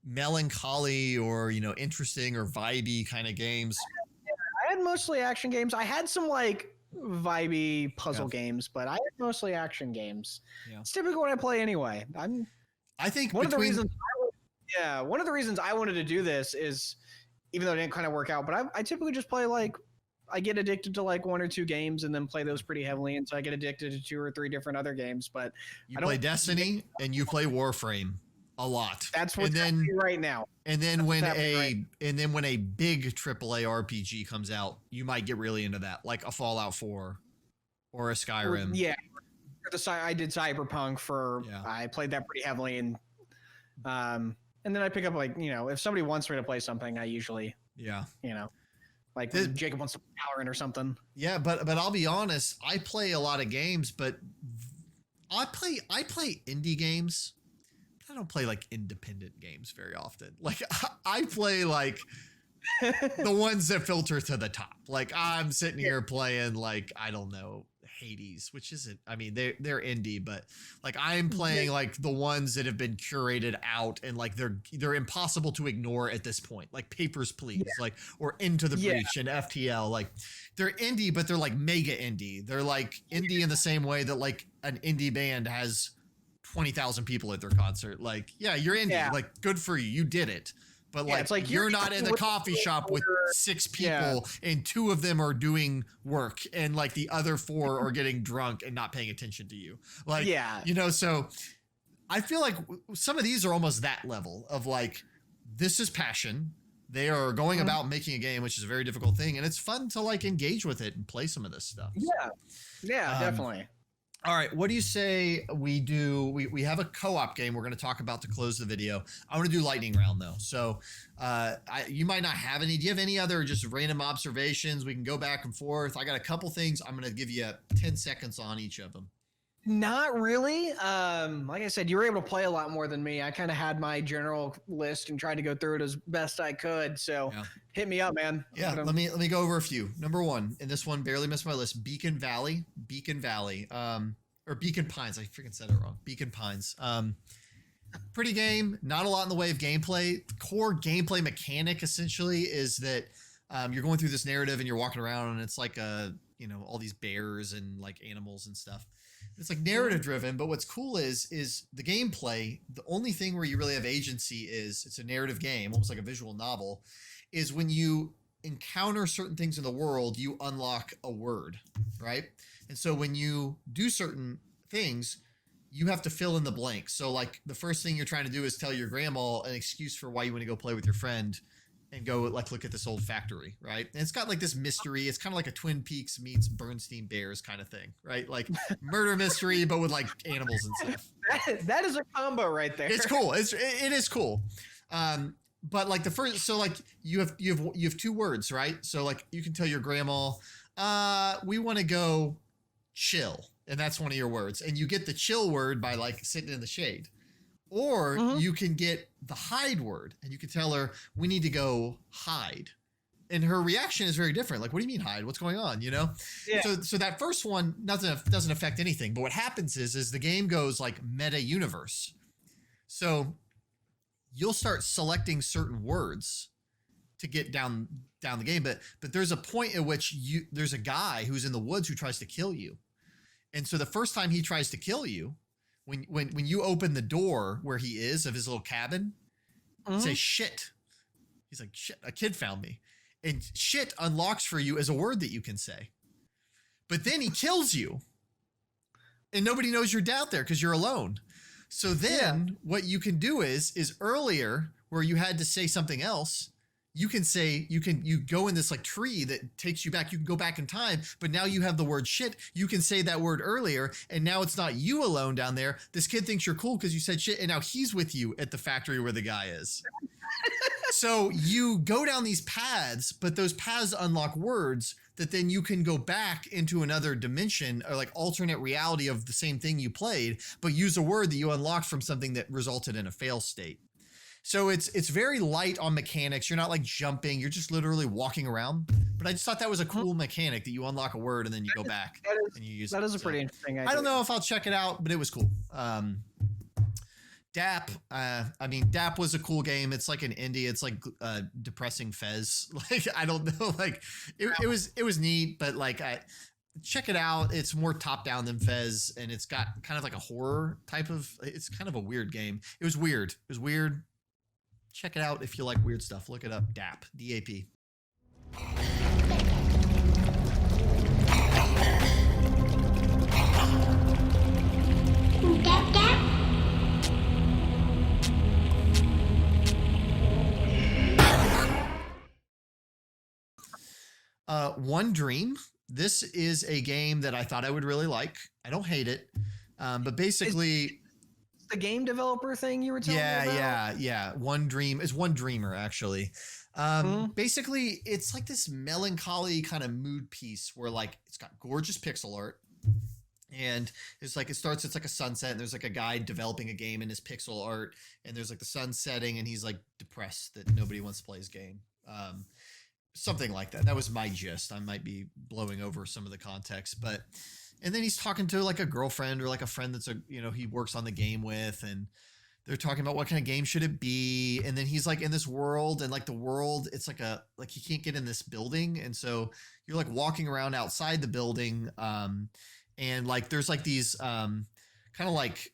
melancholy or interesting or vibey kind of games. I had mostly action games. I had some like vibey puzzle games, but I had mostly action games. Yeah. It's typical when I play anyway. I think one of the reasons I wanted to do this is, even though it didn't kind of work out, but I typically just play like, I get addicted to like 1 or 2 games and then play those pretty heavily, and so I get addicted to 2 or 3 different other games. But you play Destiny and you play Warframe a lot. That's what's happening right now. And then when a big AAA RPG comes out, you might get really into that, like a Fallout 4 or a Skyrim. I did Cyberpunk I played that pretty heavily, and then I pick up like, if somebody wants me to play something, I usually like Jacob wants to play Valorant or something. Yeah, but I'll be honest, I play a lot of games, but I play indie games. I don't play like independent games very often. Like I play like the ones that filter to the top. Like I'm sitting here playing like, I don't know, Hades, which isn't, I mean, they're indie, but like I'm playing like the ones that have been curated out, and like they're impossible to ignore at this point, like Papers, Please, like, or Into the Breach and FTL. Like they're indie, but they're like mega indie. They're like indie in the same way that like an indie band has 20,000 people at their concert. Like, yeah, you're indie, like good for you. You did it. But like, it's like you're not in the coffee shop with 6 people and 2 of them are doing work and like the other 4 are getting drunk and not paying attention to you. Like, so I feel like some of these are almost that level of like, this is passion. They are going about making a game, which is a very difficult thing. And it's fun to like engage with it and play some of this stuff. Yeah, definitely. All right, what do you say we do? We have a co-op game we're going to talk about to close the video. I want to do lightning round though. So you might not have any. Do you have any other just random observations? We can go back and forth. I got a couple things. I'm going to give you 10 seconds on each of them. Not really. Like I said, you were able to play a lot more than me. I kind of had my general list and tried to go through it as best I could. So hit me up, man. Yeah, let me go over a few. Number 1, and this one barely missed my list. Beacon Valley, or Beacon Pines. I freaking said it wrong. Beacon Pines. Pretty game. Not a lot in the way of gameplay. Core gameplay mechanic essentially is that you're going through this narrative and you're walking around, and it's like all these bears and like animals and stuff. It's like narrative driven, but what's cool is the gameplay. The only thing where you really have agency is it's a narrative game, almost like a visual novel, is when you encounter certain things in the world, you unlock a word, right? And so when you do certain things, you have to fill in the blanks. So like the first thing you're trying to do is tell your grandma an excuse for why you want to go play with your friend and go like look at this old factory, right? And it's got like this mystery. It's kind of like a Twin Peaks meets Bernstein Bears kind of thing, right? Like murder mystery, but with like animals and stuff. That is a combo right there. It's cool. It is cool. But like the first, so like you have 2 words, right? So like you can tell your grandma, we want to go chill, and that's one of your words, and you get the chill word by like sitting in the shade. Or you can get the hide word, and you can tell her, we need to go hide. And her reaction is very different. Like, what do you mean hide? What's going on? Yeah. So that first one doesn't affect anything. But what happens is the game goes like meta universe. So you'll start selecting certain words to get down the game. But there's a point at which there's a guy who's in the woods who tries to kill you. And so the first time he tries to kill you, when you open the door where he is of his little cabin, say shit. He's like, shit, a kid found me. And shit unlocks for you as a word that you can say. But then he kills you. and nobody knows you're down there because you're alone. So then what you can do is earlier where you had to say something else, you can say, you go in this like tree that takes you back. You can go back in time, but now you have the word shit. You can say that word earlier. And now it's not you alone down there. This kid thinks you're cool because you said shit. And now he's with you at the factory where the guy is. So you go down these paths, but those paths unlock words that then you can go back into another dimension or like alternate reality of the same thing you played, but use a word that you unlocked from something that resulted in a fail state. So it's very light on mechanics. You're not like jumping. You're just literally walking around. But I just thought that was a cool mechanic that you unlock a word and then you go back and you use it. That is a pretty interesting idea. I don't know if I'll check it out, but it was cool. DAP, DAP was a cool game. It's like an indie. It's like depressing Fez. Like, I don't know. Like, it was neat, but like, check it out. It's more top down than Fez, and it's got kind of like a horror type of. It's kind of a weird game. It was weird. Check it out if you like weird stuff. Look it up. DAP. DAP. One Dream. This is a game that I thought I would really like. I don't hate it, but basically, the game developer thing you were telling me about? Yeah. One Dream is One Dreamer actually. Basically, it's like this melancholy kind of mood piece where like it's got gorgeous pixel art, and it's like it's like a sunset, and there's like a guy developing a game in his pixel art, and there's like the sun setting, and he's like depressed that nobody wants to play his game. Something like that. That was my gist. I might be blowing over some of the context, and then he's talking to like a girlfriend or like a friend that's he works on the game with, and they're talking about what kind of game should it be. And then he's like in this world, and like the world, it's like he can't get in this building. And so you're like walking around outside the building. And like, there's like these, kind of like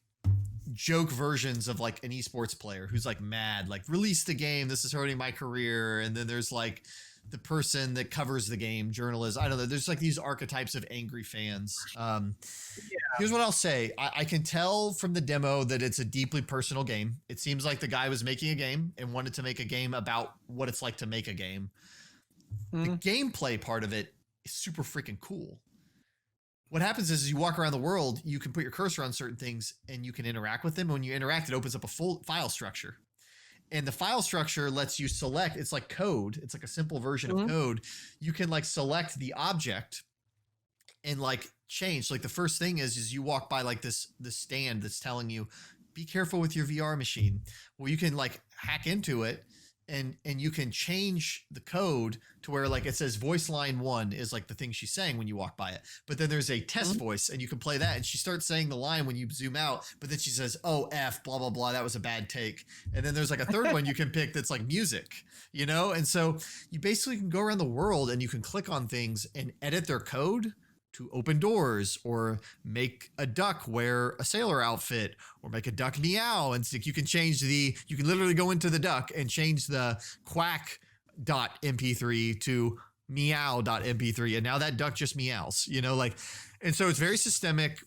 joke versions of like an esports player who's like mad, like release the game. This is hurting my career. And then there's like the person that covers the game, journalist. I don't know. There's like these archetypes of angry fans. Here's what I'll say. I can tell from the demo that it's a deeply personal game. It seems like the guy was making a game and wanted to make a game about what it's like to make a game. The gameplay part of it is super freaking cool. What happens is you walk around the world, you can put your cursor on certain things and you can interact with them. When you interact, it opens up a full file structure. And the file structure lets you select, it's like code. It's like a simple version of code. You can like select the object and like change. Like the first thing is you walk by like this stand that's telling you, be careful with your VR machine. Well, you can like hack into it and you can change the code to where like it says voice line 1 is like the thing she's saying when you walk by it. But then there's a test voice and you can play that. And she starts saying the line when you zoom out, but then she says, oh, F, blah, blah, blah. That was a bad take. And then there's like a third one you can pick that's like music, And so you basically can go around the world and you can click on things and edit their code to open doors or make a duck wear a sailor outfit or make a duck meow. And so you can change you can literally go into the duck and change the quack.mp3 to meow.mp3. And now that duck just meows, and so it's very systemic.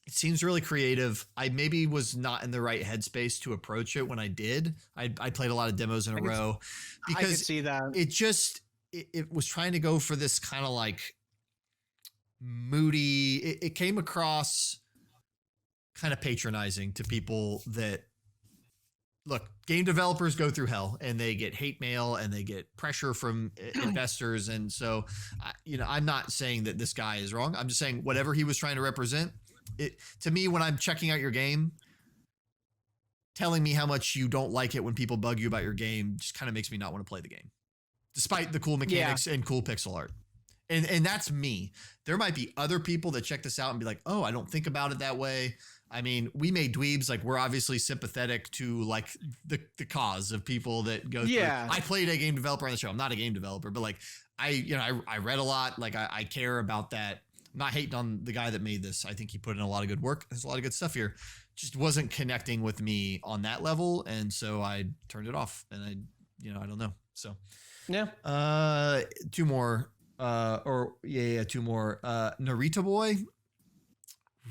It seems really creative. I maybe was not in the right headspace to approach it when I did. I played a lot of demos in a row because I could see that. It was trying to go for this kind of like moody. It came across kind of patronizing to people that look, game developers go through hell and they get hate mail and they get pressure from investors. And so, I'm not saying that this guy is wrong. I'm just saying whatever he was trying to represent to me, when I'm checking out your game, telling me how much you don't like it when people bug you about your game just kind of makes me not want to play the game, despite the cool mechanics and cool pixel art. And that's me. There might be other people that check this out and be like, oh, I don't think about it that way. I mean, we made dweebs. Like, we're obviously sympathetic to like the cause of people that go through. I played a game developer on the show. I'm not a game developer, but like I read a lot. Like I care about that. I'm not hating on the guy that made this. I think he put in a lot of good work. There's a lot of good stuff here. Just wasn't connecting with me on that level. And so I turned it off and I don't know. So two more. Two more. Narita Boy.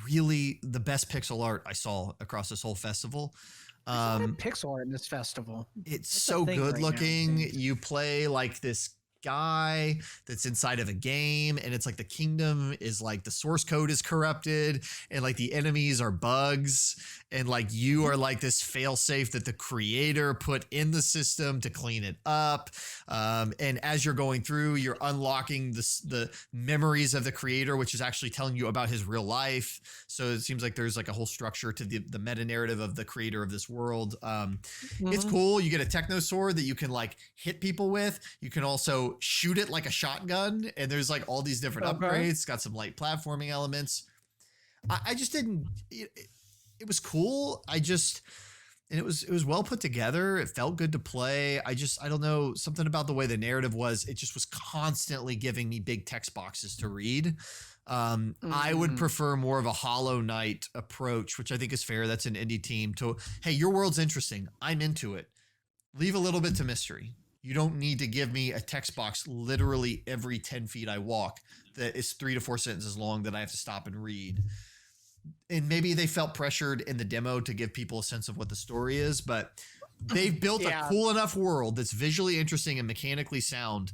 really the best pixel art I saw across this whole festival. There's a lot of pixel art in this festival. It's That's so a thing good right now, looking. it seems. You play like this guy that's inside of a game, and it's like the kingdom is like the source code is corrupted, and like the enemies are bugs, and like you are like this failsafe that the creator put in the system to clean it up. And as you're going through, you're unlocking the memories of the creator, which is actually telling you about his real life. So it seems like there's like a whole structure to the meta narrative of the creator of this world. It's cool. You get a techno sword that you can like hit people with. You can also shoot it like a shotgun, and there's like all these different upgrades. It's got some light platforming elements. I just didn't. It was cool. And it was well put together. It felt good to play. I don't know, something about the way the narrative was. It just was constantly giving me big text boxes to read. I would prefer more of a Hollow Knight approach, which I think is fair. That's an indie team to, hey, your world's interesting. I'm into it. Leave a little bit to mystery. You don't need to give me a text box literally every 10 feet I walk that is 3 to 4 sentences long that I have to stop and read. And maybe they felt pressured in the demo to give people a sense of what the story is, but they've built a cool enough world that's visually interesting and mechanically sound.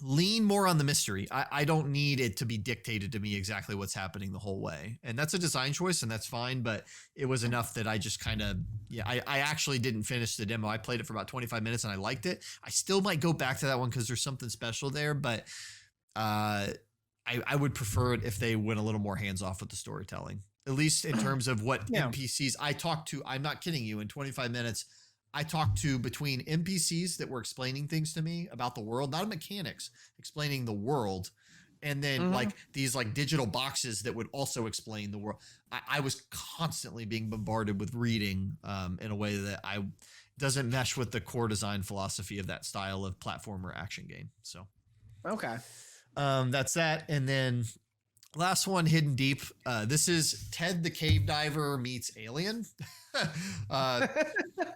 Lean more on the mystery. I don't need it to be dictated to me exactly what's happening the whole way. And that's a design choice, and that's fine, but it was enough that I just kind of, I actually didn't finish the demo. I played it for about 25 minutes and I liked it. I still might go back to that one because there's something special there, but I would prefer it if they went a little more hands-off with the storytelling, at least in terms of what NPCs I talked to. I'm not kidding you. In 25 minutes, I talked to between NPCs that were explaining things to me about the world, not mechanics, explaining the world, and then like these like digital boxes that would also explain the world. I was constantly being bombarded with reading in a way that doesn't mesh with the core design philosophy of that style of platformer action game. So, okay. That's that. And then last one, Hidden Deep. This is Ted the Cave Diver meets Alien.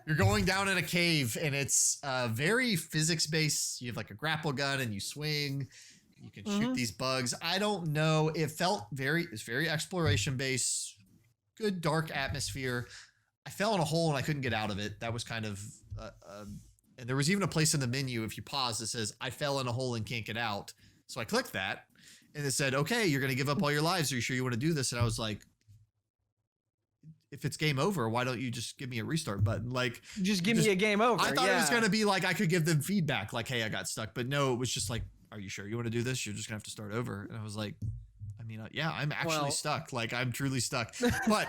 You're going down in a cave, and it's very physics based. You have like a grapple gun and you swing. You can shoot these bugs. I don't know. It's very exploration based. Good dark atmosphere. I fell in a hole and I couldn't get out of it. That was kind of, and there was even a place in the menu, if you pause, that says, I fell in a hole and can't get out. So I clicked that, and it said, okay, you're going to give up all your lives. Are you sure you want to do this? And I was like, if it's game over, why don't you just give me a restart button? Like, just give me a game over. I thought it was going to be like, I could give them feedback, like, hey, I got stuck. But no, it was just like, are you sure you want to do this? You're just gonna have to start over. And I was like, I mean, yeah, I'm actually stuck. Like, I'm truly stuck. But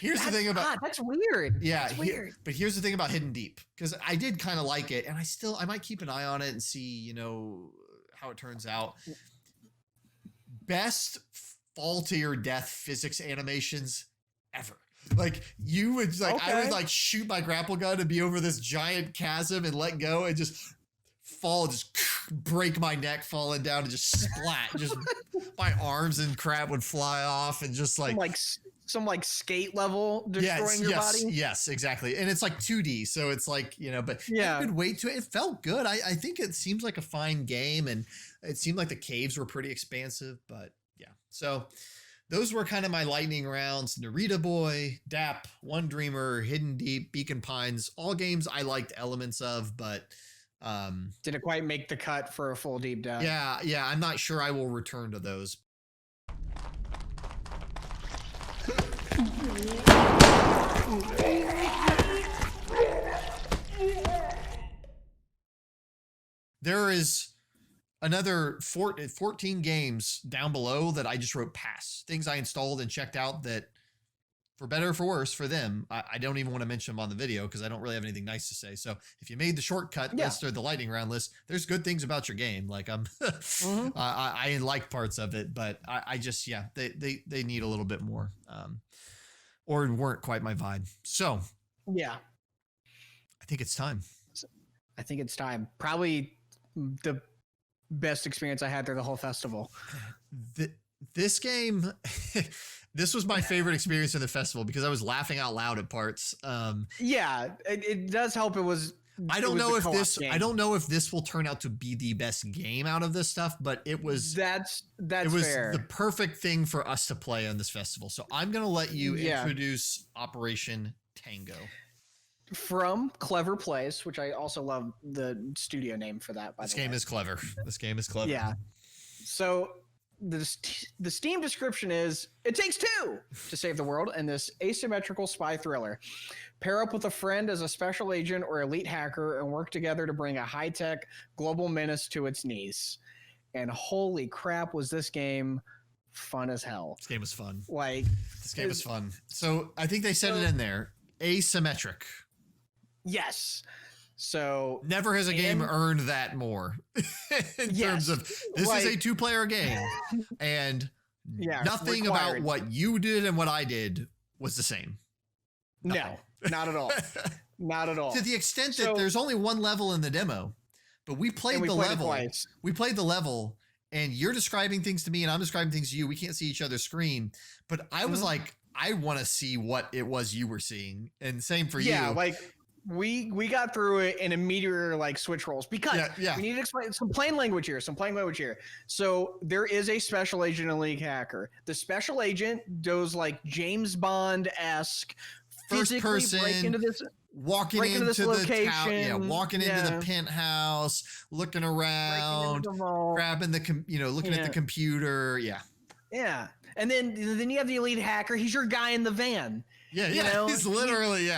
here's the thing about that's weird. Yeah, that's weird. But here's the thing about Hidden Deep, because I did kind of like it, and I might keep an eye on it and see, how it turns out. Best fall to your death physics animations ever. Like, you would I would like shoot my grapple gun and be over this giant chasm and let go and just fall, just break my neck falling down and just splat. Just my arms and crap would fly off and just some skate level destroying your body. Yes, exactly. And it's like 2D, so it's like, but I could wait to it. It felt good. I think it seems like a fine game, and it seemed like the caves were pretty expansive, but yeah. So those were kind of my lightning rounds. Narita Boy, DAP, One Dreamer, Hidden Deep, Beacon Pines, all games I liked elements of, but didn't quite make the cut for a full deep dive. Yeah, I'm not sure I will return to those. There is another 14 games down below that I just wrote pass. Things I installed and checked out that, for better or for worse, for them, I don't even want to mention them on the video because I don't really have anything nice to say. So if you made the shortcut list or the lightning round list, there's good things about your game. Like I like parts of it, but I just, they need a little bit more, or weren't quite my vibe. So yeah, I think it's time. Probably the best experience I had through the whole festival. This game, this was my favorite experience in the festival because I was laughing out loud at parts. Yeah, it does help. It was I don't know if this will turn out to be the best game out of this stuff, but it was that's fair. The perfect thing for us to play on this festival. So I'm gonna let you introduce Operation Tango from Clever Plays, which I also love the studio name for that. This game is clever. This game is clever. Yeah. So the Steam description is: it takes two to save the world in this asymmetrical spy thriller. Pair up with a friend as a special agent or elite hacker and work together to bring a high-tech global menace to its knees. And holy crap, was this game fun as hell. This game was fun. This game was fun. So I think they said it in there. Asymmetric. Yes. So never has a game earned that more in terms of this is a 2-player game and nothing about what you did and what I did was the same. No, not at all. Not at all. To the extent that there's only one level in the demo, but we played the level. We played the level and you're describing things to me and I'm describing things to you. We can't see each other's screen, but I was like, I want to see what it was you were seeing. And same for you. Yeah, like we got through it and immediately like switch roles because we need to explain some plain language here. So there is a special agent and elite hacker. The special agent does like James Bond-esque first person walking into the location, walking into the penthouse, looking around, grabbing looking at the computer. Yeah. And then you have the elite hacker. He's your guy in the van. He's literally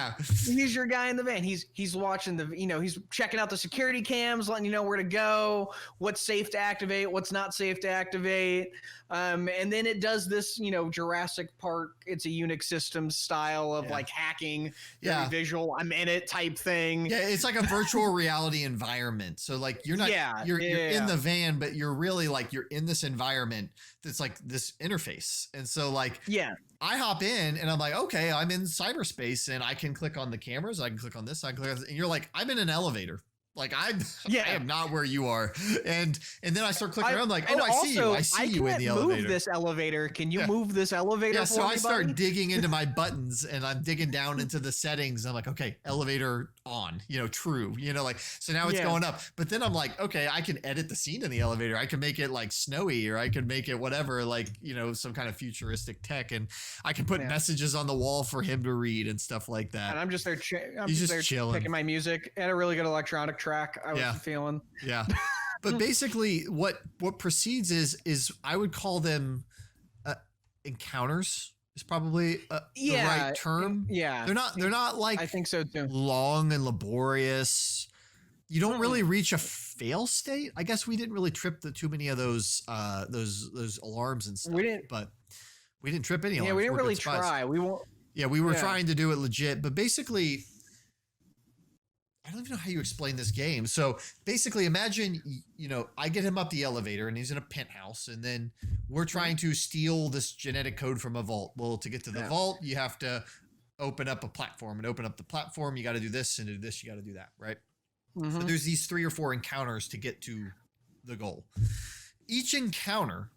he's your guy in the van. He's watching he's checking out the security cams, letting you know where to go, what's safe to activate, what's not safe to activate. And then it does this, Jurassic Park, it's a Unix system style of like hacking, very visual, I'm in it type thing. Yeah, it's like a virtual reality environment. So like you're not you're in the van, but you're really like you're in this environment that's like this interface. And so like I hop in and I'm like, okay, I'm in cyberspace and I can click on the cameras. I can click on this. I can click on this. And you're like, I'm in an elevator. Like I am not where you are. And then I start clicking around like, I see you. I see you in the elevator. Move this elevator. Can you move this elevator? Yeah. So I start digging into my buttons and I'm digging down into the settings. I'm like, okay, elevator on, true, like, so now it's going up. But then I'm like, okay, I can edit the scene in the elevator. I can make it like snowy or I can make it whatever, like, some kind of futuristic tech. And I can put messages on the wall for him to read and stuff like that. And I'm just there. He's just chilling, picking my music and a really good electronic track I was feeling. Yeah. But basically what precedes is I would call them encounters is probably the right term. Yeah. They're not like I think so too. Long and laborious. You don't really reach a fail state. I guess we didn't really trip too many of those alarms and stuff. But we didn't trip any alarms. Yeah, we didn't really try. We won't. Yeah, we were trying to do it legit, but basically I don't even know how you explain this game. So basically imagine, I get him up the elevator and he's in a penthouse and then we're trying to steal this genetic code from a vault. Well, to get to the vault, you have to open up a platform and open up the platform. You got to do this and do this. You got to do that. Right. So there's these 3 or 4 encounters to get to the goal. Each encounter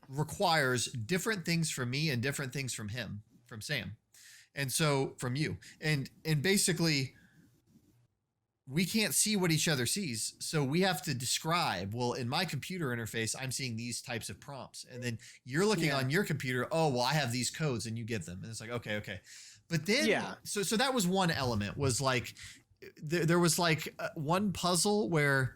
requires different things from me and different things from him, from Sam. And so from you and basically, we can't see what each other sees. So we have to describe, well, in my computer interface, I'm seeing these types of prompts. And then you're looking on your computer, oh, well, I have these codes and you give them. And it's like, okay. But then, so that was one element was like, there was like one puzzle where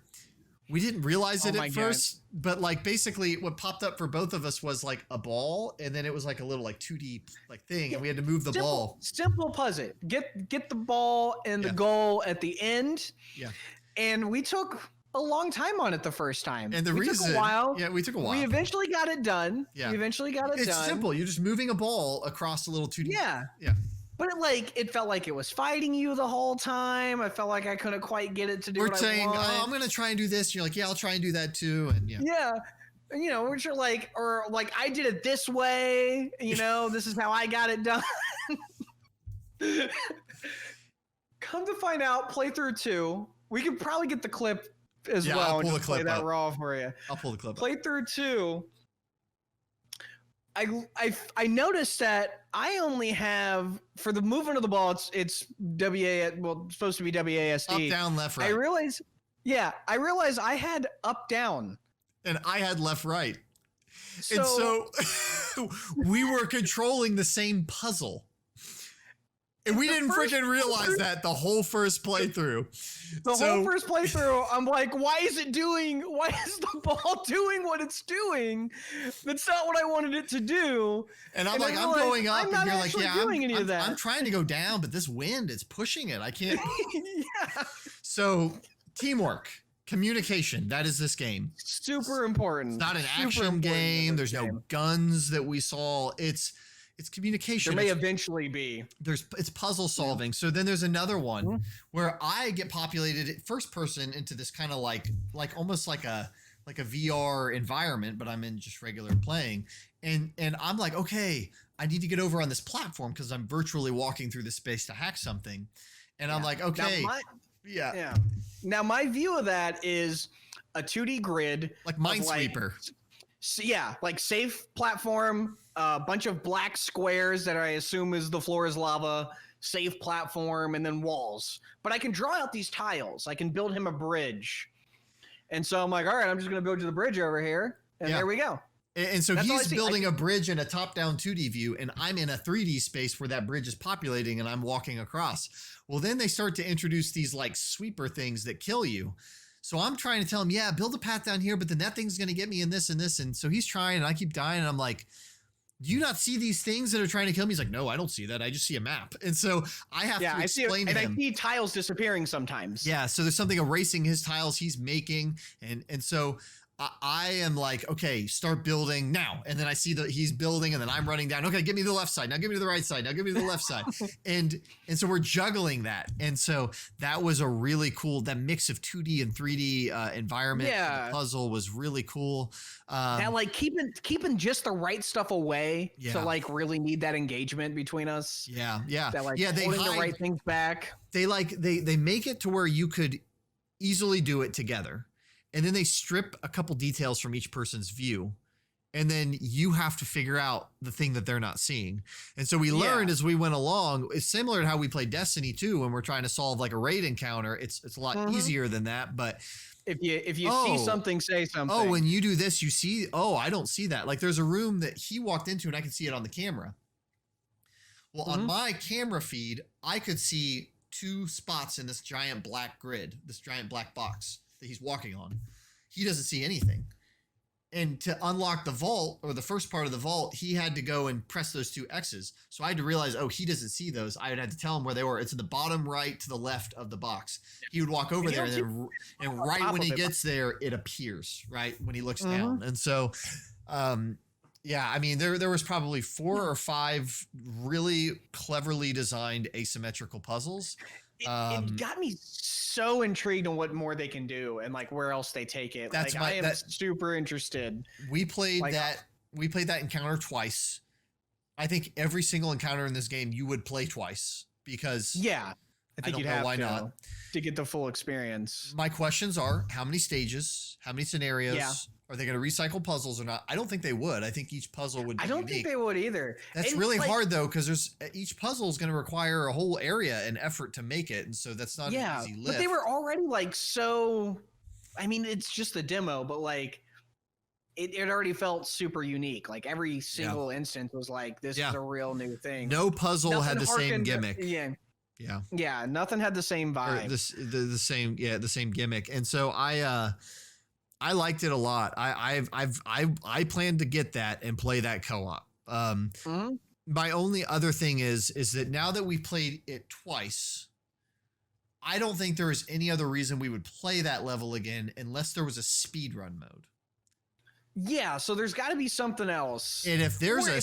we didn't realize it at first, but like basically what popped up for both of us was like a ball. And then it was like a little like 2D like thing. And we had to move the ball. Simple puzzle. Get the ball and the goal at the end. Yeah. And we took a long time on it the first time. And we took a while. Yeah, we took a while. We eventually got it done. Yeah. It's simple. You're just moving a ball across a little 2D. Yeah. Yeah. But it felt like it was fighting you the whole time. I felt like I couldn't quite get it to do what I want. We're saying, I'm going to try and do this. And you're like, yeah, I'll try and do that too. And Which are like, or like, I did it this way, this is how I got it done. Come to find out, playthrough 2, we could probably get the clip as well. I'll pull the clip play that raw for you. I'll pull the clip Playthrough 2, I noticed that I only have for the movement of the ball. It's it's supposed to be WASD. Up, down, left, right. I realize I had up, down, and I had left, right. so, and so we were controlling the same puzzle. And we didn't freaking realize that the whole first playthrough. Whole first playthrough, I'm like, why is the ball doing what it's doing? That's not what I wanted it to do. And I'm like, I'm going up, and you're like, yeah, I'm trying to go down, but this wind is pushing it. I can't. Yeah. So teamwork, communication, that is this game. Super important. It's not an action game. There's no guns that we saw. It's communication. There may eventually be. It's puzzle solving. Yeah. So then there's another one where I get populated first person into this kind of like almost like a VR environment, but I'm in just regular playing. And I'm like, okay, I need to get over on this platform because I'm virtually walking through the space to hack something. And I'm like, okay. Yeah. Now my view of that is a 2D grid. Like Minesweeper. Like safe platform, a bunch of black squares that I assume is the floor is lava, safe platform, and then walls. But I can draw out these tiles. I can build him a bridge. And so I'm like, all right, I'm just going to build you the bridge over here. And there we go. And so he's building a bridge in a top-down 2D view, and I'm in a 3D space where that bridge is populating, and I'm walking across. Well, then they start to introduce these like sweeper things that kill you. So I'm trying to tell him, yeah, build a path down here, but then that thing's going to get me in this and this. And so he's trying, and I keep dying. And I'm like, do you not see these things that are trying to kill me? He's like, no, I don't see that. I just see a map. And so I have to explain to him. And I see tiles disappearing sometimes. Yeah, so there's something erasing his tiles he's making. And so I am like, okay, start building now. And then I see that he's building, and then I'm running down. Okay, give me the left side. Now give me the right side. Now give me the left side. And so we're juggling that. And so that was a really cool, that mix of 2D and 3D environment. Yeah. The puzzle was really cool. That like keeping just the right stuff away to like really need that engagement between us. Yeah, yeah. That like holding the right things back. They make it to where you could easily do it together. And then they strip a couple details from each person's view. And then you have to figure out the thing that they're not seeing. And so we learned as we went along, it's similar to how we play Destiny 2 when we're trying to solve like a raid encounter. It's a lot easier than that. But if you see something, say something. Oh, when you do this, you see, I don't see that. Like there's a room that he walked into and I could see it on the camera. Well, on my camera feed, I could see 2 spots in this giant black grid, this giant black box that he's walking on. He doesn't see anything. And to unlock the vault, or the first part of the vault, he had to go and press those 2 X's. So I had to realize, he doesn't see those. I would have to tell him where they were. It's in the bottom right to the left of the box. He would walk over there, and right when he gets there, it appears, right? When he looks down. And so, yeah, I mean, there was probably 4 or 5 really cleverly designed asymmetrical puzzles. It got me so intrigued on what more they can do and like where else they take it. I am super interested. We played that encounter twice. I think every single encounter in this game you would play twice because I think you'd have not to get the full experience. My questions are: how many stages? How many scenarios? Yeah. Are they going to recycle puzzles or not? I don't think they would. I think each puzzle would be unique. Think they would either. That's really hard though, because each puzzle is going to require a whole area and effort to make it, and so that's not an easy lift. But they were already like so. I mean, it's just a demo, but like it already felt super unique. Like every single instance was like, this is a real new thing. No puzzle had the same gimmick. Yeah, nothing had the same vibe. The same gimmick, and so I liked it a lot. I plan to get that and play that co-op. My only other thing is that now that we've played it twice, I don't think there is any other reason we would play that level again unless there was a speedrun mode. Yeah, so there's got to be something else. And if there's if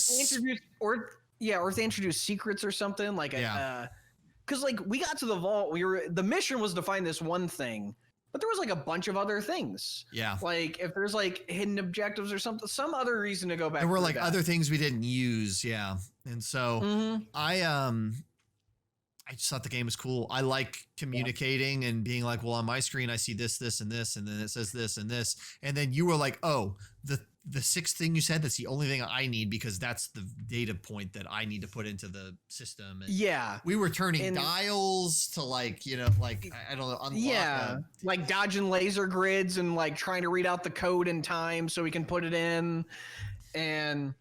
they introduce secrets or something like because like we got to the vault, the mission was to find this one thing. But there was like a bunch of other things. Yeah. Like if there's like hidden objectives or something, some other reason to go back. There were like other things we didn't use. Yeah. And so I just thought the game was cool. I like communicating and being like, well, on my screen, I see this, this, and this, and then it says this and this. And then you were like, oh, the sixth thing you said, that's the only thing I need because that's the data point that I need to put into the system. And we were turning dials to like, you know, like I don't know, unlock like dodging laser grids and like trying to read out the code in time so we can put it in. And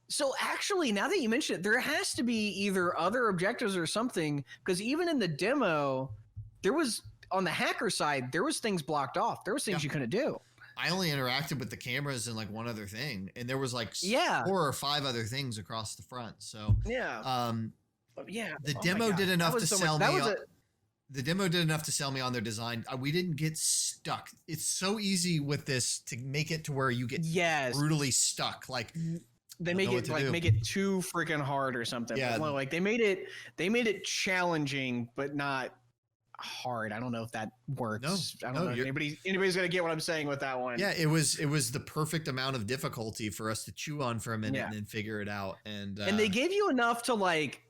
so actually, now that you mention it, there has to be either other objectives or something, because even in the demo, there was, on the hacker side, there was things blocked off. There was things you couldn't do. I only interacted with the cameras and like one other thing, and there was like 4 or 5 other things across the front. So the demo did enough to sell me. The demo did enough to sell me on their design. We didn't get stuck. It's so easy with this to make it to where you get brutally stuck. Like they make it too freaking hard or something. Yeah, like they made it challenging, but not hard. I don't know if that works. I don't know if anybody's gonna get what I'm saying with that one. Yeah, it was the perfect amount of difficulty for us to chew on for a minute and then figure it out. And they gave you enough to like.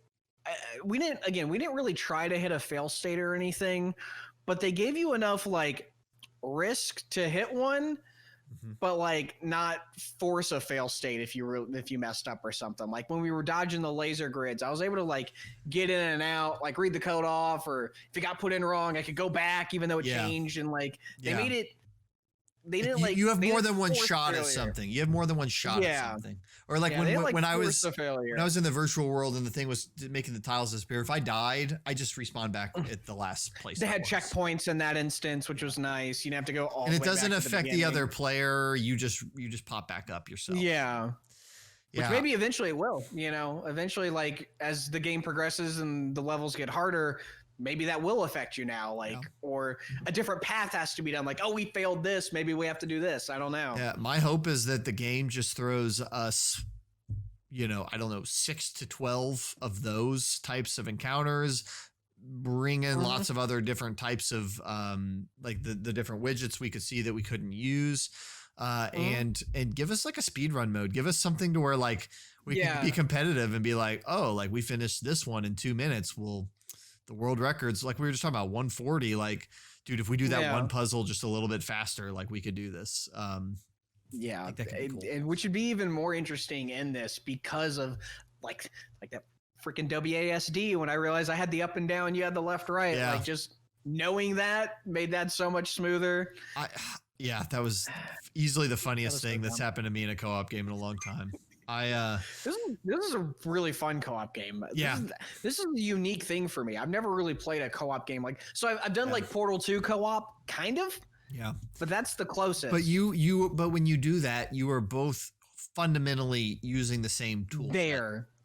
We didn't really try to hit a fail state or anything, but they gave you enough like risk to hit one. But like not force a fail state if you messed up or something. Like when we were dodging the laser grids, I was able to like get in and out, like read the code off, or if it got put in wrong, I could go back even though it changed. And like they made it. They didn't like. You have more than one shot at something. You have more than one shot at something. Or like when I was in the virtual world and the thing was making the tiles disappear. If I died, I just respawned back at the last place. They had checkpoints in that instance, which was nice. You didn't have to go all. And it doesn't affect the other player. You just pop back up yourself. Yeah. Which maybe eventually it will. You know, eventually, like as the game progresses and the levels get harder, maybe that will affect you now, like, or a different path has to be done. Like, oh, we failed this. Maybe we have to do this. I don't know. Yeah. My hope is that the game just throws us, you know, I don't know, 6 to 12 of those types of encounters, bring in lots of other different types of, like the different widgets we could see that we couldn't use, and give us like a speed run mode. Give us something to where like we can be competitive and be like, oh, like we finished this one in 2 minutes. Well, the world records, like we were just talking about 140, like, dude, if we do that one puzzle just a little bit faster, like we could do this. Yeah. Cool. And which would be even more interesting in this because of like that freaking WASD. When I realized I had the up and down, you had the left, right, like just knowing that made that so much smoother. That was easily the funniest thing that's happened to me in a co-op game in a long time. This is a really fun co-op game. This is a unique thing for me. I've never really played a co-op game like. So I've done like Portal 2 co-op, kind of. Yeah, but that's the closest. But when you do that, you are both fundamentally using the same tool.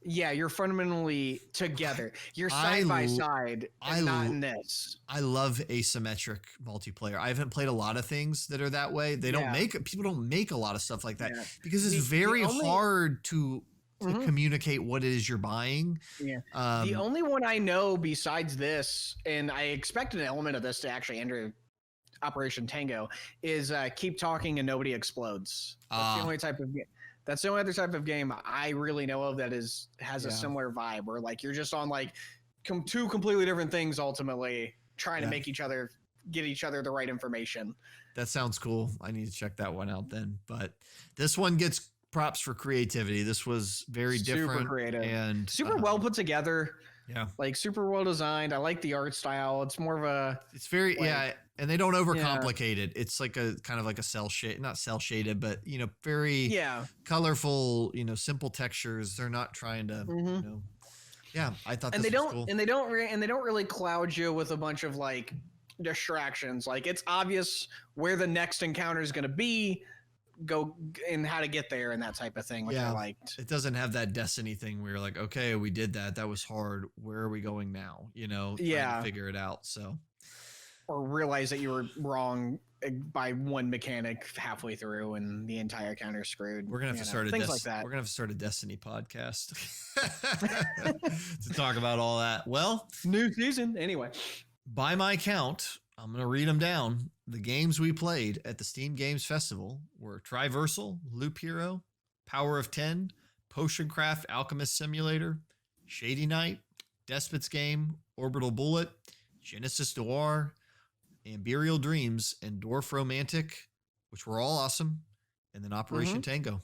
Yeah, you're fundamentally together. You're side by side, and not in this. I love asymmetric multiplayer. I haven't played a lot of things that are that way. People don't make a lot of stuff like that because it's very hard to communicate what it is you're buying. Yeah. The only one I know besides this, and I expect an element of this to actually enter Operation Tango, is keep talking and nobody explodes. That's the only type of game. That's the only other type of game I really know of that has a similar vibe, where like you're just on like two completely different things ultimately trying to make get each other the right information. That sounds cool. I need to check that one out then. But this one gets props for creativity. This was very different, super creative, and super well put together. Yeah, like super well designed. I like the art style. It's more of a. It's very and they don't overcomplicate it. It's like a kind of like a not cell shaded, but very colorful. Simple textures. They're not trying to. I thought. And this was cool. And they don't really cloud you with a bunch of like distractions. Like it's obvious where the next encounter is going to be. Go and how to get there and that type of thing, which I liked. It doesn't have that Destiny thing where you're like, okay, we did that. That was hard. Where are we going now? Trying to figure it out. So, or realize that you were wrong by one mechanic halfway through and the entire counter screwed. We're gonna have to start things like that. We're gonna have to start a Destiny podcast to talk about all that. Well, new season anyway. By my count, I'm going to read them down. The games we played at the Steam Games Festival were Triversal, Loop Hero, Power of 10, Potion Craft Alchemist Simulator, Shady Knight, Despot's Game, Orbital Bullet, Genesis Noir, Amberial Dreams, and Dorfromantik, which were all awesome. and then Operation Tango.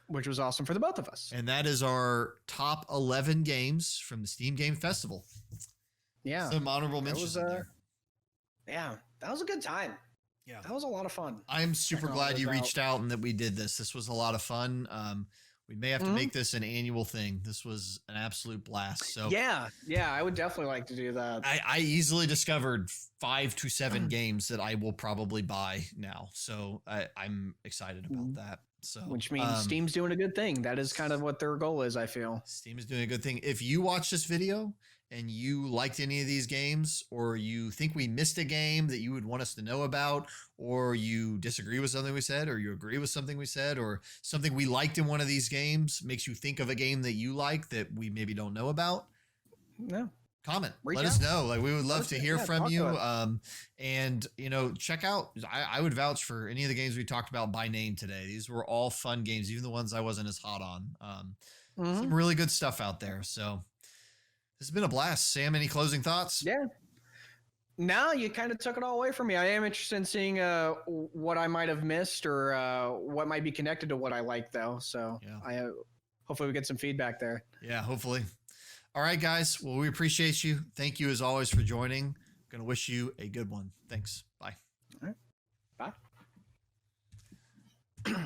Which was awesome for the both of us. And that is our top 11 games from the Steam Game Festival. Yeah. Some honorable mentions in there. Yeah, that was a good time. Yeah. That was a lot of fun. I'm super glad you reached out and that we did this. This was a lot of fun. We may have to make this an annual thing. This was an absolute blast. So yeah, I would definitely like to do that. I easily discovered 5 to 7 games that I will probably buy now. So I'm excited about that. So, which means Steam's doing a good thing. That is kind of what their goal is, I feel. Steam is doing a good thing. If you watch this video and you liked any of these games, or you think we missed a game that you would want us to know about, or you disagree with something we said, or you agree with something we said, or something we liked in one of these games makes you think of a game that you like that we maybe don't know about, comment. Let us know. Like, we would love to hear from you. And check out, I would vouch for any of the games we talked about by name today. These were all fun games, even the ones I wasn't as hot on. Some really good stuff out there. So this has been a blast. Sam, any closing thoughts? Yeah. No, you kind of took it all away from me. I am interested in seeing what I might have missed, or what might be connected to what I like, though. So hopefully we get some feedback there. Yeah, hopefully. All right, guys. Well, we appreciate you. Thank you, as always, for joining. Going to wish you a good one. Thanks. Bye. All right. Bye.